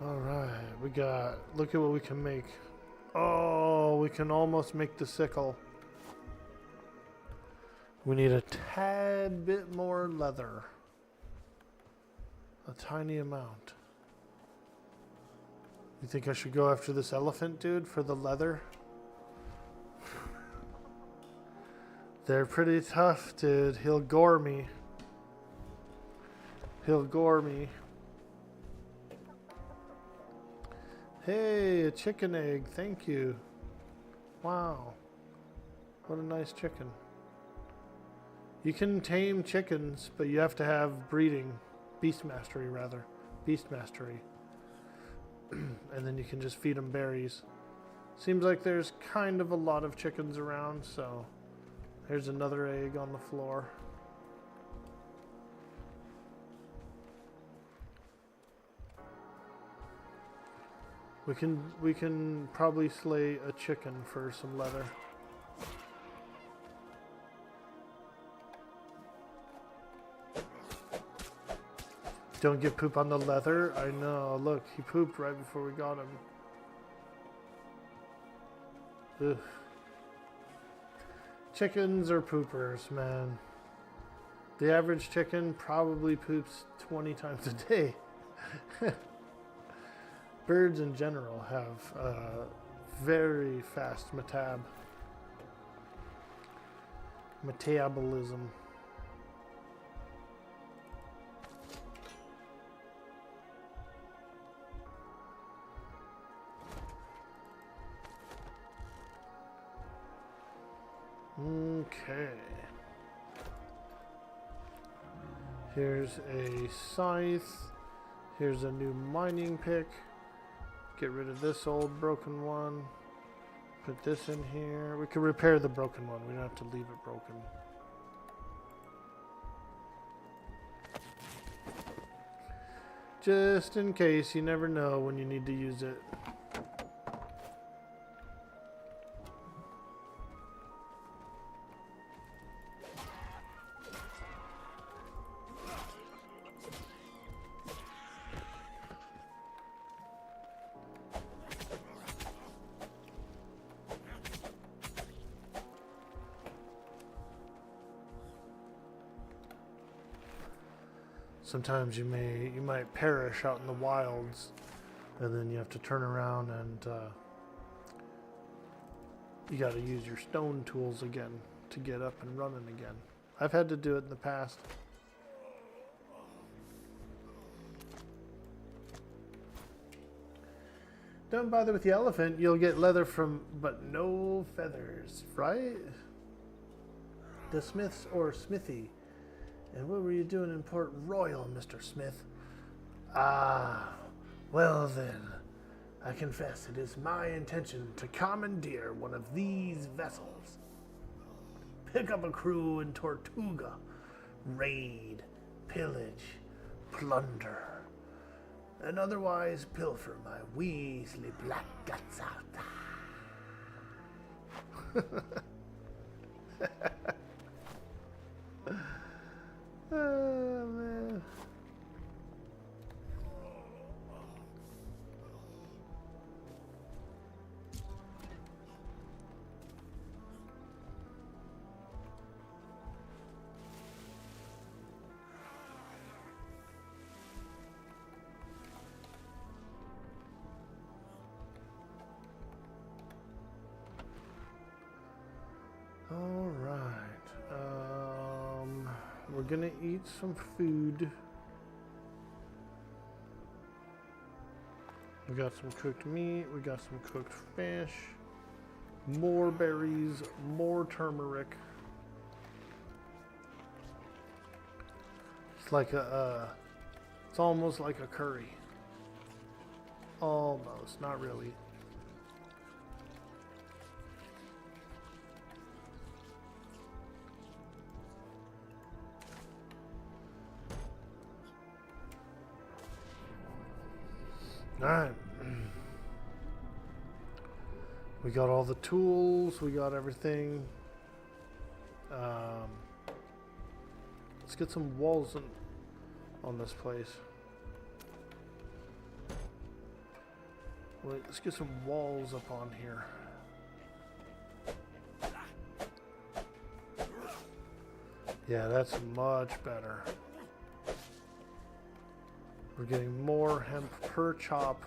Alright, we got, look at what we can make. Oh, we can almost make the sickle. We need a tad bit more leather. A tiny amount. You think I should go after this elephant dude for the leather? They're pretty tough, dude. He'll gore me. He'll gore me. Hey, a chicken egg. Thank you. Wow. What a nice chicken. You can tame chickens, but you have to have breeding. Beast mastery, rather. Beast mastery. And then you can just feed them berries. Seems like there's kind of a lot of chickens around, so there's another egg on the floor. We can probably slay a chicken for some leather. Don't get poop on the leather. I know. Look, he pooped right before we got him. Ugh. Chickens are poopers, man. The average chicken probably poops 20 times a day. Birds in general have very fast metabolism. Okay. Here's a scythe. Here's a new mining pick. Get rid of this old broken one. Put this in here. We can repair the broken one. We don't have to leave it broken. Just in case, you never know when you need to use it. Sometimes you might perish out in the wilds, and then you have to turn around and you got to use your stone tools again to get up and running again. I've had to do it in the past. Don't bother with the elephant. You'll get leather from, but no feathers, right? the Smiths or Smithy. And what were you doing in Port Royal, Mr. Smith? Ah, well then, I confess it is my intention to commandeer one of these vessels, pick up a crew in Tortuga, raid, pillage, plunder, and otherwise pilfer my Weasley black guts out. Oh, man. All right. We're gonna eat some food. We got some cooked meat. We got some cooked fish. More berries. More turmeric. It's like it's almost like a curry. Almost, not really. Alright. We got all the tools, we got everything. Let's get some walls on this place. Wait, let's get some walls up on here. Yeah, that's much better. We're getting more hemp per chop.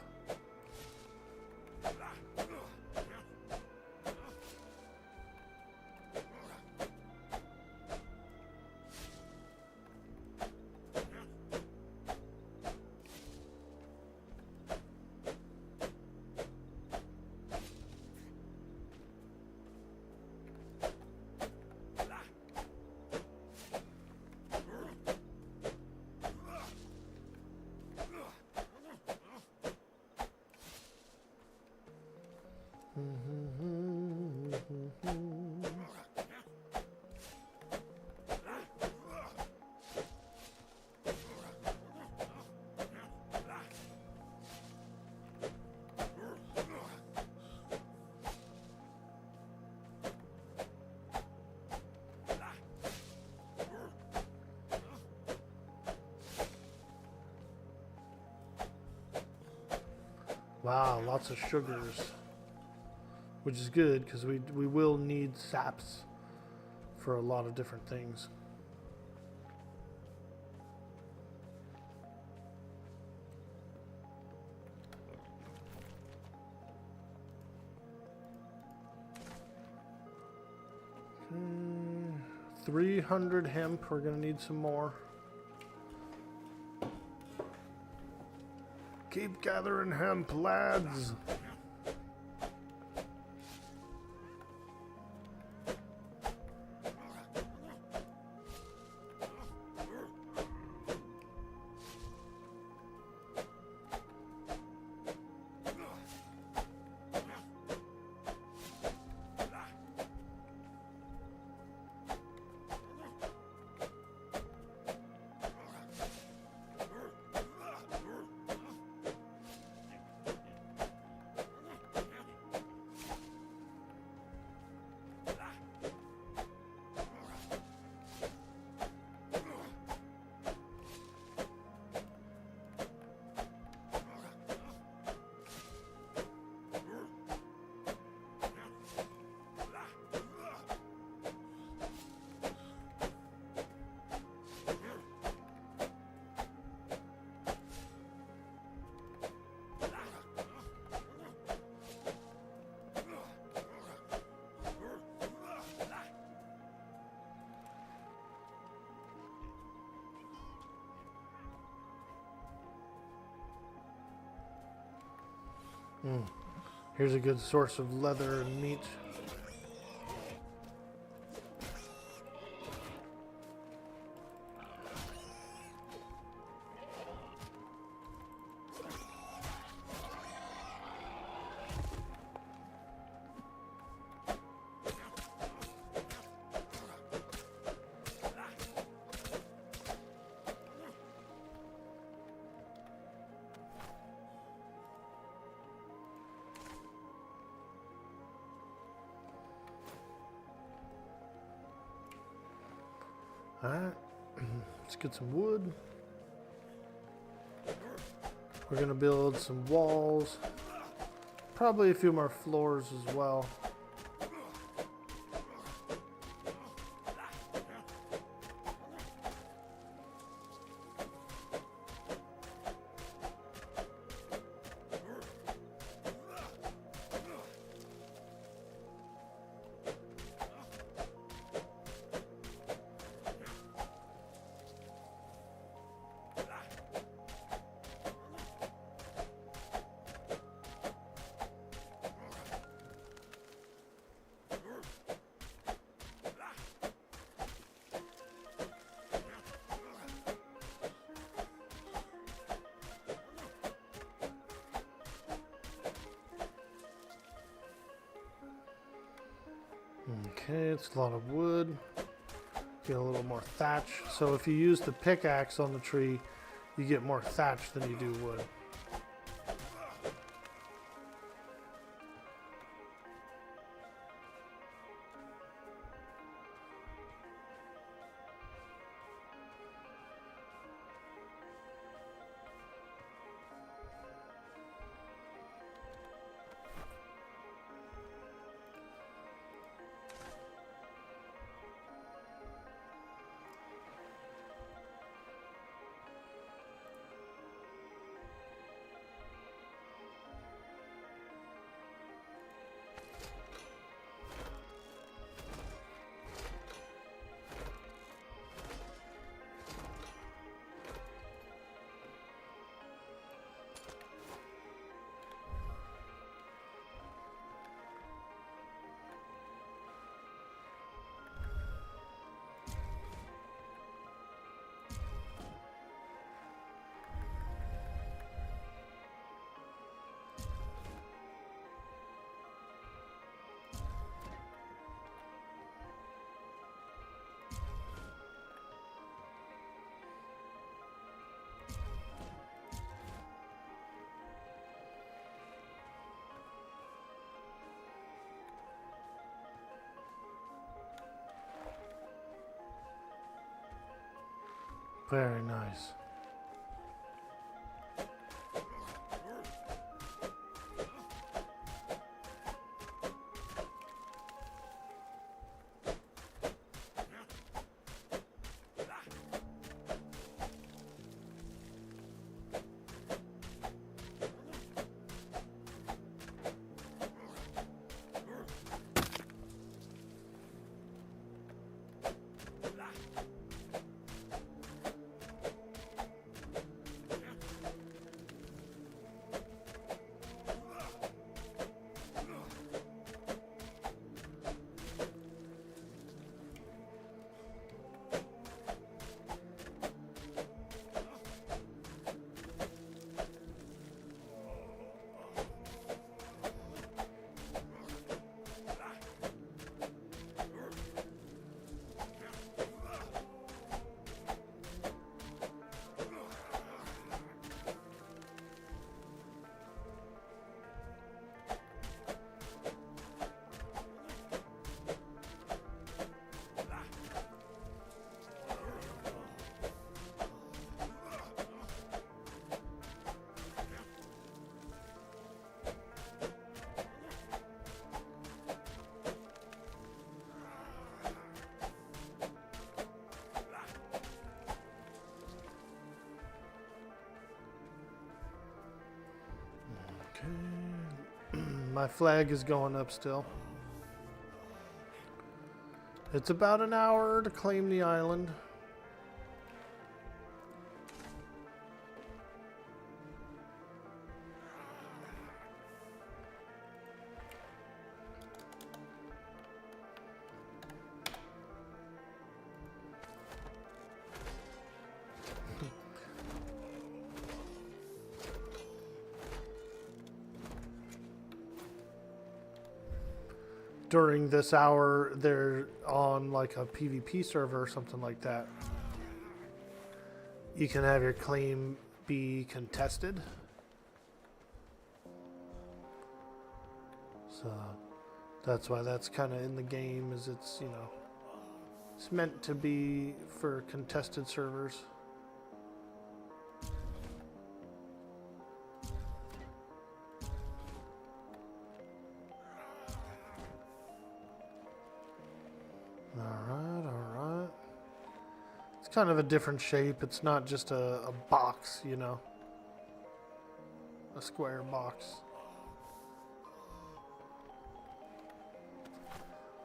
Wow, lots of sugars, which is good because we will need saps for a lot of different things. Okay, 300 hemp, we're gonna need some more. Keep gathering hemp, lads. Here's a good source of leather and meat. Alright, let's get some wood. We're gonna build some walls. Probably a few more floors as well. Okay, it's a lot of wood. Get a little more thatch. So if you use the pickaxe on the tree, you get more thatch than you do wood. Very nice. My flag is going up still. It's about an hour to claim the island. During this hour, they're on like a PvP server or something like that. You can have your claim be contested. So that's why that's kind of in the game, is it's, you know, It's meant to be for contested servers. Alright. It's kind of a different shape. It's not just a box, you know. A square box.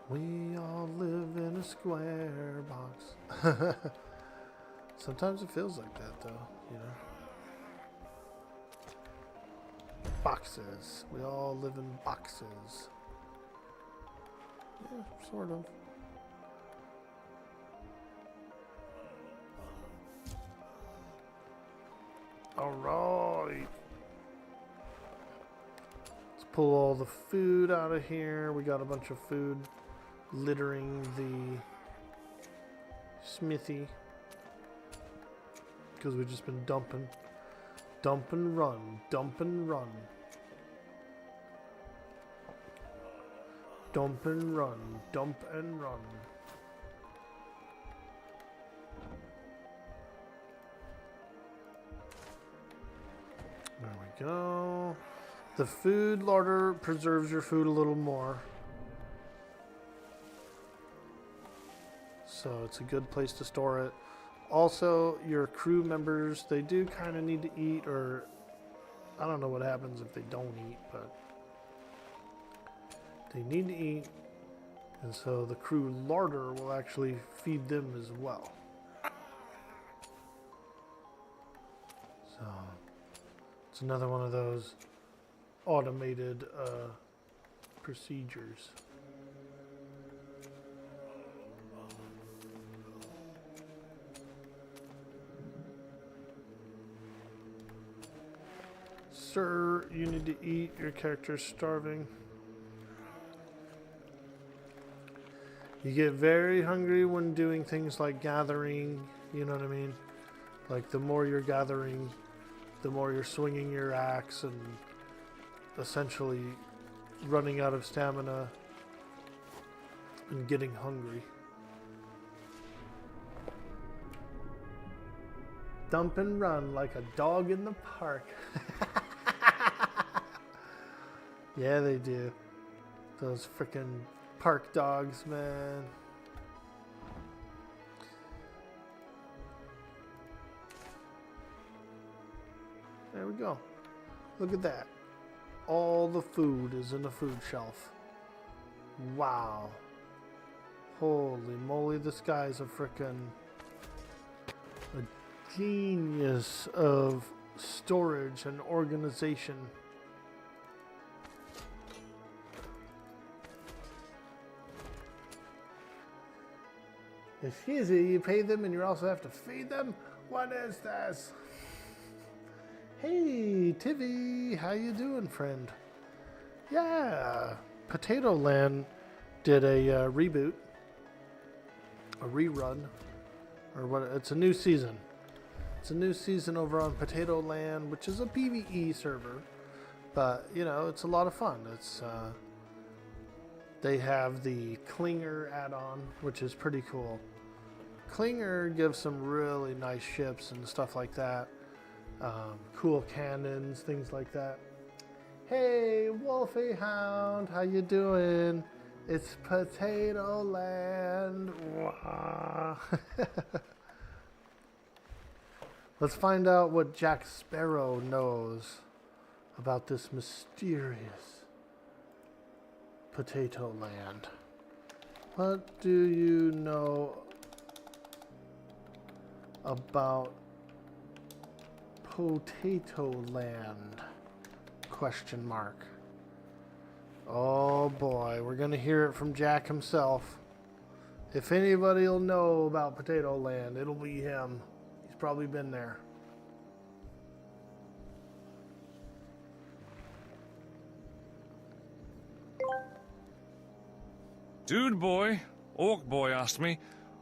We all live in a square box. Sometimes it feels like that, though, you know. Boxes. We all live in boxes. Yeah, sort of. Alright. Let's pull all the food out of here. We got a bunch of food littering the smithy. Because we've just been dumping. Dump and run. Dump and run. Dump and run. Dump and run. There we go. The food larder preserves your food a little more. So it's a good place to store it. Also, your crew members, they do kind of need to eat, or I don't know what happens if they don't eat, but they need to eat. And so the crew larder will actually feed them as well. So it's another one of those automated procedures. Sir, you need to eat. Your character's starving. You get very hungry when doing things like gathering, you know what I mean? Like the more you're gathering, the more you're swinging your axe and essentially running out of stamina and getting hungry. Dump and run like a dog in the park. Yeah, they do. Those frickin' park dogs, man. There we go. Look at that. All the food is in the food shelf. Wow. Holy moly, this guy's a frickin' a genius of storage and organization. Excuse me, you pay them and you also have to feed them? What is this? Hey, Tivy, how you doing, friend? Yeah, Potatoland did a reboot, a rerun, or what? It's a new season. It's a new season over on Potatoland, which is a PvE server, but you know it's a lot of fun. It's they have the Clinger add-on, which is pretty cool. Clinger gives some really nice ships and stuff like that. Cool cannons, things like that. Hey, Wolfie Hound, how you doing? It's Potatoland. Waaagh. Let's find out what Jack Sparrow knows about this mysterious Potatoland. What do you know about Potatoland? Question mark. Oh boy, we're gonna hear it from Jack himself. If anybody will know about Potatoland, it'll be him. He's probably been there. Dude boy, Orc boy asked me,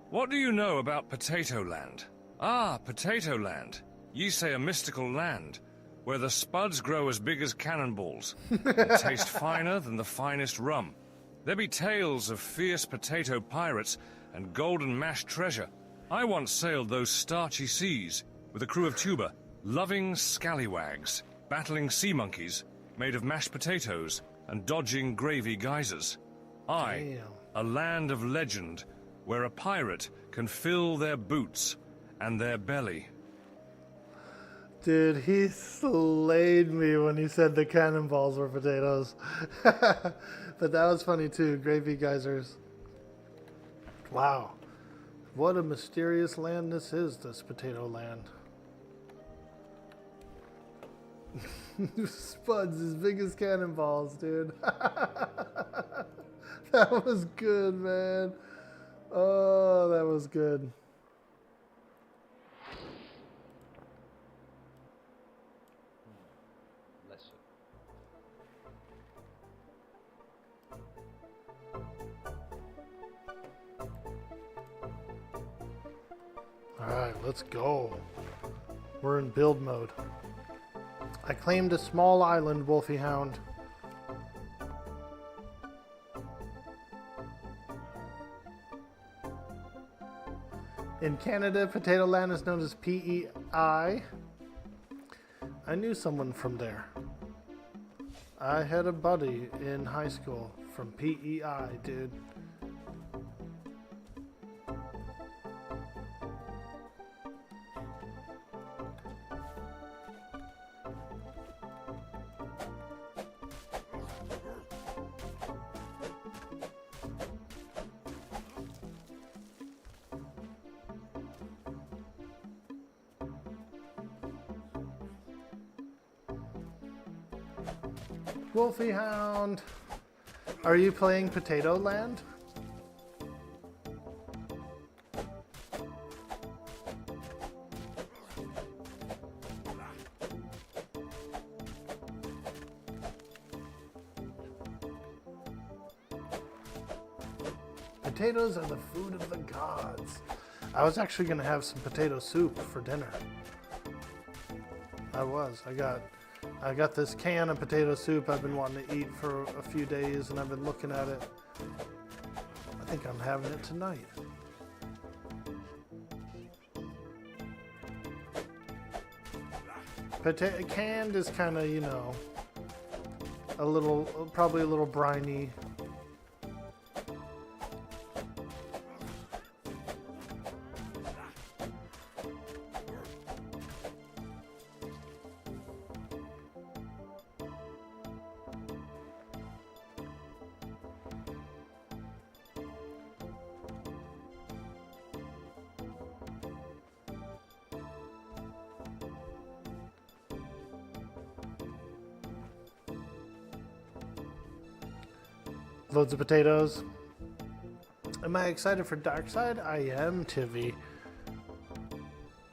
what do you know about Potatoland? Ah, Potatoland. Ye say a mystical land, where the spuds grow as big as cannonballs, and taste finer than the finest rum. There be tales of fierce potato pirates, and golden mashed treasure. I once sailed those starchy seas with a crew of tuba, loving scallywags, battling sea monkeys made of mashed potatoes and dodging gravy geysers. I, Damn. a land of legend where a pirate can fill their boots and their belly. Dude, he slayed me when he said the cannonballs were potatoes. But that was funny too. Gravy geysers. Wow. What a mysterious land this is, this potato land. Spuds as big as cannonballs, dude. That was good, man. Oh, that was good. Alright, let's go. We're in build mode. I claimed a small island, Wolfie Hound. In Canada, Potatoland is known as PEI. I knew someone from there. I had a buddy in high school from PEI, dude. Wolfie Hound, are you playing Potatoland? Potatoes are the food of the gods. I was actually going to have some potato soup for dinner. I got this can of potato soup I've been wanting to eat for a few days, and I've been looking at it. I think I'm having it tonight. Canned is kind of, you know, probably a little briny. Loads of potatoes. Am I excited for Darkside? I am, Tivy.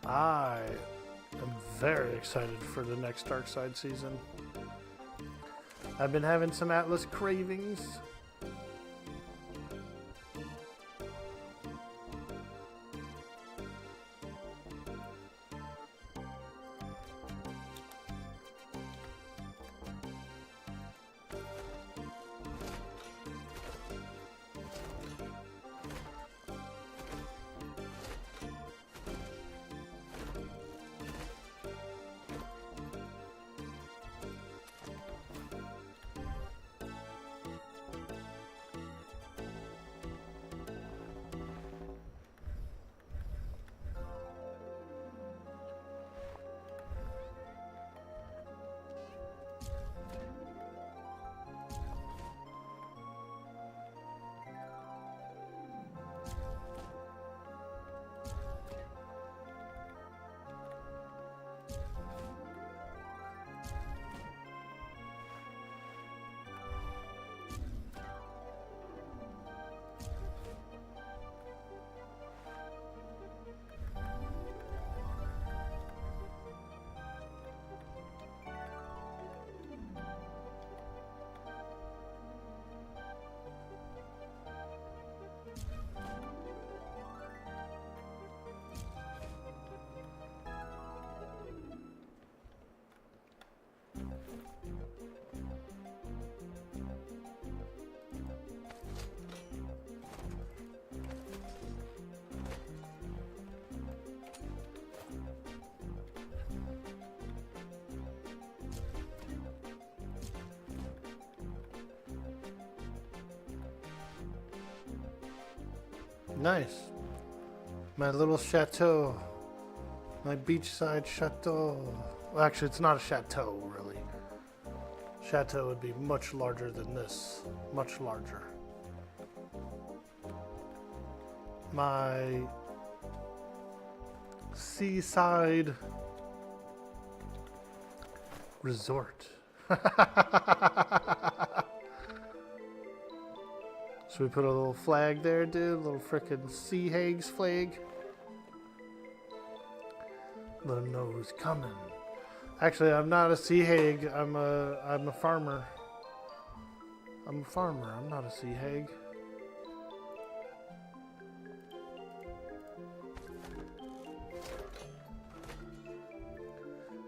I am very excited for the next Darkside season. I've been having some Atlas cravings. Nice. My little chateau. My beachside chateau. Well, actually, it's not a chateau, really. Chateau would be much larger than this. Much larger. My seaside resort. Should we put a little flag there, dude? A little frickin' Sea Hags flag? Let them know who's coming. Actually, I'm not a Sea Hag. I'm a farmer. I'm a farmer. I'm not a Sea Hag.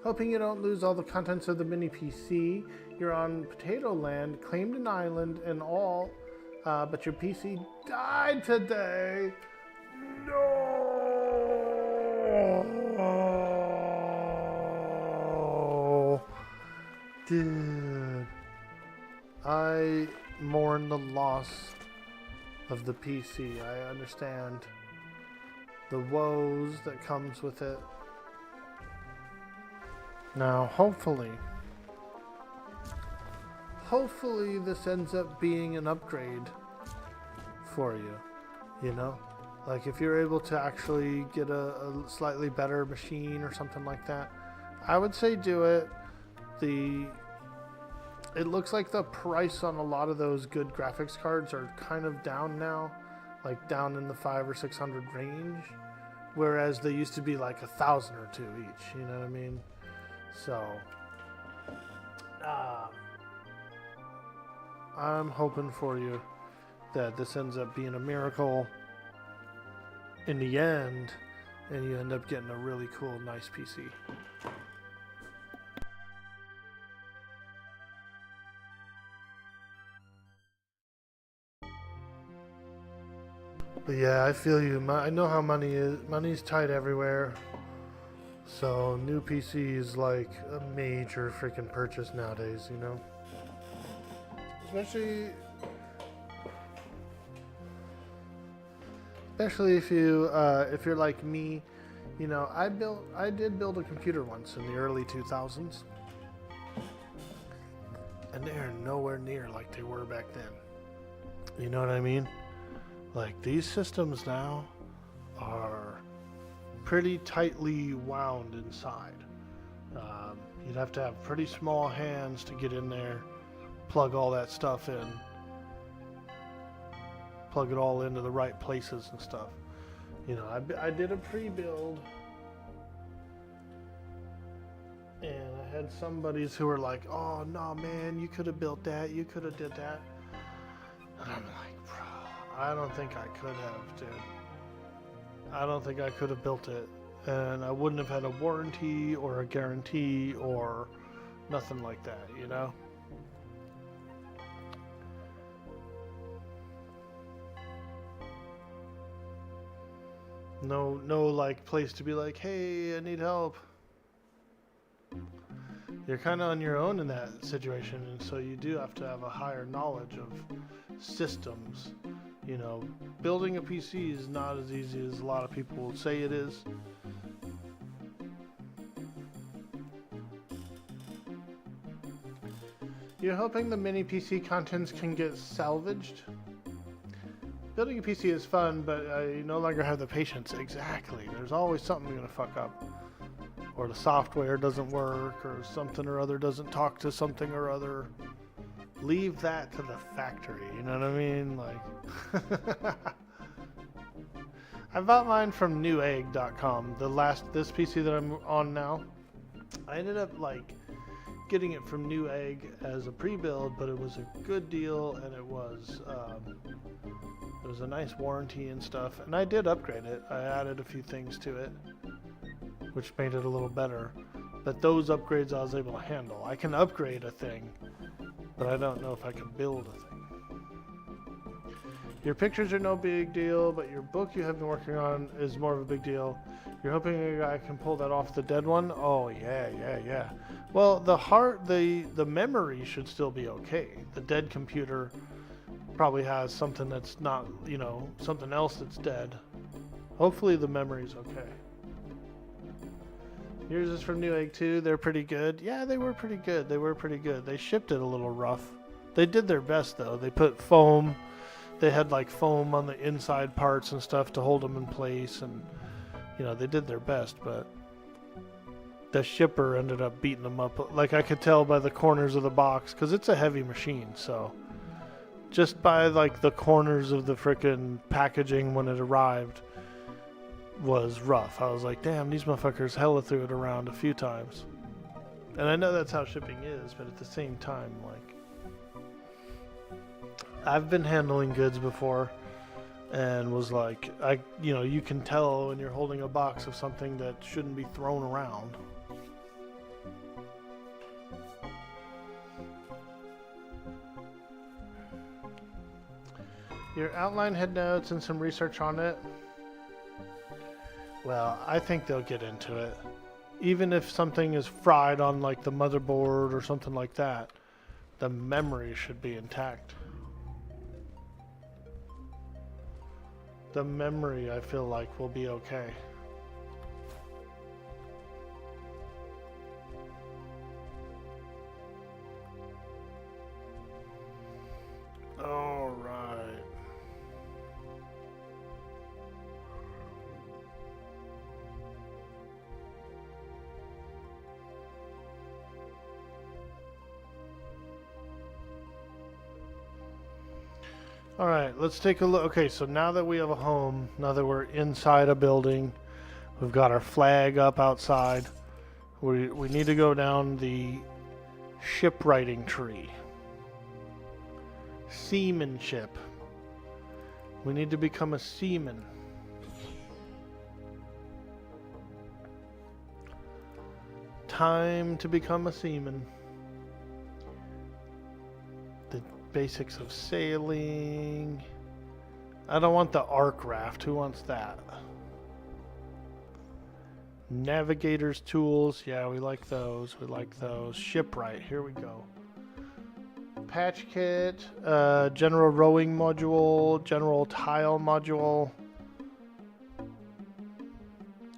Hoping you don't lose all the contents of the mini PC. You're on Potatoland, claimed an island and all, but your PC died today. No, dude. I mourn the loss of the PC. I understand the woes that comes with it. Now, hopefully this ends up being an upgrade for you, you know? Like, if you're able to actually get a slightly better machine or something like that, I would say do it. It looks like the price on a lot of those good graphics cards are kind of down now, like down in the $500 or $600 range, whereas they used to be like $1,000 or $2 each, you know what I mean? So, I'm hoping for you that this ends up being a miracle in the end, and you end up getting a really cool, nice PC. But yeah, I feel you. I know how money is. Money's tight everywhere. So, new PC is like a major freaking purchase nowadays, you know? Especially if you're like me, you know, I did build a computer once in the early 2000s. And they're nowhere near like they were back then. You know what I mean? Like, these systems now are pretty tightly wound inside. You'd have to have pretty small hands to get in there, plug all that stuff in, plug it all into the right places and stuff. You know, I did a pre-build, and I had some buddies who were like, "Oh no, man, you could have built that, you could have did that," and I'm like, "Bro, I don't think I could have, dude. I don't think I could have built it, and I wouldn't have had a warranty or a guarantee or nothing like that, you know?" No like place to be like, "Hey, I need help." You're kind of on your own in that situation, and so you do have to have a higher knowledge of systems. You know, building a PC is not as easy as a lot of people will say it is. You're hoping the mini PC contents can get salvaged? Building a PC is fun, but I no longer have the patience. Exactly. There's always something going to fuck up. Or the software doesn't work, or something or other doesn't talk to something or other. Leave that to the factory, you know what I mean? Like, I bought mine from newegg.com. This PC that I'm on now, I ended up like getting it from Newegg as a pre-build, but it was a good deal, and it was a nice warranty and stuff, and I did upgrade it. I added a few things to it, which made it a little better, but those upgrades I was able to handle. I can upgrade a thing, but I don't know if I can build a thing. Your pictures are no big deal, but your book you have been working on is more of a big deal. You're hoping a guy can pull that off the dead one? Oh, yeah. Well, the memory should still be okay. The dead computer probably has something that's not, you know, something else that's dead. Hopefully the memory's okay. Yours is from Newegg too. They're pretty good. Yeah, they were pretty good. They were pretty good. They shipped it a little rough. They did their best though. They put foam. They had like foam on the inside parts and stuff to hold them in place, and you know, they did their best, but the shipper ended up beating them up. Like I could tell by the corners of the box, because it's a heavy machine, so just by like the corners of the frickin' packaging when it arrived was rough. I was like, damn, these motherfuckers hella threw it around a few times. And I know that's how shipping is, but at the same time, like, I've been handling goods before and was like, you know, you can tell when you're holding a box of something that shouldn't be thrown around. Your outline head notes and some research on it. Well, I think they'll get into it. Even if something is fried on like the motherboard or something like that, the memory should be intact. The memory, I feel like, will be okay. All right. All right, let's take a look. Okay, so now that we have a home, now that we're inside a building, we've got our flag up outside. We need to go down the shipwriting tree. Seamanship. We need to become a seaman. Time to become a seaman. The basics of sailing. I don't want the arc raft. Who wants that? Navigator's tools. Yeah, we like those. We like those. Shipwright. Here we go. Patch kit. General rowing module. General tile module.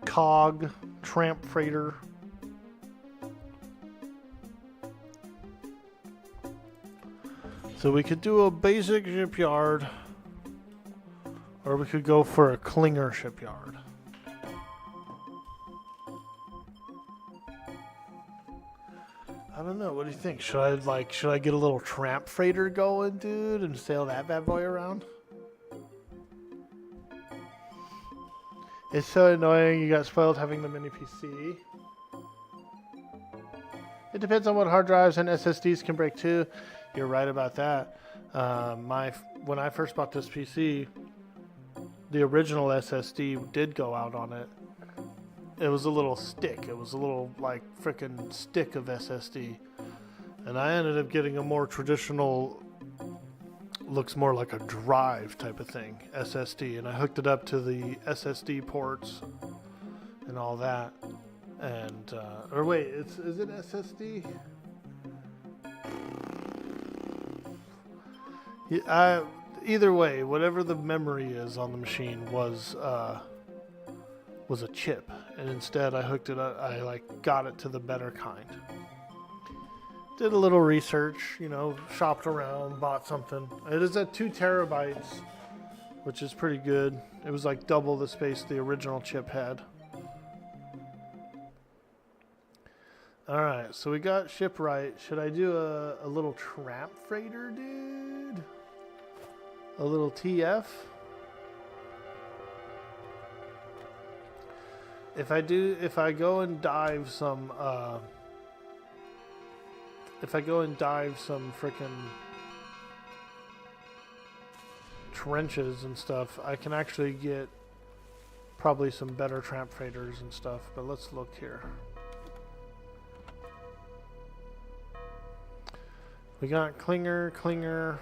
Cog. Tramp freighter. So we could do a basic shipyard, or we could go for a clinger shipyard. I don't know. What do you think? Should I get a little tramp freighter going, dude, and sail that bad boy around? It's so annoying. You got spoiled having the mini PC. It depends on what hard drives and SSDs can break too. You're right about that. When I first bought this PC, the original SSD did go out on it. It was a little stick. It was a little like frickin' stick of SSD, and I ended up getting a more traditional, looks more like a drive type of thing, SSD, and I hooked it up to the SSD ports and all that. And or wait, is it SSD? Yeah, either way, whatever the memory is on the machine was a chip, and instead I hooked it up. I like got it to the better kind. Did a little research, you know, shopped around, bought something. It is at 2 terabytes, which is pretty good. It was like double the space the original chip had. All right, so we got shipwright. Should I do a little tramp freighter, dude? A little TF? If I go and dive some frickin' trenches and stuff, I can actually get probably some better tramp freighters and stuff, but let's look here. We got clinger.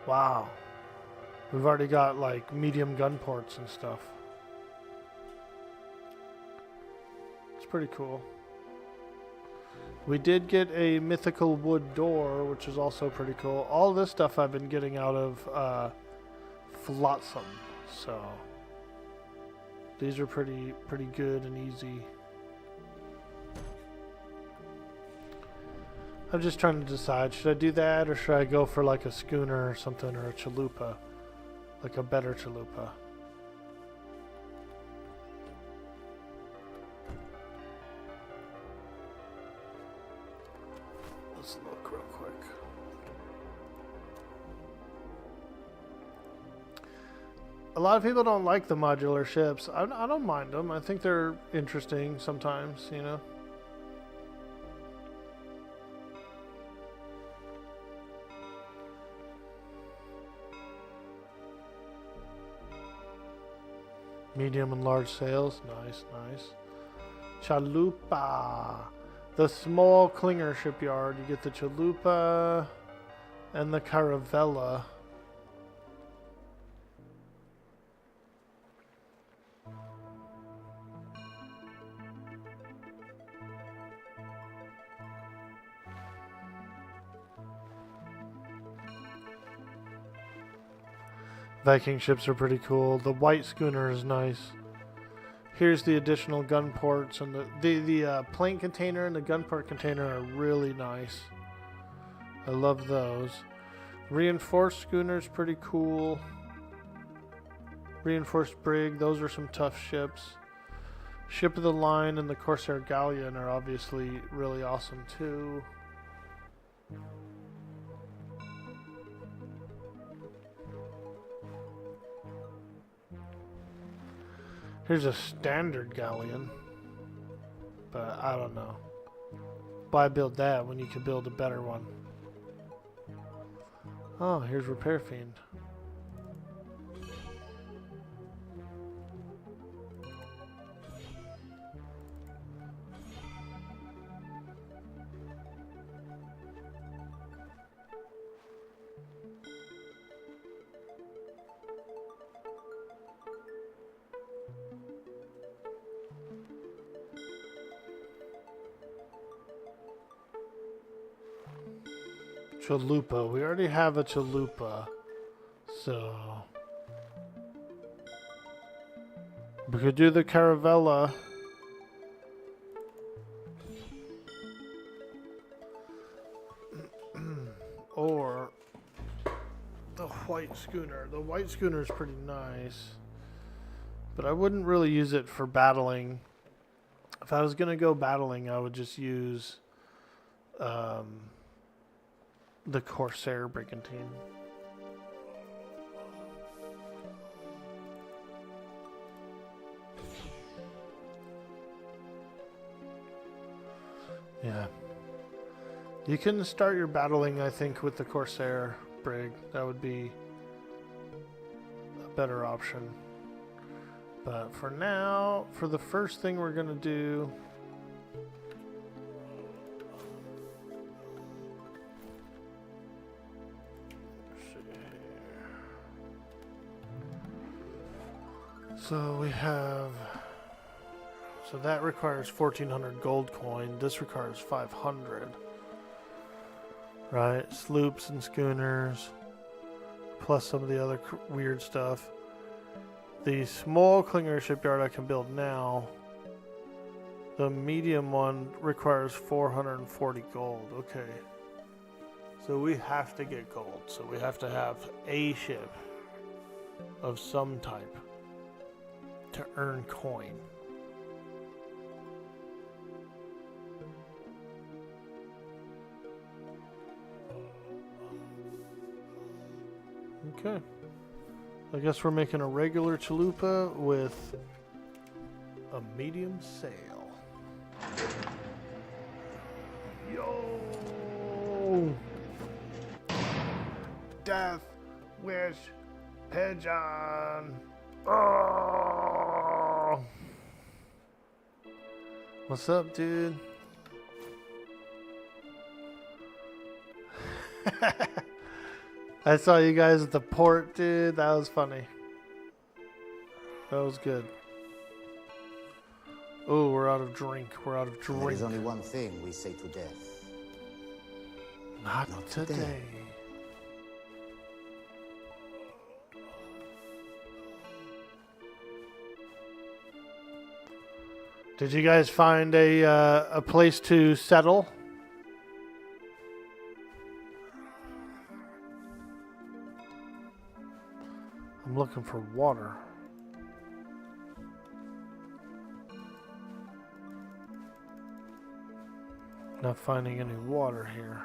Wow. We've already got like medium gun ports and stuff. It's pretty cool. We did get a mythical wood door, which is also pretty cool. All this stuff I've been getting out of Flotsam, so these are pretty good and easy. I'm just trying to decide, should I do that or should I go for like a schooner or something, or a chalupa, like a better chalupa. Let's look real quick. A lot of people don't like the modular ships. I don't mind them. I think they're interesting sometimes, you know. Medium and large sails. Nice, nice. Chalupa. The small clinger shipyard. You get the chalupa and the caravella. Viking ships are pretty cool. The white schooner is nice. Here's the additional gun ports, and the plane container and the gun port container are really nice. I love those. Reinforced schooner's pretty cool. Reinforced brig, those are some tough ships. Ship of the line and the Corsair galleon are obviously really awesome too. Here's a standard galleon, but I don't know. Why build that when you could build a better one? Oh, here's Repair Fiend. Chalupa. We already have a chalupa, so we could do the caravella. Or the white schooner. The white schooner is pretty nice, but I wouldn't really use it for battling. If I was gonna go battling, I would just use the Corsair Brigantine. Yeah. You can start your battling, I think, with the Corsair Brig. That would be a better option. But for now, for the first thing we're going to do... So we have, so that requires 1,400 gold coin. This requires 500, right? Sloops and schooners, plus some of the other weird stuff. The small clinger shipyard I can build now. The medium one requires 440 gold. Okay. So we have to get gold. So we have to have a ship of some type to earn coin. Okay. I guess we're making a regular chalupa with a medium sail. Yo! Death Wish Pigeon! Oh! What's up, dude? I saw you guys at the port, dude. That was funny. That was good. Oh, we're out of drink. We're out of And there drink. is only one thing we say to death. Not today. today. Did you guys find a place to settle? I'm looking for water. Not finding any water here.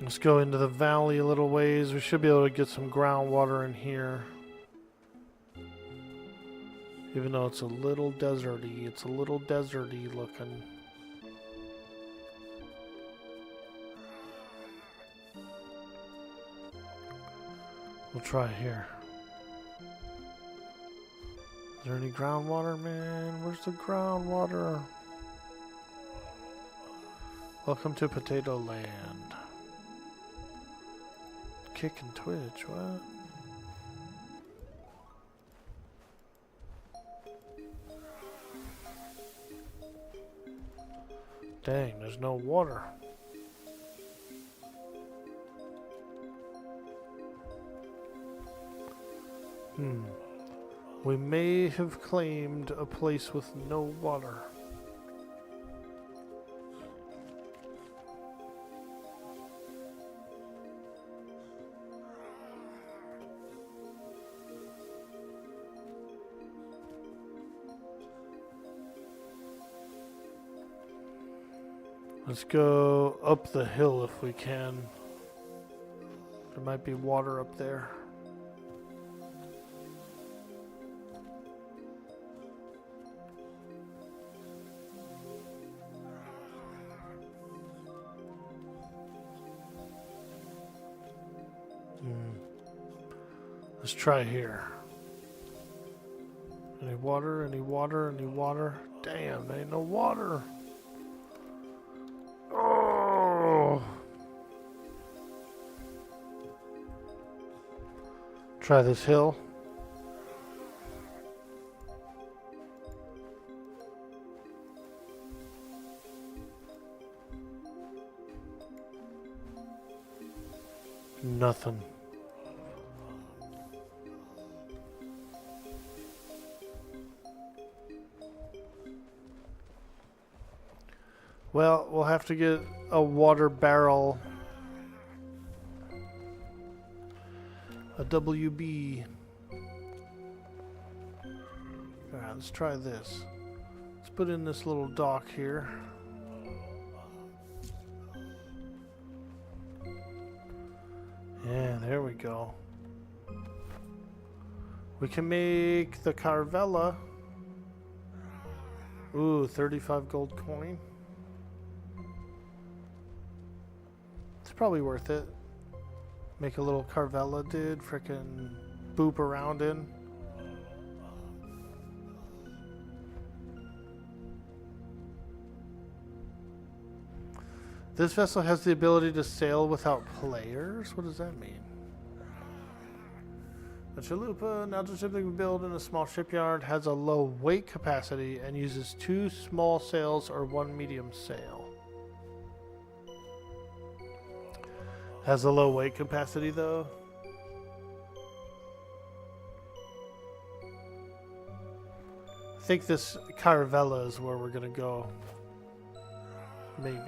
Let's go into the valley a little ways. We should be able to get some groundwater in here. Even though it's a little deserty. It's a little deserty looking. We'll try here. Is there any groundwater, man? Where's the groundwater? Welcome to Potatoland. Kick and twitch, what? Dang, there's no water. We may have claimed a place with no water. Let's go up the hill if we can. There might be water up there. Let's try here. Any water? Any water? Any water? Damn, there ain't no water. Oh. Try this hill. Nothing. Well, we'll have to get a water barrel. A WB. Alright, let's try this. Let's put in this little dock here. Yeah, there we go. We can make the Carvella. Ooh, 35 gold coin. It's probably worth it. Make a little Carvella, dude. Frickin' boop around in. This vessel has the ability to sail without players? What does that mean? The chalupa, now the ship that we build in a small shipyard, has a low weight capacity and uses 2 small sails or 1 medium sail. Has a low weight capacity though. I think this Caravella is where we're gonna go. Maybe.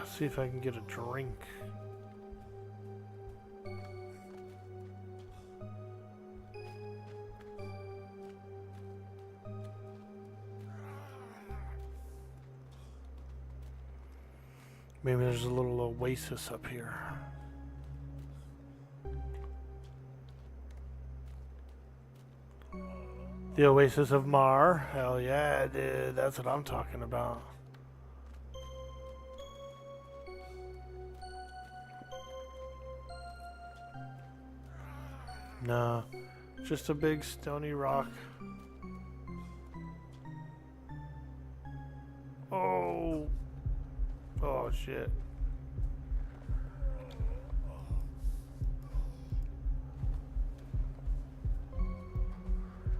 See if I can get a drink. Maybe there's a little oasis up here. The Oasis of Mar. Hell yeah, dude. That's what I'm talking about. No. Just a big stony rock. Oh. Oh, shit.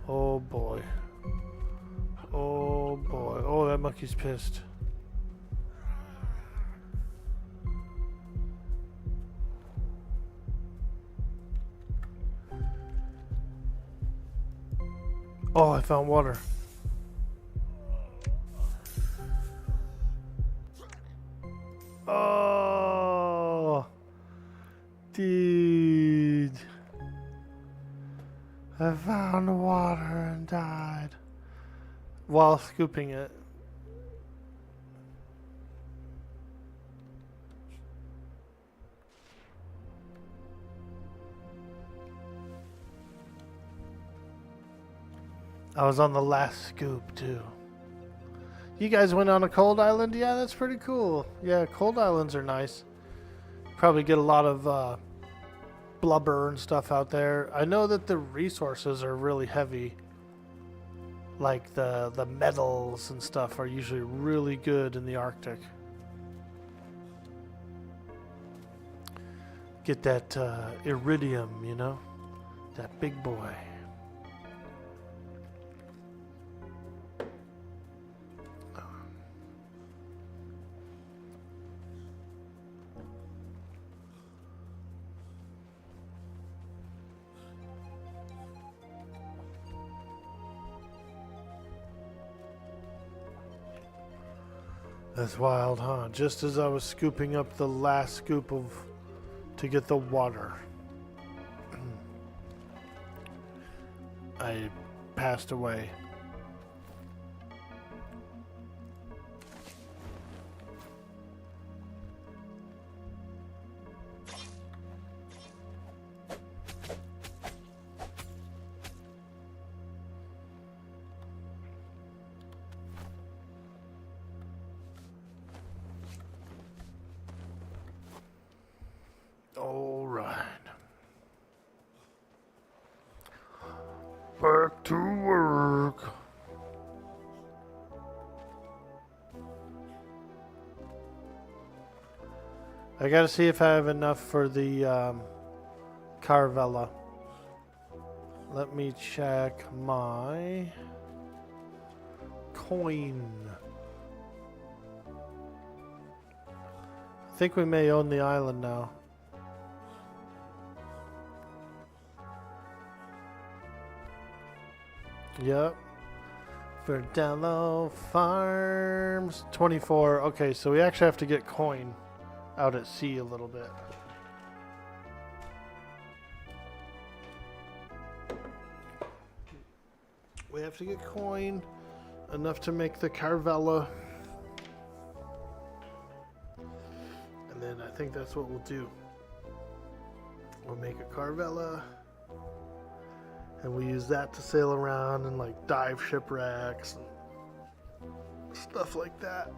Oh boy. Oh boy. Oh, that monkey's pissed. Oh, I found water. Oh, dude. I found water and died while scooping it. I was on the last scoop too. You guys went on a cold island? Yeah, that's pretty cool. Yeah, cold islands are nice. Probably get a lot of blubber and stuff out there. I know that the resources are really heavy. Like the metals and stuff are usually really good in the Arctic. Get that iridium, you know? That big boy. That's wild, huh? Just as I was scooping up the last scoop to get the water, I passed away. All right. Back to work. I gotta see if I have enough for the Carvella. Let me check my coin. I think we may own the island now. Yep. Verdello Farms 24. Okay, so we actually have to get coin out at sea a little bit. We have to get coin enough to make the Carvella. And then I think that's what we'll do. We'll make a Carvella. And we use that to sail around and like dive shipwrecks and stuff like that.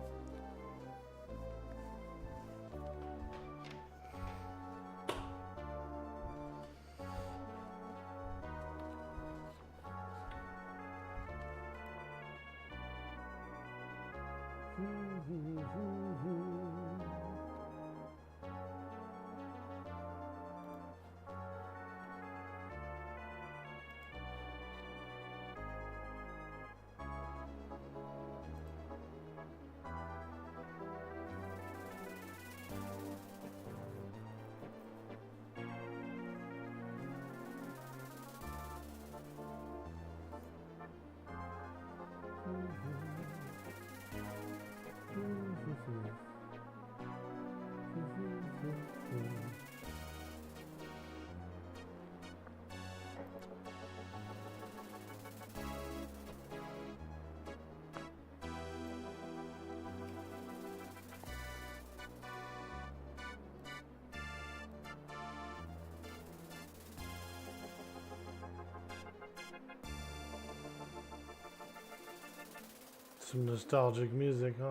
Some nostalgic music, huh?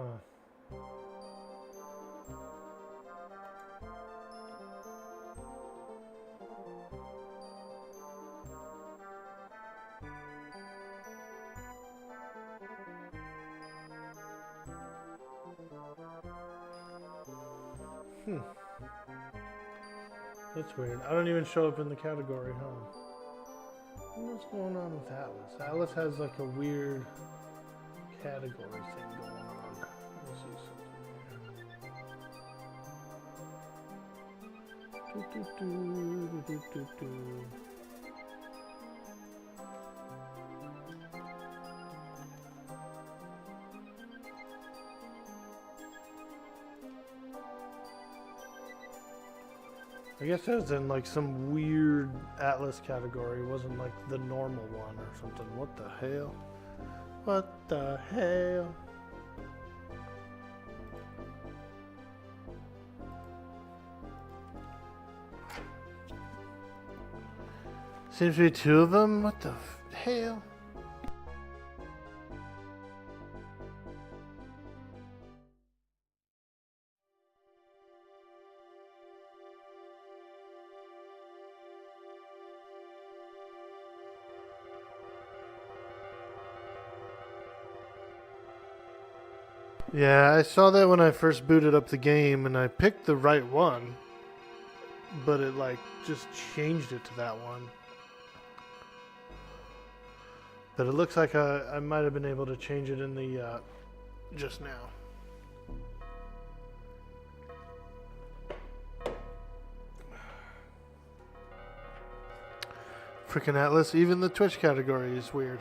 That's weird. I don't even show up in the category, huh? What's going on with Atlas? Atlas has like a weird category thing going on. Let's see something. I guess that was in like some weird Atlas category. It wasn't like the normal one or something. What the hell? What the hell? Seems to be two of them. What the hell? Yeah, I saw that when I first booted up the game, and I picked the right one, but it like just changed it to that one. But it looks like I might have been able to change it in the just now. Freaking Atlas, even the Twitch category is weird.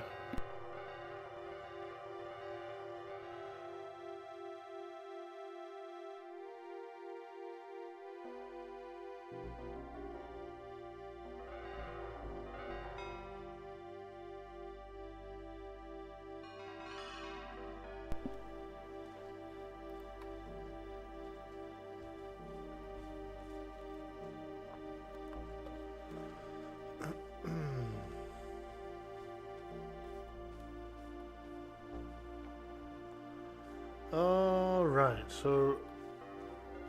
Alright, so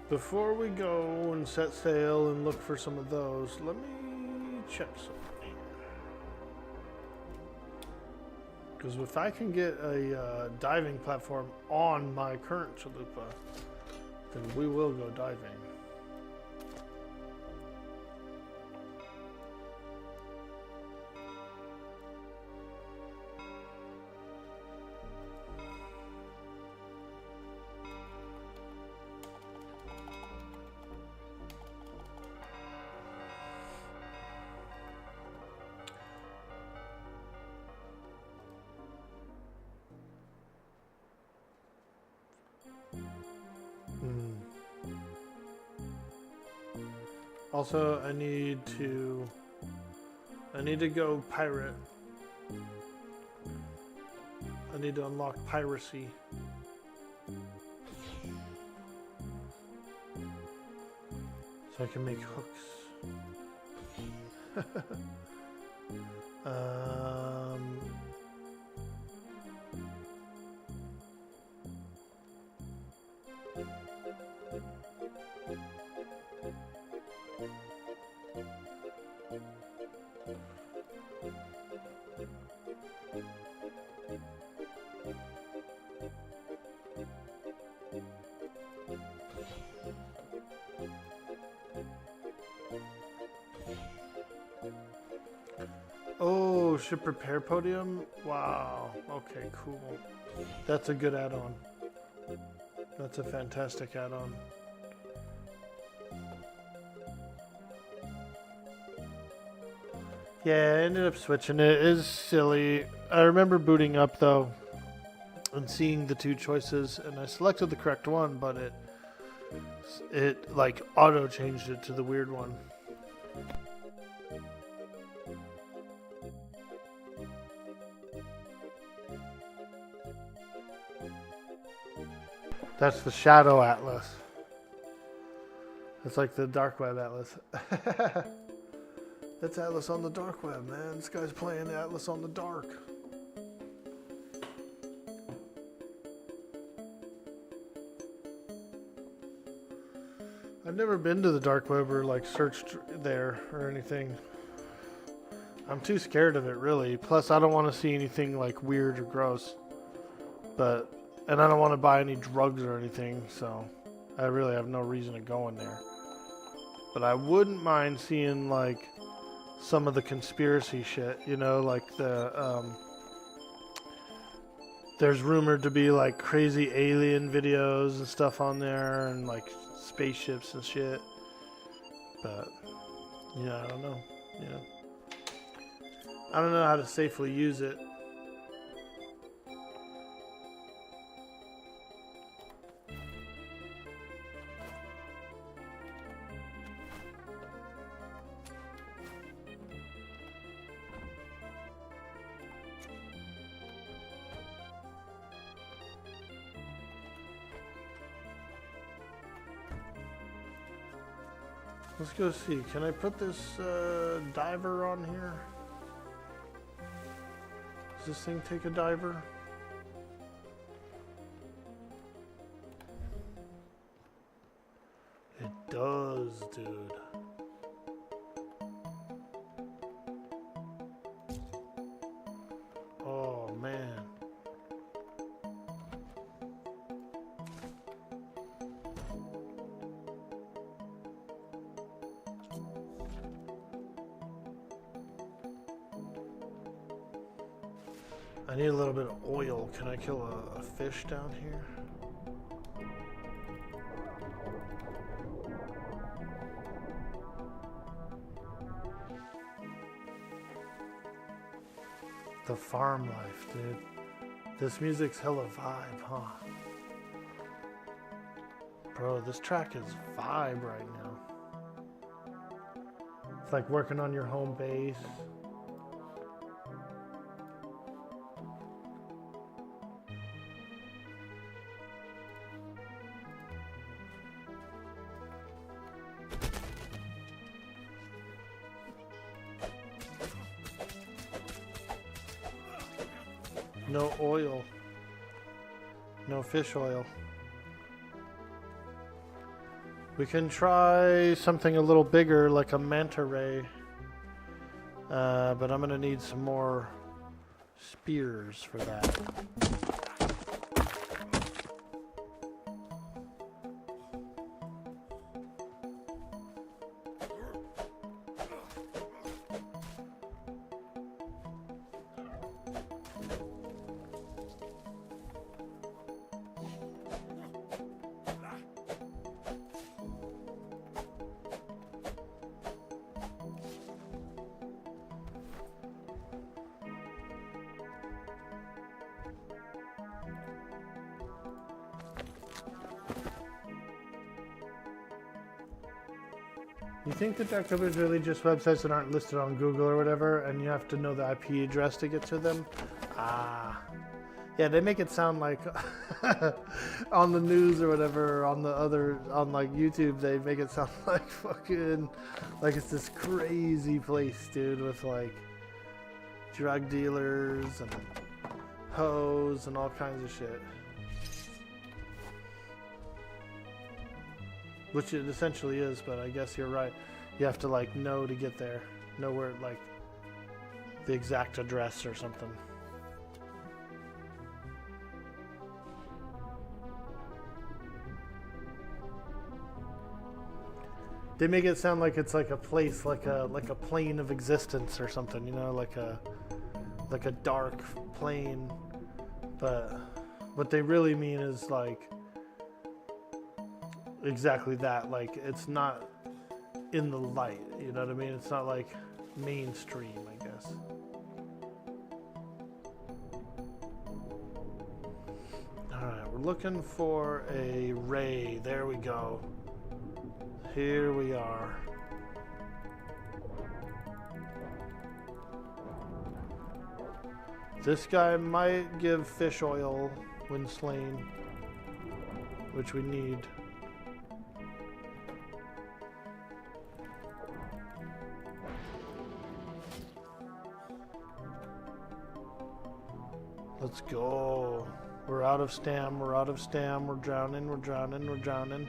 before we go and set sail and look for some of those, let me check something. Because if I can get a diving platform on my current chalupa, then we will go diving. Also, I need to go pirate. I need to unlock piracy. So I can make hooks. Oh, ship repair podium? Wow. Okay, cool. That's a good add-on. That's a fantastic add-on. Yeah, I ended up switching it. It is silly. I remember booting up though and seeing the two choices, and I selected the correct one, but it like auto changed it to the weird one. That's the Shadow Atlas. It's like the Dark Web Atlas. That's Atlas on the Dark Web, man. This guy's playing Atlas on the Dark. I've never been to the dark web or like searched there or anything. I'm too scared of it, really. Plus, I don't want to see anything like weird or gross. And I don't want to buy any drugs or anything, so I really have no reason to go in there. But I wouldn't mind seeing like some of the conspiracy shit, you know, like there's rumored to be like crazy alien videos and stuff on there and like spaceships and shit. But yeah, I don't know. Yeah. I don't know how to safely use it. Let's go see. Can I put this diver on here? Does this thing take a diver? It does, dude. Oh, man. I need a little bit of oil. Can I kill a fish down here? The farm life, dude. This music's hella vibe, huh? Bro, this track is vibe right now. It's like working on your home base. No oil. No fish oil. We can try something a little bigger like a manta ray. But I'm gonna need some more spears for that. You think that that covers really just websites that aren't listed on Google or whatever, and you have to know the IP address to get to them? Ah. Yeah, they make it sound like on the news or whatever, on like YouTube, they make it sound like fucking, like it's this crazy place, dude, with like drug dealers and hoes and all kinds of shit. Which it essentially is, but I guess you're right. You have to like know to get there. Know where, like, the exact address or something. They make it sound like it's like a place, like a plane of existence or something, you know, like a dark plane. But what they really mean is like exactly that, like it's not in the light, you know what I mean? It's not like mainstream, I guess. Alright, we're looking for a ray. There we go. Here we are. This guy might give fish oil when slain, which we need. Let's go. We're out of stam. We're out of stam. We're drowning. We're drowning. We're drowning.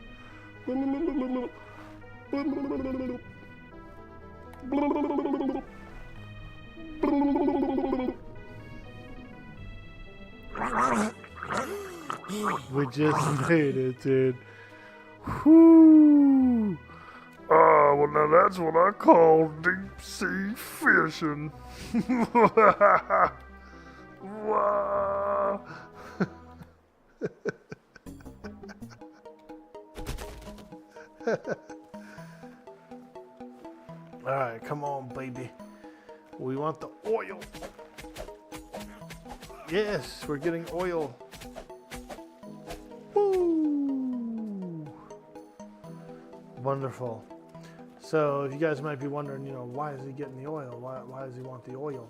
We just made it, dude. Whoo! Well, now that's what I call deep sea fishing. Wow. Alright, come on, baby. We want the oil. Yes, we're getting oil. Woo! Wonderful. So, if you guys might be wondering, why is he getting the oil? Why does he want the oil?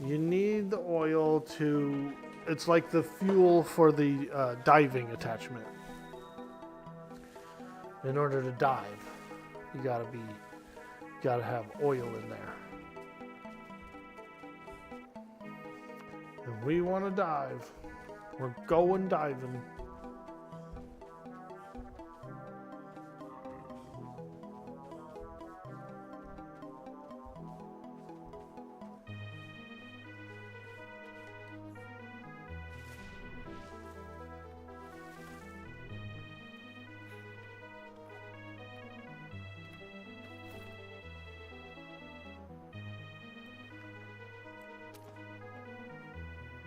You need the oil to... It's like the fuel for the diving attachment. In order to dive, you gotta have oil in there. And we want to dive. We're going diving.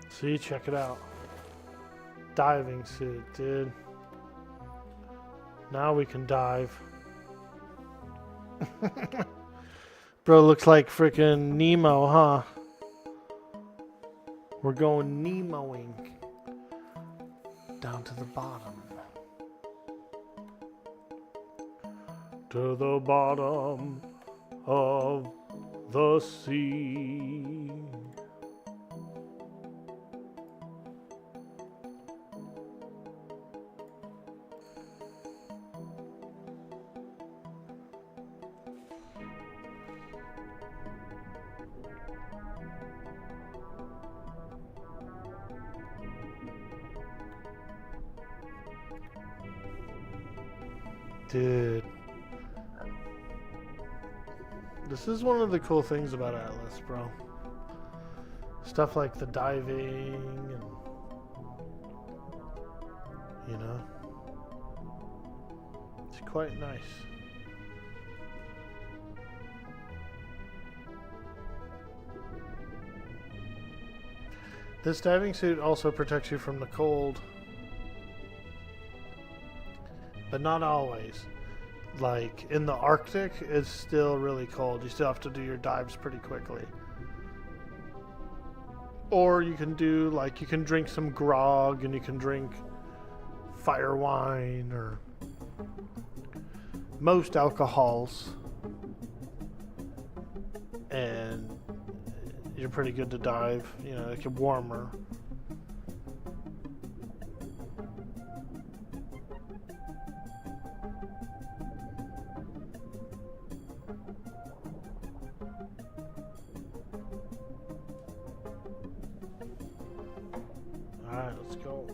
See, check it out. Diving suit, dude. Now we can dive. Bro, looks like freaking Nemo, huh? We're going Nemoing. Down to the bottom. To the bottom of the sea. Dude. This is one of the cool things about Atlas, bro. Stuff like the diving and, it's quite nice. This diving suit also protects you from the cold. But not always. Like in the Arctic, it's still really cold. You still have to do your dives pretty quickly. Or you can do, like, you can drink some grog and you can drink fire wine or most alcohols. And you're pretty good to dive. It get warmer. Alright, let's go.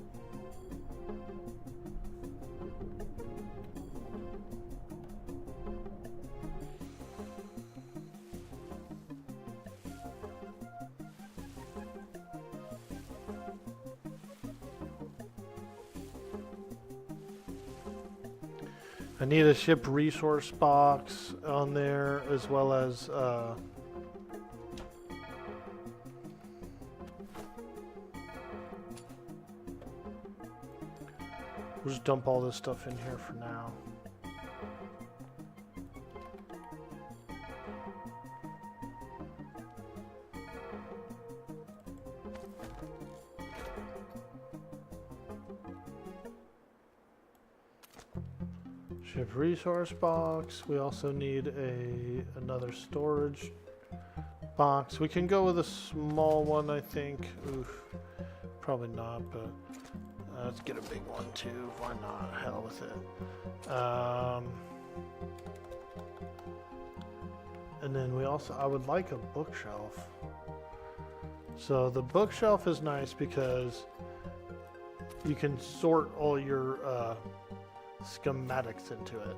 I need a ship resource box on there, as well as we'll just dump all this stuff in here for now. Ship resource box. We also need another storage box. We can go with a small one, I think. Oof, probably not, but let's get a big one too. Why not? Hell with it. And then I would like a bookshelf. So the bookshelf is nice because you can sort all your schematics into it.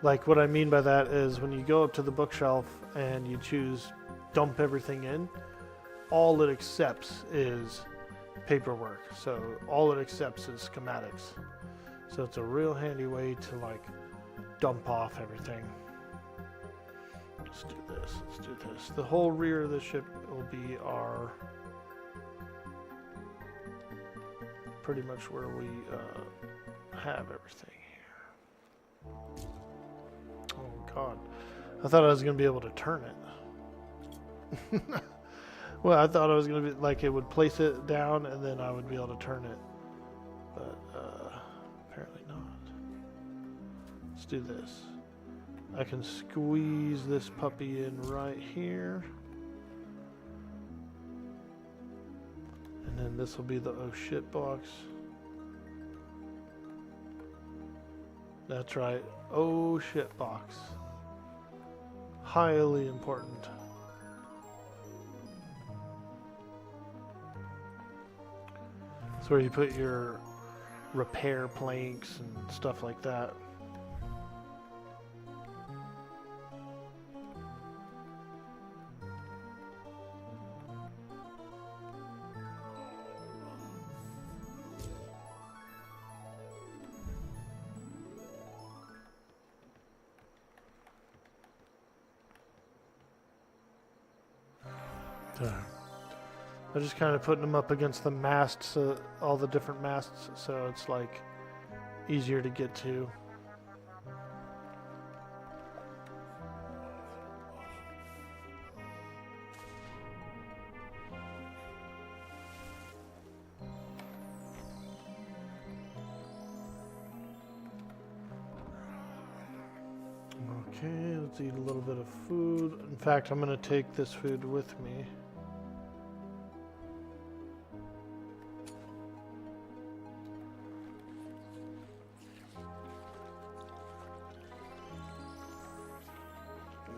Like what I mean by that is when you go up to the bookshelf and you choose dump everything in, all it accepts is paperwork. So all it accepts is schematics. So it's a real handy way to like dump off everything. Let's do this. Let's do this. The whole rear of the ship will be our pretty much where we have everything here. Oh God, I thought I was gonna be able to turn it. Well, I thought I was gonna be like it would place it down and then I would be able to turn it, but apparently not. Let's do this. I can squeeze this puppy in right here. And then this will be the oh shit box. That's right. Oh shit box. Highly important. It's where you put your repair planks and stuff like that. I'm just kind of putting them up against the masts, all the different masts, so it's like easier to get to. Okay, let's eat a little bit of food. In fact, I'm going to take this food with me.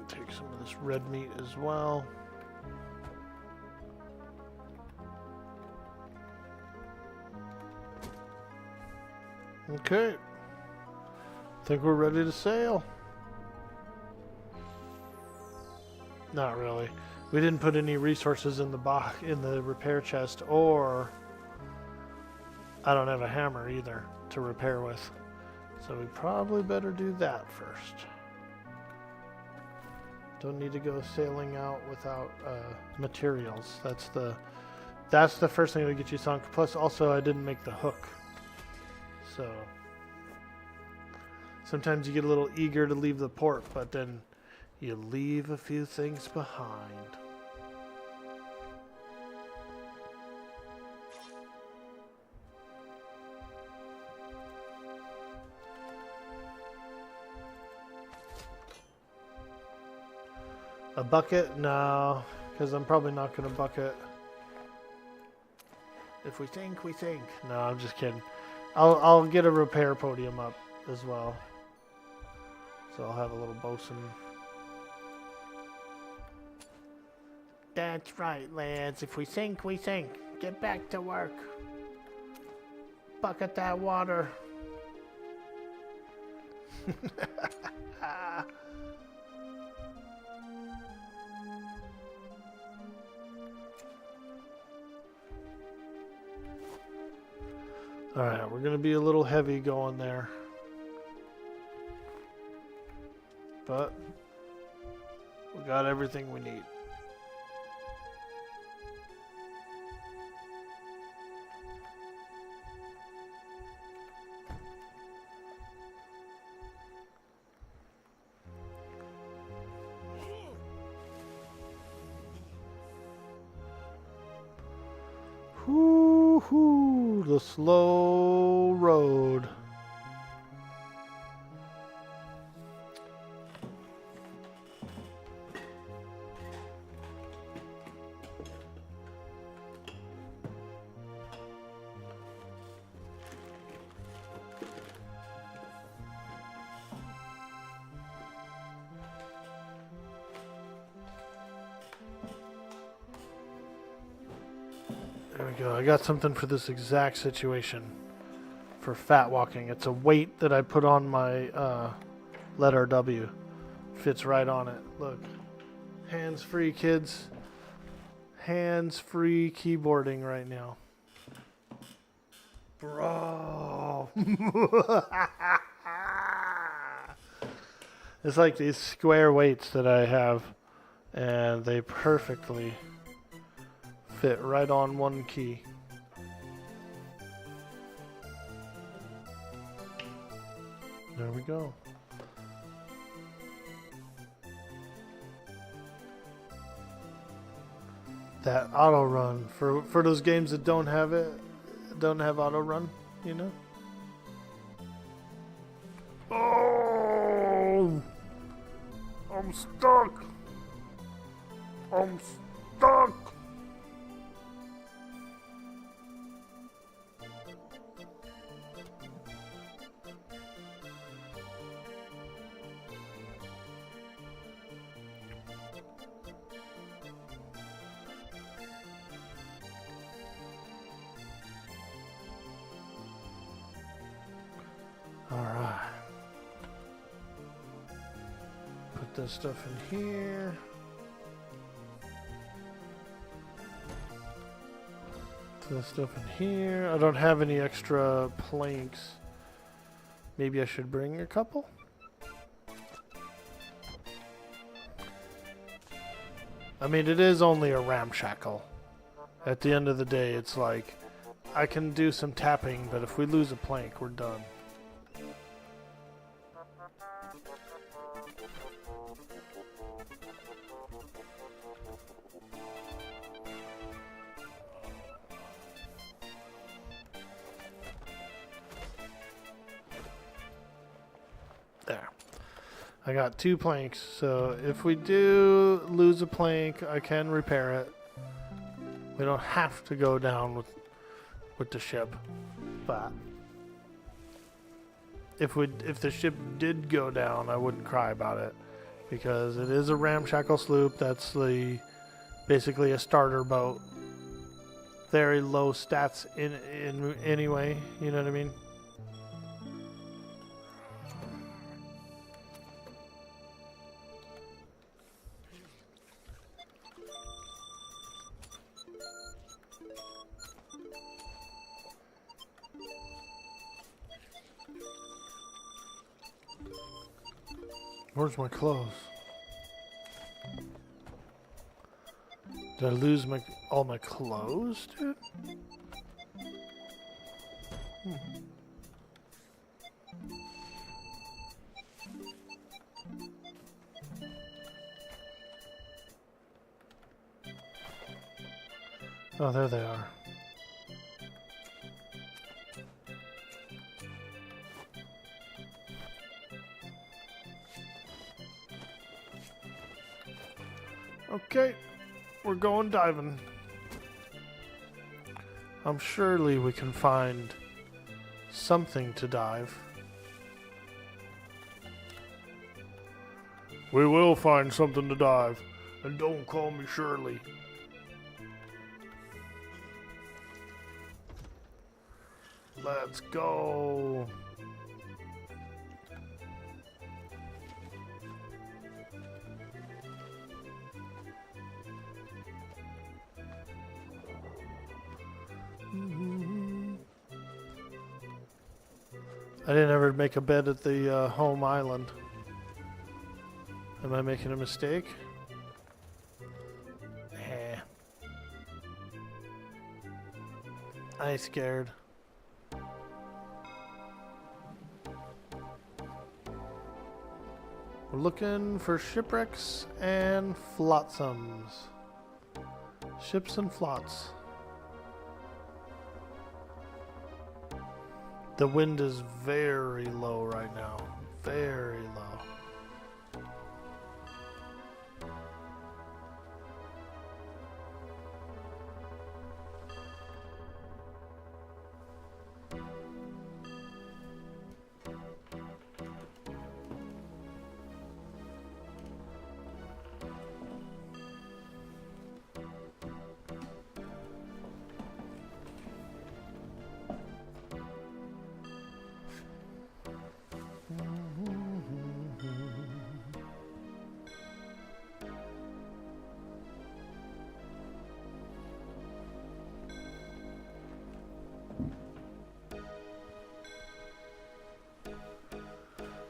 Take some of this red meat as well. Okay. Think we're ready to sail. Not really. We didn't put any resources in the box in the repair chest, or I don't have a hammer either to repair with. So we probably better do that first. Don't need to go sailing out without materials. That's the first thing that get you sunk. Plus, also, I didn't make the hook. So sometimes you get a little eager to leave the port, but then you leave a few things behind. A bucket? No, because I'm probably not going to bucket. If we sink, we sink. No, I'm just kidding. I'll get a repair podium up as well. So I'll have a little bosun. That's right, lads. If we sink, we sink. Get back to work. Bucket that water. Alright, we're going to be a little heavy going there. But we got everything we need. Whoo-hoo, the slow road. There we go. I got something for this exact situation. For fat walking. It's a weight that I put on my letter W. Fits right on it. Look. Hands free, kids. Hands free keyboarding right now. Bro. It's like these square weights that I have, and they perfectly fit right on one key. There we go. That auto run for those games that don't have auto run, you know. Oh! I'm stuck! I'm stuck! Alright. Put this stuff in here. Put this stuff in here. I don't have any extra planks. Maybe I should bring a couple? I mean, it is only a ramshackle. At the end of the day, it's like, I can do some tapping, but if we lose a plank, we're done. There. I got 2 planks, so if we do lose a plank, I can repair it. We don't have to go down with the ship, but if the ship did go down, I wouldn't cry about it, because it is a ramshackle sloop. That's basically a starter boat. Very low stats in anyway. You know what I mean? Where's my clothes? Did I lose all my clothes, dude? Oh, there they are. Okay, we're going diving. Surely we can find something to dive. We will find something to dive. And don't call me Shirley. Let's go. I didn't ever make a bed at the home island. Am I making a mistake? I ain't scared. We're looking for shipwrecks and flotsams. Ships and flots. The wind is very low right now. Very low.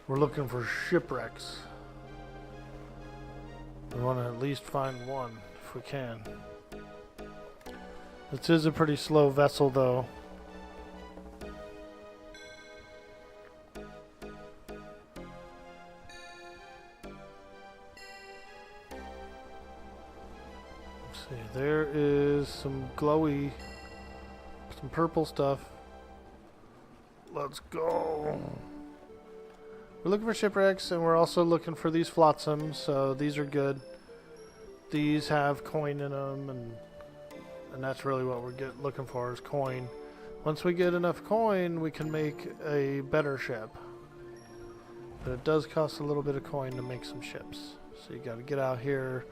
We're looking for shipwrecks. We want to at least find one if we can. This is a pretty slow vessel though. Let's see, there is some glowy, some purple stuff. Let's go. We're looking for shipwrecks, and we're also looking for these flotsams, so these are good. These have coin in them, and that's really what we're looking for is coin. Once we get enough coin, we can make a better ship. But it does cost a little bit of coin to make some ships. So you got to get out here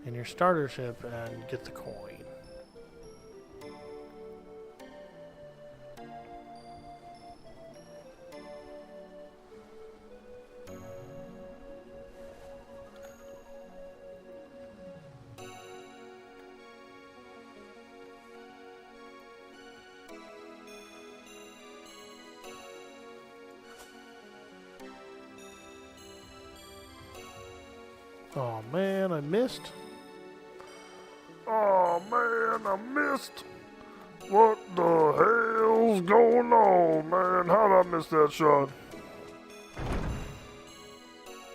in your starter ship and get the coin. Oh man, I missed. Oh man, I missed. What the hell's going on, man? How'd I miss that shot?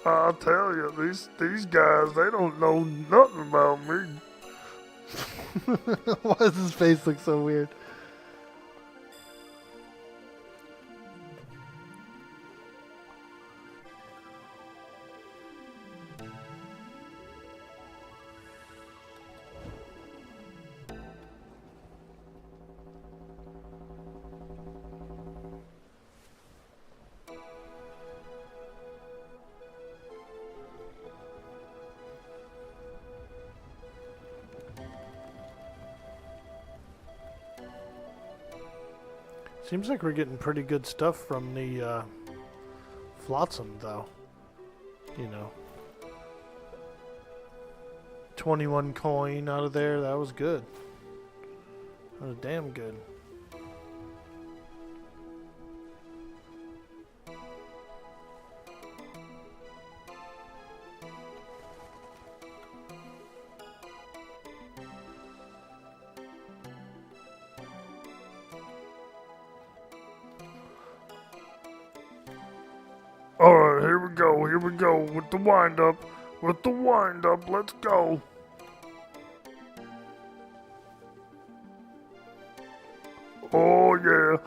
I tell you, these guys, they don't know nothing about me. Why does his face look so weird? Seems like we're getting pretty good stuff from the flotsam, though. You know, 21 coin out of there. That was good. That was damn good. Alright, here we go, with the wind up, let's go. Oh yeah,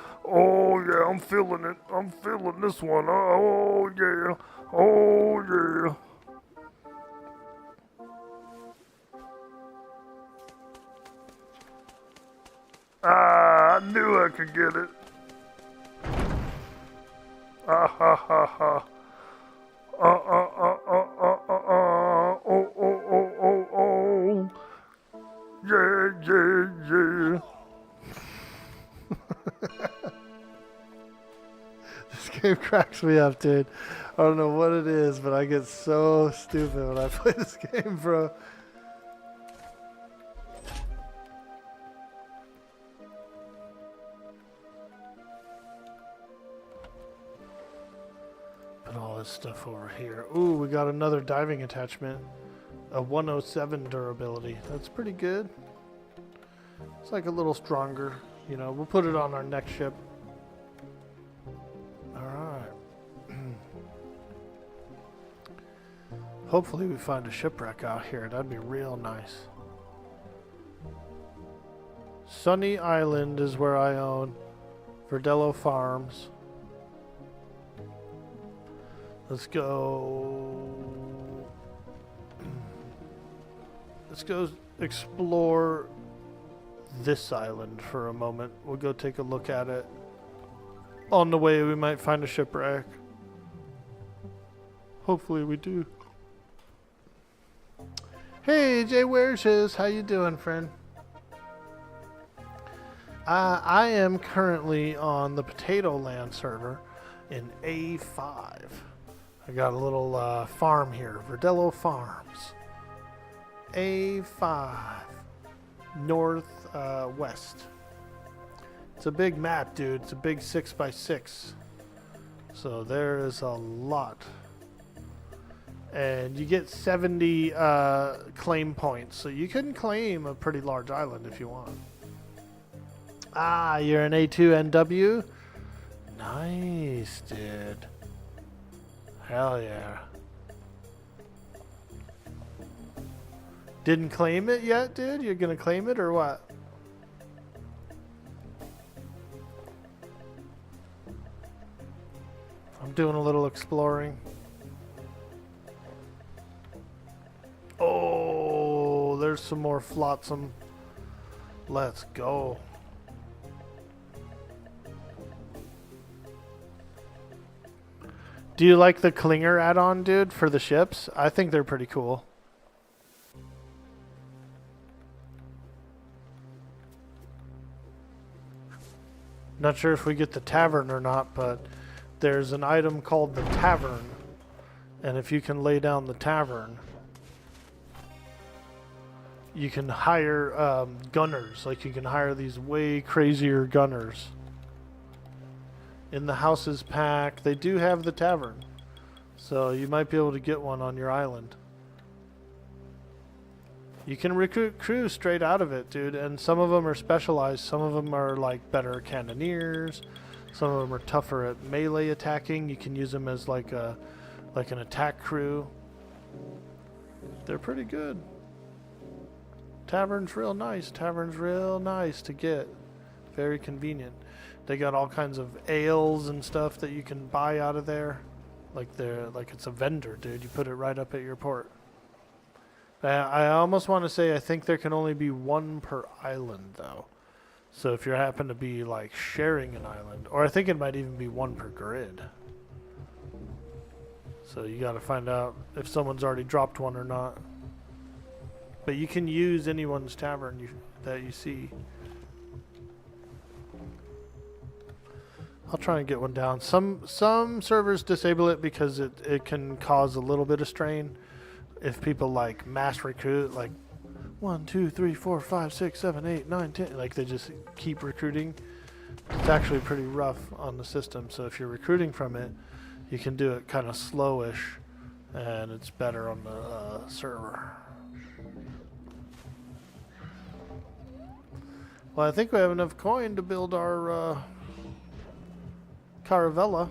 I'm feeling this one, oh yeah. I knew I could get it. Ah ha ha ha. Oh. Yeah. This game cracks me up, dude. I don't know what it is, but I get so stupid when I play this game, bro. Put all this stuff over here. Ooh, we got another diving attachment. A 107 durability. That's pretty good. It's like a little stronger. You know, we'll put it on our next ship. Alright. Hopefully we find a shipwreck out here. That'd be real nice. Sunny Island is where I own. Verdello Farms. Let's go. Let's go explore this island for a moment. We'll go take a look at it. On the way, we might find a shipwreck. Hopefully we do. Hey, Jay Wearshes, how you doing, friend? I am currently on the Potatoland server in A5. I got a little farm here, Verdello Farms. A5, northwest. It's a big map, dude. It's a big 6x6. So there is a lot. And you get 70 claim points. So you can claim a pretty large island if you want. Ah, you're an A2NW? Nice, dude. Hell yeah. Didn't claim it yet, dude? You're gonna claim it or what? I'm doing a little exploring. Oh, there's some more flotsam. Let's go. Do you like the Clinger add-on, dude, for the ships? I think they're pretty cool. Not sure if we get the tavern or not, but there's an item called the tavern. And if you can lay down the tavern, you can hire gunners. Like, you can hire these way crazier gunners. In the houses pack, they do have the tavern. So you might be able to get one on your island. You can recruit crew straight out of it, dude. And some of them are specialized. Some of them are like better cannoneers. Some of them are tougher at melee attacking. You can use them as like an attack crew. They're pretty good. Tavern's real nice. Tavern's real nice to get. Very convenient. They got all kinds of ales and stuff that you can buy out of there. Like it's a vendor, dude. You put it right up at your port. I almost want to say I think there can only be one per island, though. So if you happen to be like sharing an island, or I think it might even be one per grid. So you got to find out if someone's already dropped one or not. But you can use anyone's tavern that you see. I'll try and get one down. Some servers disable it because it can cause a little bit of strain. If people like mass recruit, like 1, 2, 3, 4, 5, 6, 7, 8, 9, 10, like they just keep recruiting, it's actually pretty rough on the system. So if you're recruiting from it, you can do it kind of slowish, and it's better on the server. Well, I think we have enough coin to build our Caravella.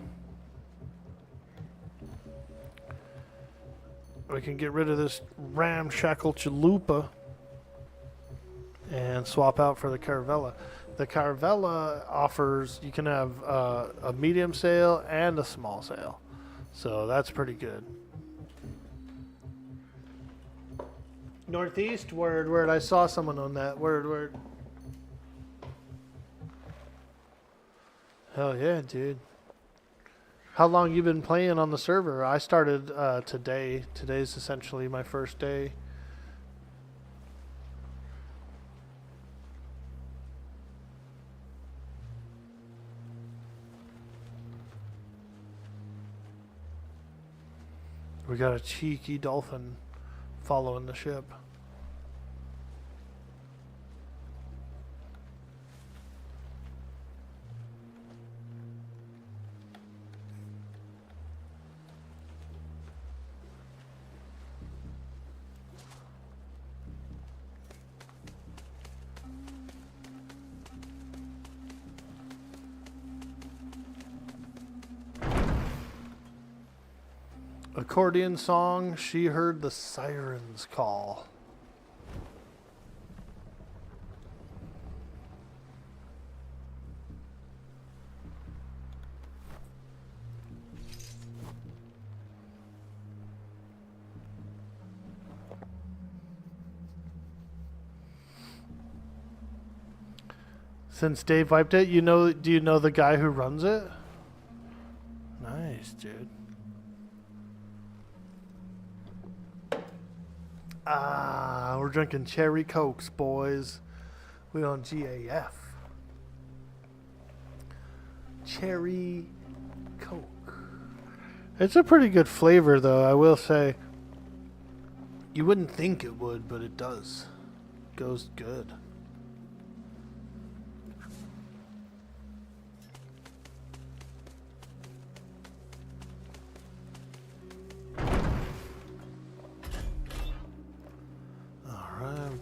We can get rid of this ramshackle chalupa and swap out for the Caravella. The Caravella offers, you can have a medium sail and a small sail. So that's pretty good. Northeast, word. I saw someone on that. Word. Hell yeah, dude. How long you been playing on the server? I started today. Today's essentially my first day. We got a cheeky dolphin following the ship. Accordion song, she heard the sirens call. Since Dave wiped it, do you know the guy who runs it? Nice, dude. Ah, we're drinking cherry cokes, boys. We on GAF. Cherry coke. It's a pretty good flavor, though, I will say. You wouldn't think it would, but it does. Goes good.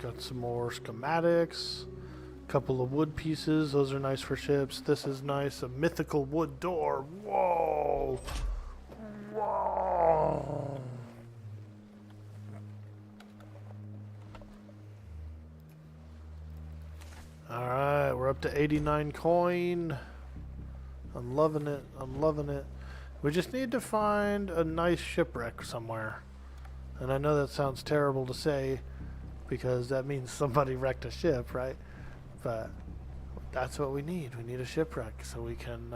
got some more schematics. Couple of wood pieces. Those are nice for ships. This is nice. A mythical wood door. Whoa! Whoa! Alright, we're up to 89 coin. I'm loving it. I'm loving it. We just need to find a nice shipwreck somewhere. And I know that sounds terrible to say because that means somebody wrecked a ship, right? But that's what we need. We need a shipwreck so we can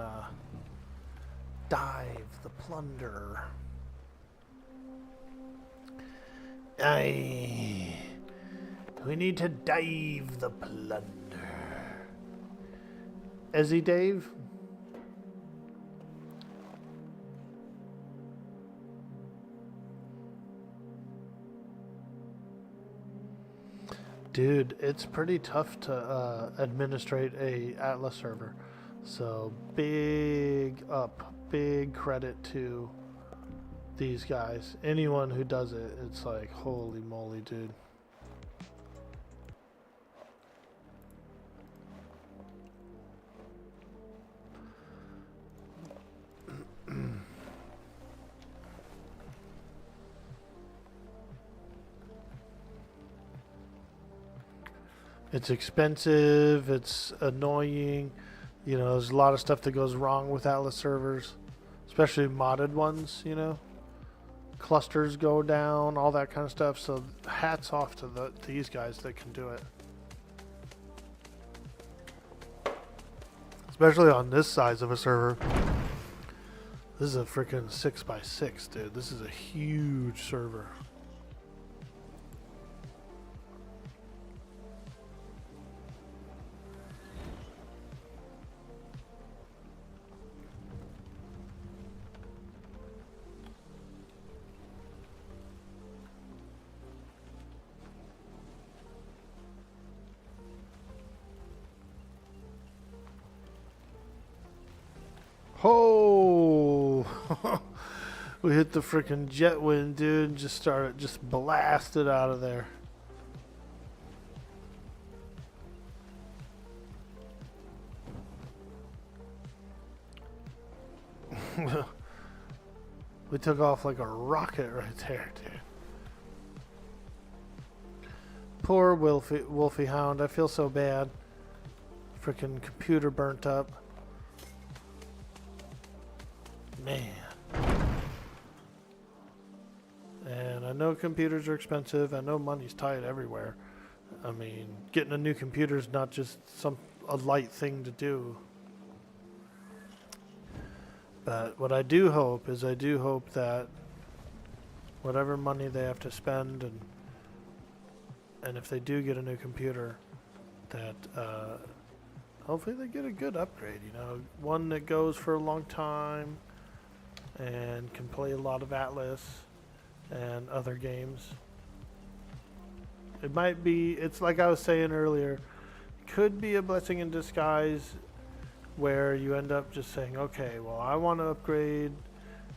dive the plunder. Aye. We need to dive the plunder. Is he Dave? Dude, it's pretty tough to administrate a Atlas server. So big credit to these guys. Anyone who does it, it's like, holy moly, dude. It's expensive, it's annoying, you know, there's a lot of stuff that goes wrong with Atlas servers, especially modded ones, you know. Clusters go down, all that kind of stuff, so hats off to these guys that can do it. Especially on this size of a server. This is a freaking 6x6, dude. This is a huge server. Oh, we hit the freaking jet wind, dude, and just blasted out of there. We took off like a rocket right there, dude. Poor Wolfie Hound, I feel so bad. Freaking computer burnt up. Man. And I know computers are expensive. I know money's tight everywhere. I mean, getting a new computer is not just a light thing to do. But what I do hope is that whatever money they have to spend and if they do get a new computer, that hopefully they get a good upgrade, you know, one that goes for a long time and can play a lot of Atlas and other games. It might be, it's like I was saying earlier, could be a blessing in disguise where you end up just saying, okay, well, I want to upgrade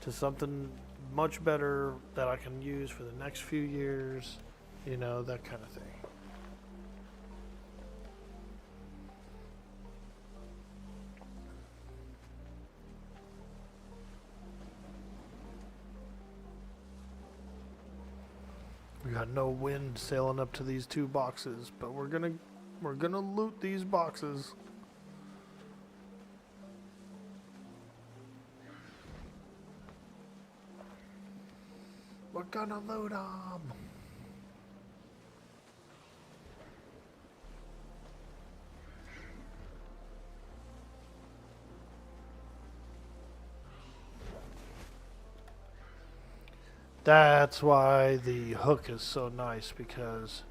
to something much better that I can use for the next few years, you know, that kind of thing. We got no wind sailing up to these two boxes, but we're gonna loot these boxes. We're gonna loot them. That's why the hook is so nice, because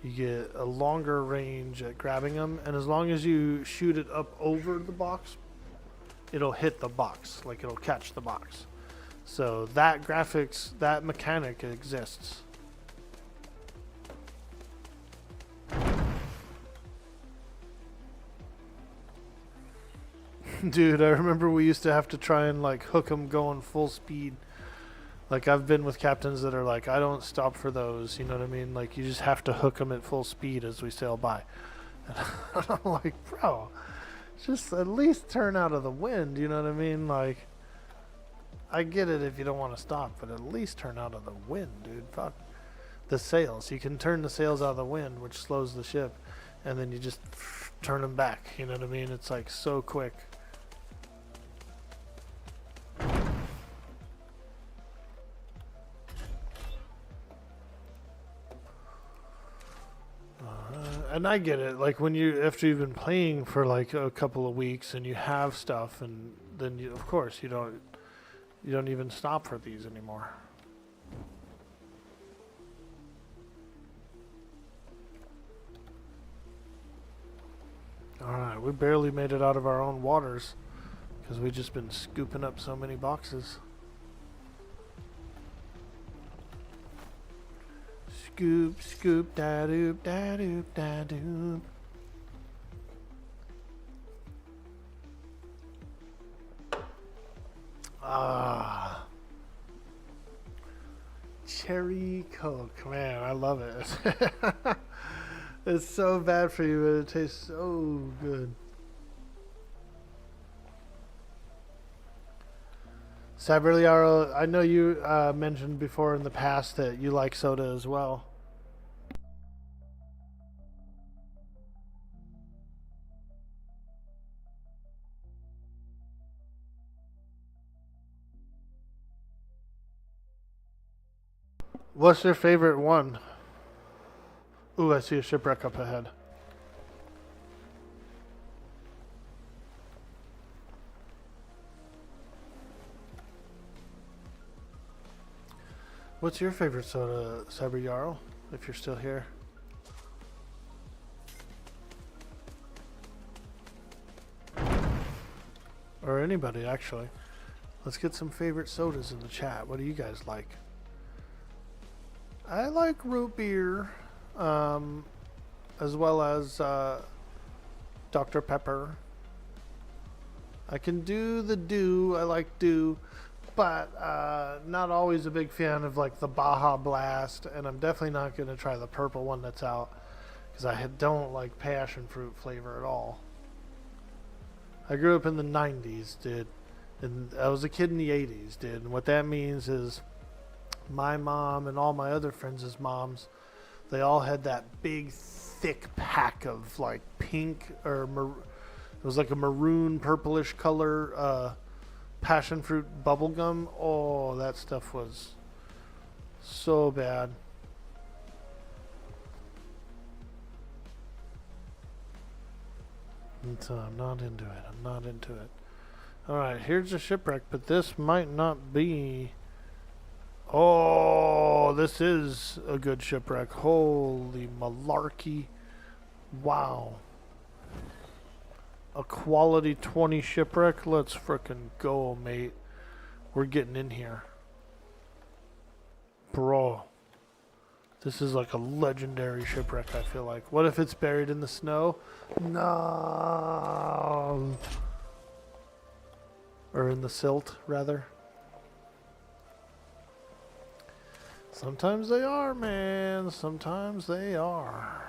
you get a longer range at grabbing them, and as long as you shoot it up over the box, it'll hit the box, like it'll catch the box. So that that mechanic exists. Dude, I remember we used to have to try and like hook them going full speed Like, I've been with captains that are like, I don't stop for those, you know what I mean? Like, you just have to hook them at full speed as we sail by. And I'm like, bro, just at least turn out of the wind, you know what I mean? Like, I get it if you don't want to stop, but at least turn out of the wind, dude. Fuck. The sails. You can turn the sails out of the wind, which slows the ship, and then you just turn them back, you know what I mean? It's like so quick. And I get it. Like when you, after you've been playing for like a couple of weeks and you have stuff, and then you, of course, you don't even stop for these anymore. All right, we barely made it out of our own waters because we've just been scooping up so many boxes. Scoop, scoop, da doop, da doop, da doop. Ah. Cherry Coke, man, I love it. It's so bad for you, but it tastes so good. Saberliaro, I know you mentioned before in the past that you like soda as well. What's your favorite one? Ooh, I see a shipwreck up ahead. What's your favorite soda, Cyber Jarl, if you're still here? Or anybody, actually. Let's get some favorite sodas in the chat. What do you guys like? I like root beer, as well as Dr. Pepper. I can do the Dew. I like Dew. But not always a big fan of like the Baja Blast, and I'm definitely not going to try the purple one that's out because I don't like passion fruit flavor at all. I grew up in the 90s, dude, and I was a kid in the 80s, dude, and what that means is my mom and all my other friends' moms, they all had that big thick pack of like pink or it was like a maroon purplish color passion fruit bubble gum. Oh, that stuff was so bad. And so I'm not into it. I'm not into it. Alright, here's a shipwreck, but this might not be. Oh, this is a good shipwreck. Holy malarkey. Wow. A quality 20 shipwreck. Let's frickin' go, mate. We're getting in here. Bro. This is like a legendary shipwreck, I feel like. What if it's buried in the snow? No. Or in the silt, rather. Sometimes they are, man. Sometimes they are.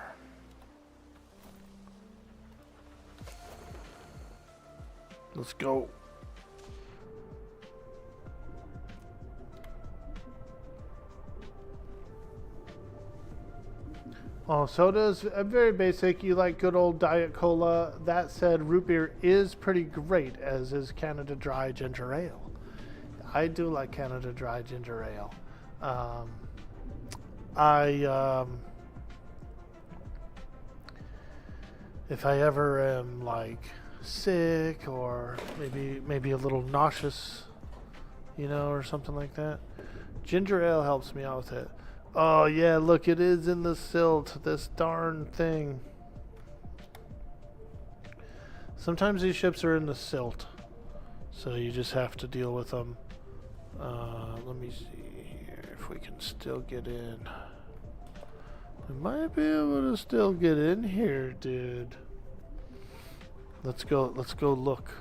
Let's go. Oh, sodas, very basic. You like good old Diet Cola. That said, root beer is pretty great, as is Canada Dry Ginger Ale. I do like Canada Dry Ginger Ale. If I ever am like sick or maybe a little nauseous, you know, or something like that, ginger ale helps me out with it. Oh yeah, look, it is in the silt, this darn thing. Sometimes these ships are in the silt, so you just have to deal with them. Let me see here if we can still get in. We might be able to still get in here, dude. Let's go look.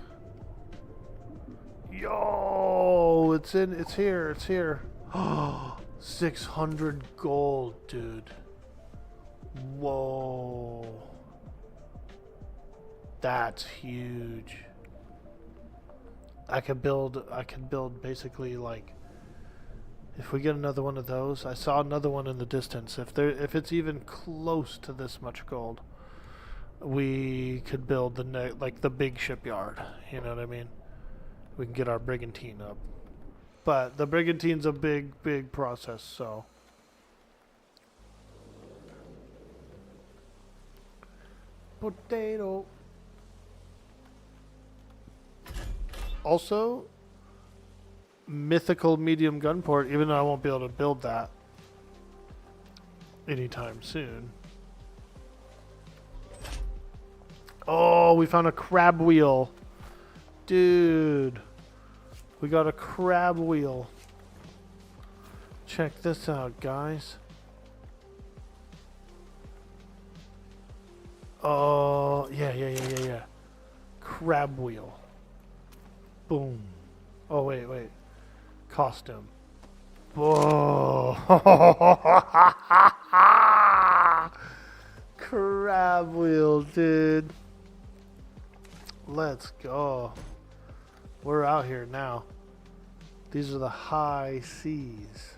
Yo, it's here. Oh, 600 gold, dude. Whoa. That's huge. I could build basically like, if we get another one of those, I saw another one in the distance. If it's even close to this much gold, we could build like the big shipyard. You know what I mean? We can get our brigantine up. But the brigantine's a big process, so. Potato. Also, mythical medium gunport, even though I won't be able to build that anytime soon. Oh, we found a crab wheel. Dude. We got a crab wheel. Check this out, guys. Oh, yeah. Crab wheel. Boom. Oh, wait. Costume. Whoa. Crab wheel, dude. Let's go. We're out here now. These are the high seas.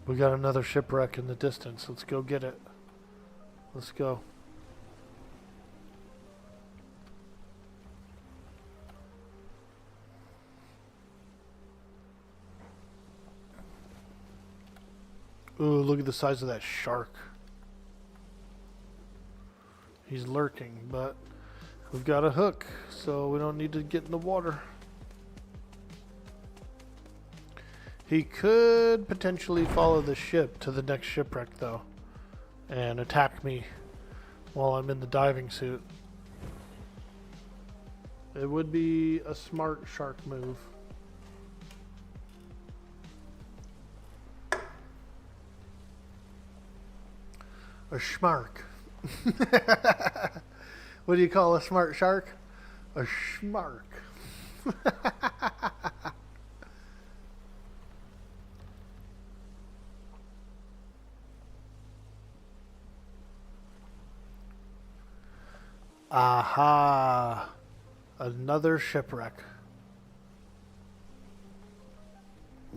We got another shipwreck in the distance. Let's go get it. Let's go. Ooh, look at the size of that shark. He's lurking, but we've got a hook, so we don't need to get in the water. He could potentially follow the ship to the next shipwreck, though, and attack me while I'm in the diving suit. It would be a smart shark move. A schmark. What do you call a smart shark? A schmark. Aha! Another shipwreck.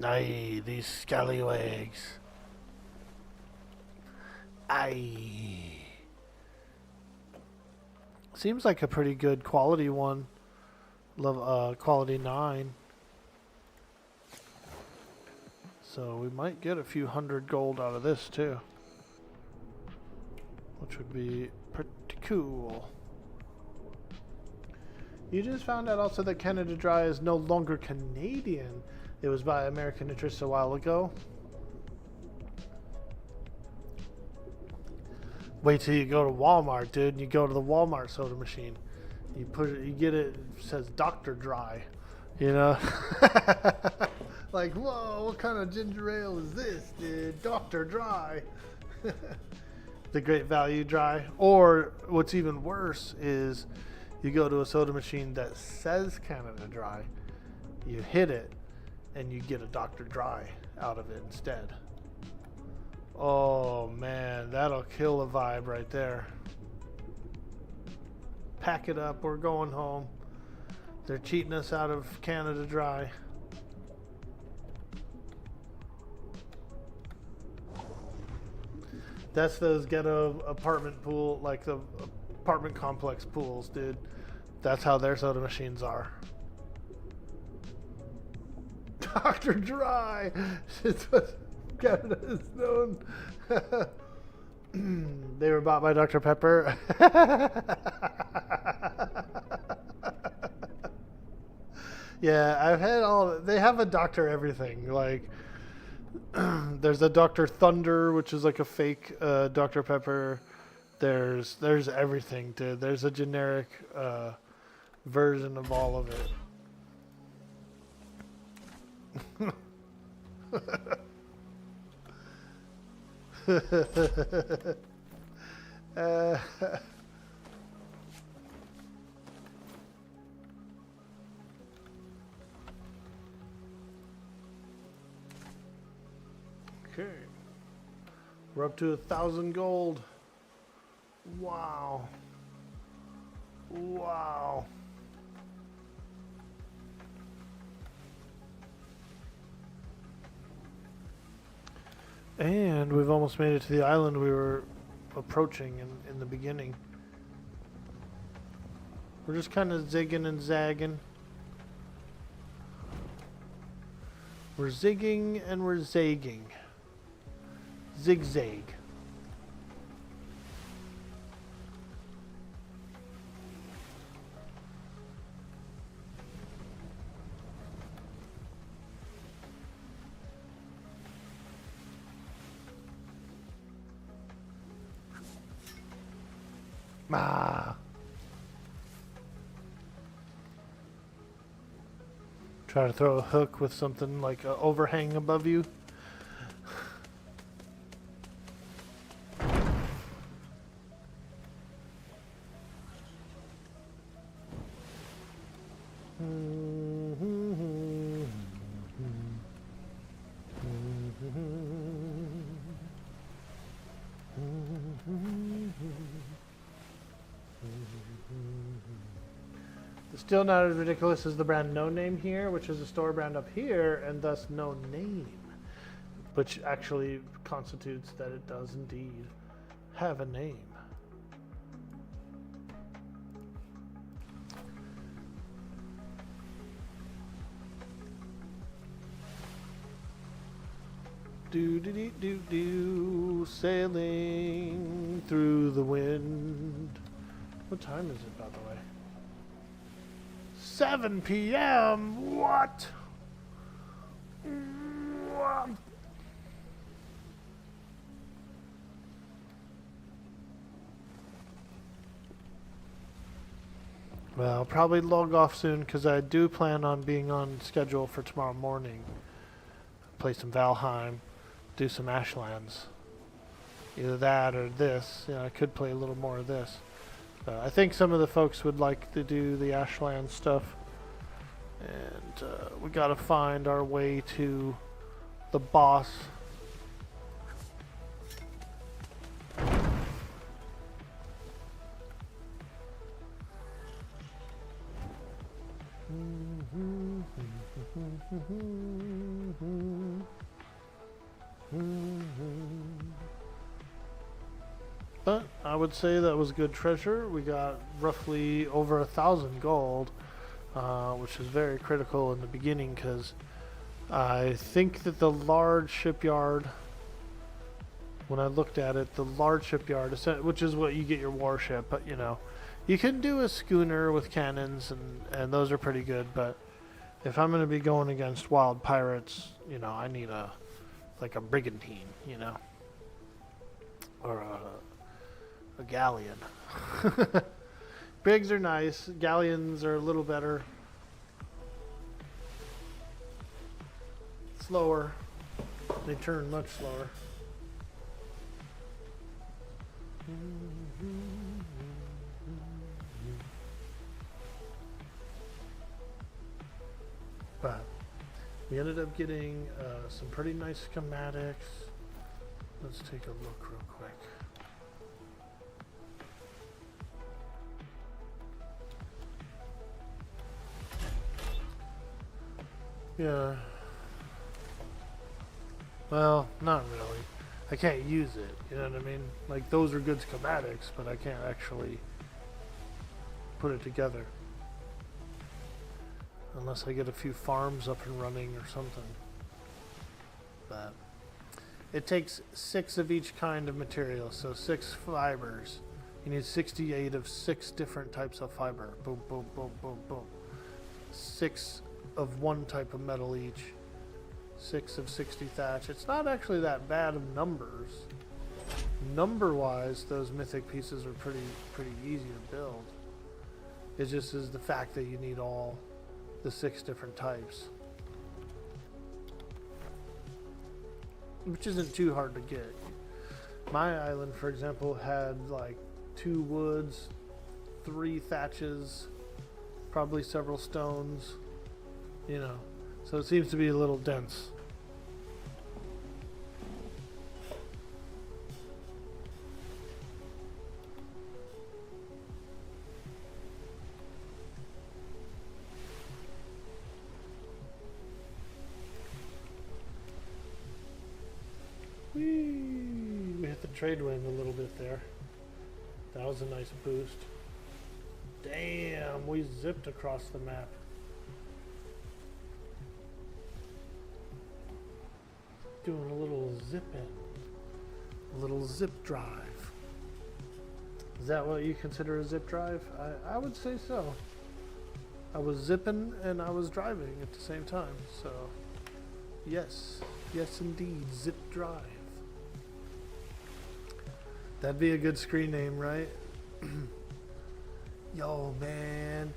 Aye, these scallywags. Aye. Seems like a pretty good quality one. Quality 9. So we might get a few hundred gold out of this too. Which would be pretty cool. You just found out also that Canada Dry is no longer Canadian. It was by American interests a while ago. Wait till you go to Walmart, dude. And you go to the Walmart soda machine. You put it, you get it. It says Dr. Dry. You know, like, whoa, what kind of ginger ale is this, dude? Dr. Dry. The Great Value Dry. Or what's even worse is you go to a soda machine that says Canada Dry, you hit it, and you get a Dr. Dry out of it instead. Oh man, that'll kill a vibe right there. Pack it up, we're going home. They're cheating us out of Canada Dry. That's those ghetto apartment pool, like the apartment complex pools, dude. That's how their soda machines are. Dr. Dry! It's what Canada is known. They were bought by Dr. Pepper. Yeah, I've had all. They have a Dr. Everything. Like, there's a Dr. Thunder, which is like a fake Dr. Pepper. There's everything, dude. There's a generic version of all of it. uh, okay. We're up to 1,000 gold. Wow. Wow. And we've almost made it to the island we were approaching in the beginning. We're just kind of zigging and zagging. We're zigging and we're zagging. Zigzag. Ah. Try to throw a hook with something like an overhang above you. Still not as ridiculous as the brand No Name here, which is a store brand up here, and thus no name, which actually constitutes that it does indeed have a name. Do do do do do, sailing through the wind. What time is it, by the way? 7 p.m. What? What? Well, I'll probably log off soon because I do plan on being on schedule for tomorrow morning. Play some Valheim, do some Ashlands. Either that or this. You know, I could play a little more of this. I think some of the folks would like to do the Ashland stuff. And we gotta find our way to the boss. But I would say that was good treasure. We got roughly over 1,000 gold, which is very critical in the beginning because I think that the large shipyard, when I looked at it, the large shipyard, which is what you get your warship, but you know, you can do a schooner with cannons and those are pretty good, but if I'm going to be going against wild pirates, you know, I need a brigantine, you know, or a galleon. Brigs are nice. Galleons are a little better. Slower. They turn much slower. But we ended up getting some pretty nice schematics. Let's take a look real quick. Yeah. Well, not really. I can't use it, you know what I mean? Like, those are good schematics, but I can't actually put it together. Unless I get a few farms up and running or something. But it takes 6 of each kind of material, so 6 fibers. You need 68 of 6 different types of fiber. Boom, boom, boom, boom, boom. 6 of one type of metal each. 6 of 60 thatch. It's not actually that bad of numbers. Number-wise, those mythic pieces are pretty easy to build. It just is the fact that you need all the 6 different types, which isn't too hard to get. My island, for example, had like 2 woods, 3 thatches, probably several stones, you know. So it seems to be a little dense. Whee! We hit the trade wind a little bit there. That was a nice boost. Damn, we zipped across the map. Doing a little zip in. A little zip drive. Is that what you consider a zip drive? I would say so. I was zipping and I was driving at the same time, so yes. Yes indeed, zip drive. That'd be a good screen name, right? Yo, man.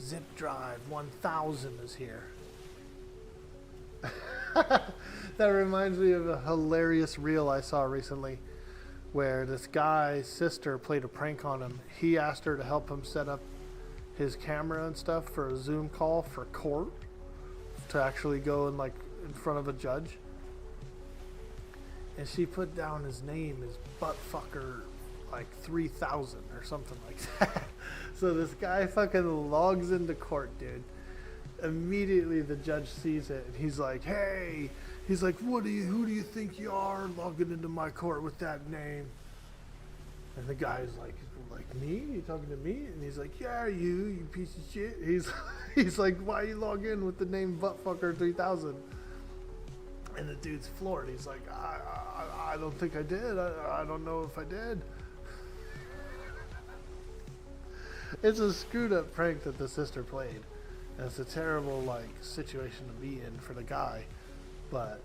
Zip Drive 1000 is here. That reminds me of a hilarious reel I saw recently where this guy's sister played a prank on him. He asked her to help him set up his camera and stuff for a Zoom call for court to actually go and like in front of a judge. And she put down his name as buttfucker like 3000 or something like that. So this guy fucking logs into court, dude. Immediately the judge sees it and he's like, hey, he's like, who do you think you are logging into my court with that name? And the guy's like me? You talking to me? And he's like, yeah, you piece of shit. He's like, why you log in with the name buttfucker 3000? And the dude's floored. He's like, I don't think I did. I don't know if I did. It's a screwed up prank that the sister played. And it's a terrible like situation to be in for the guy. But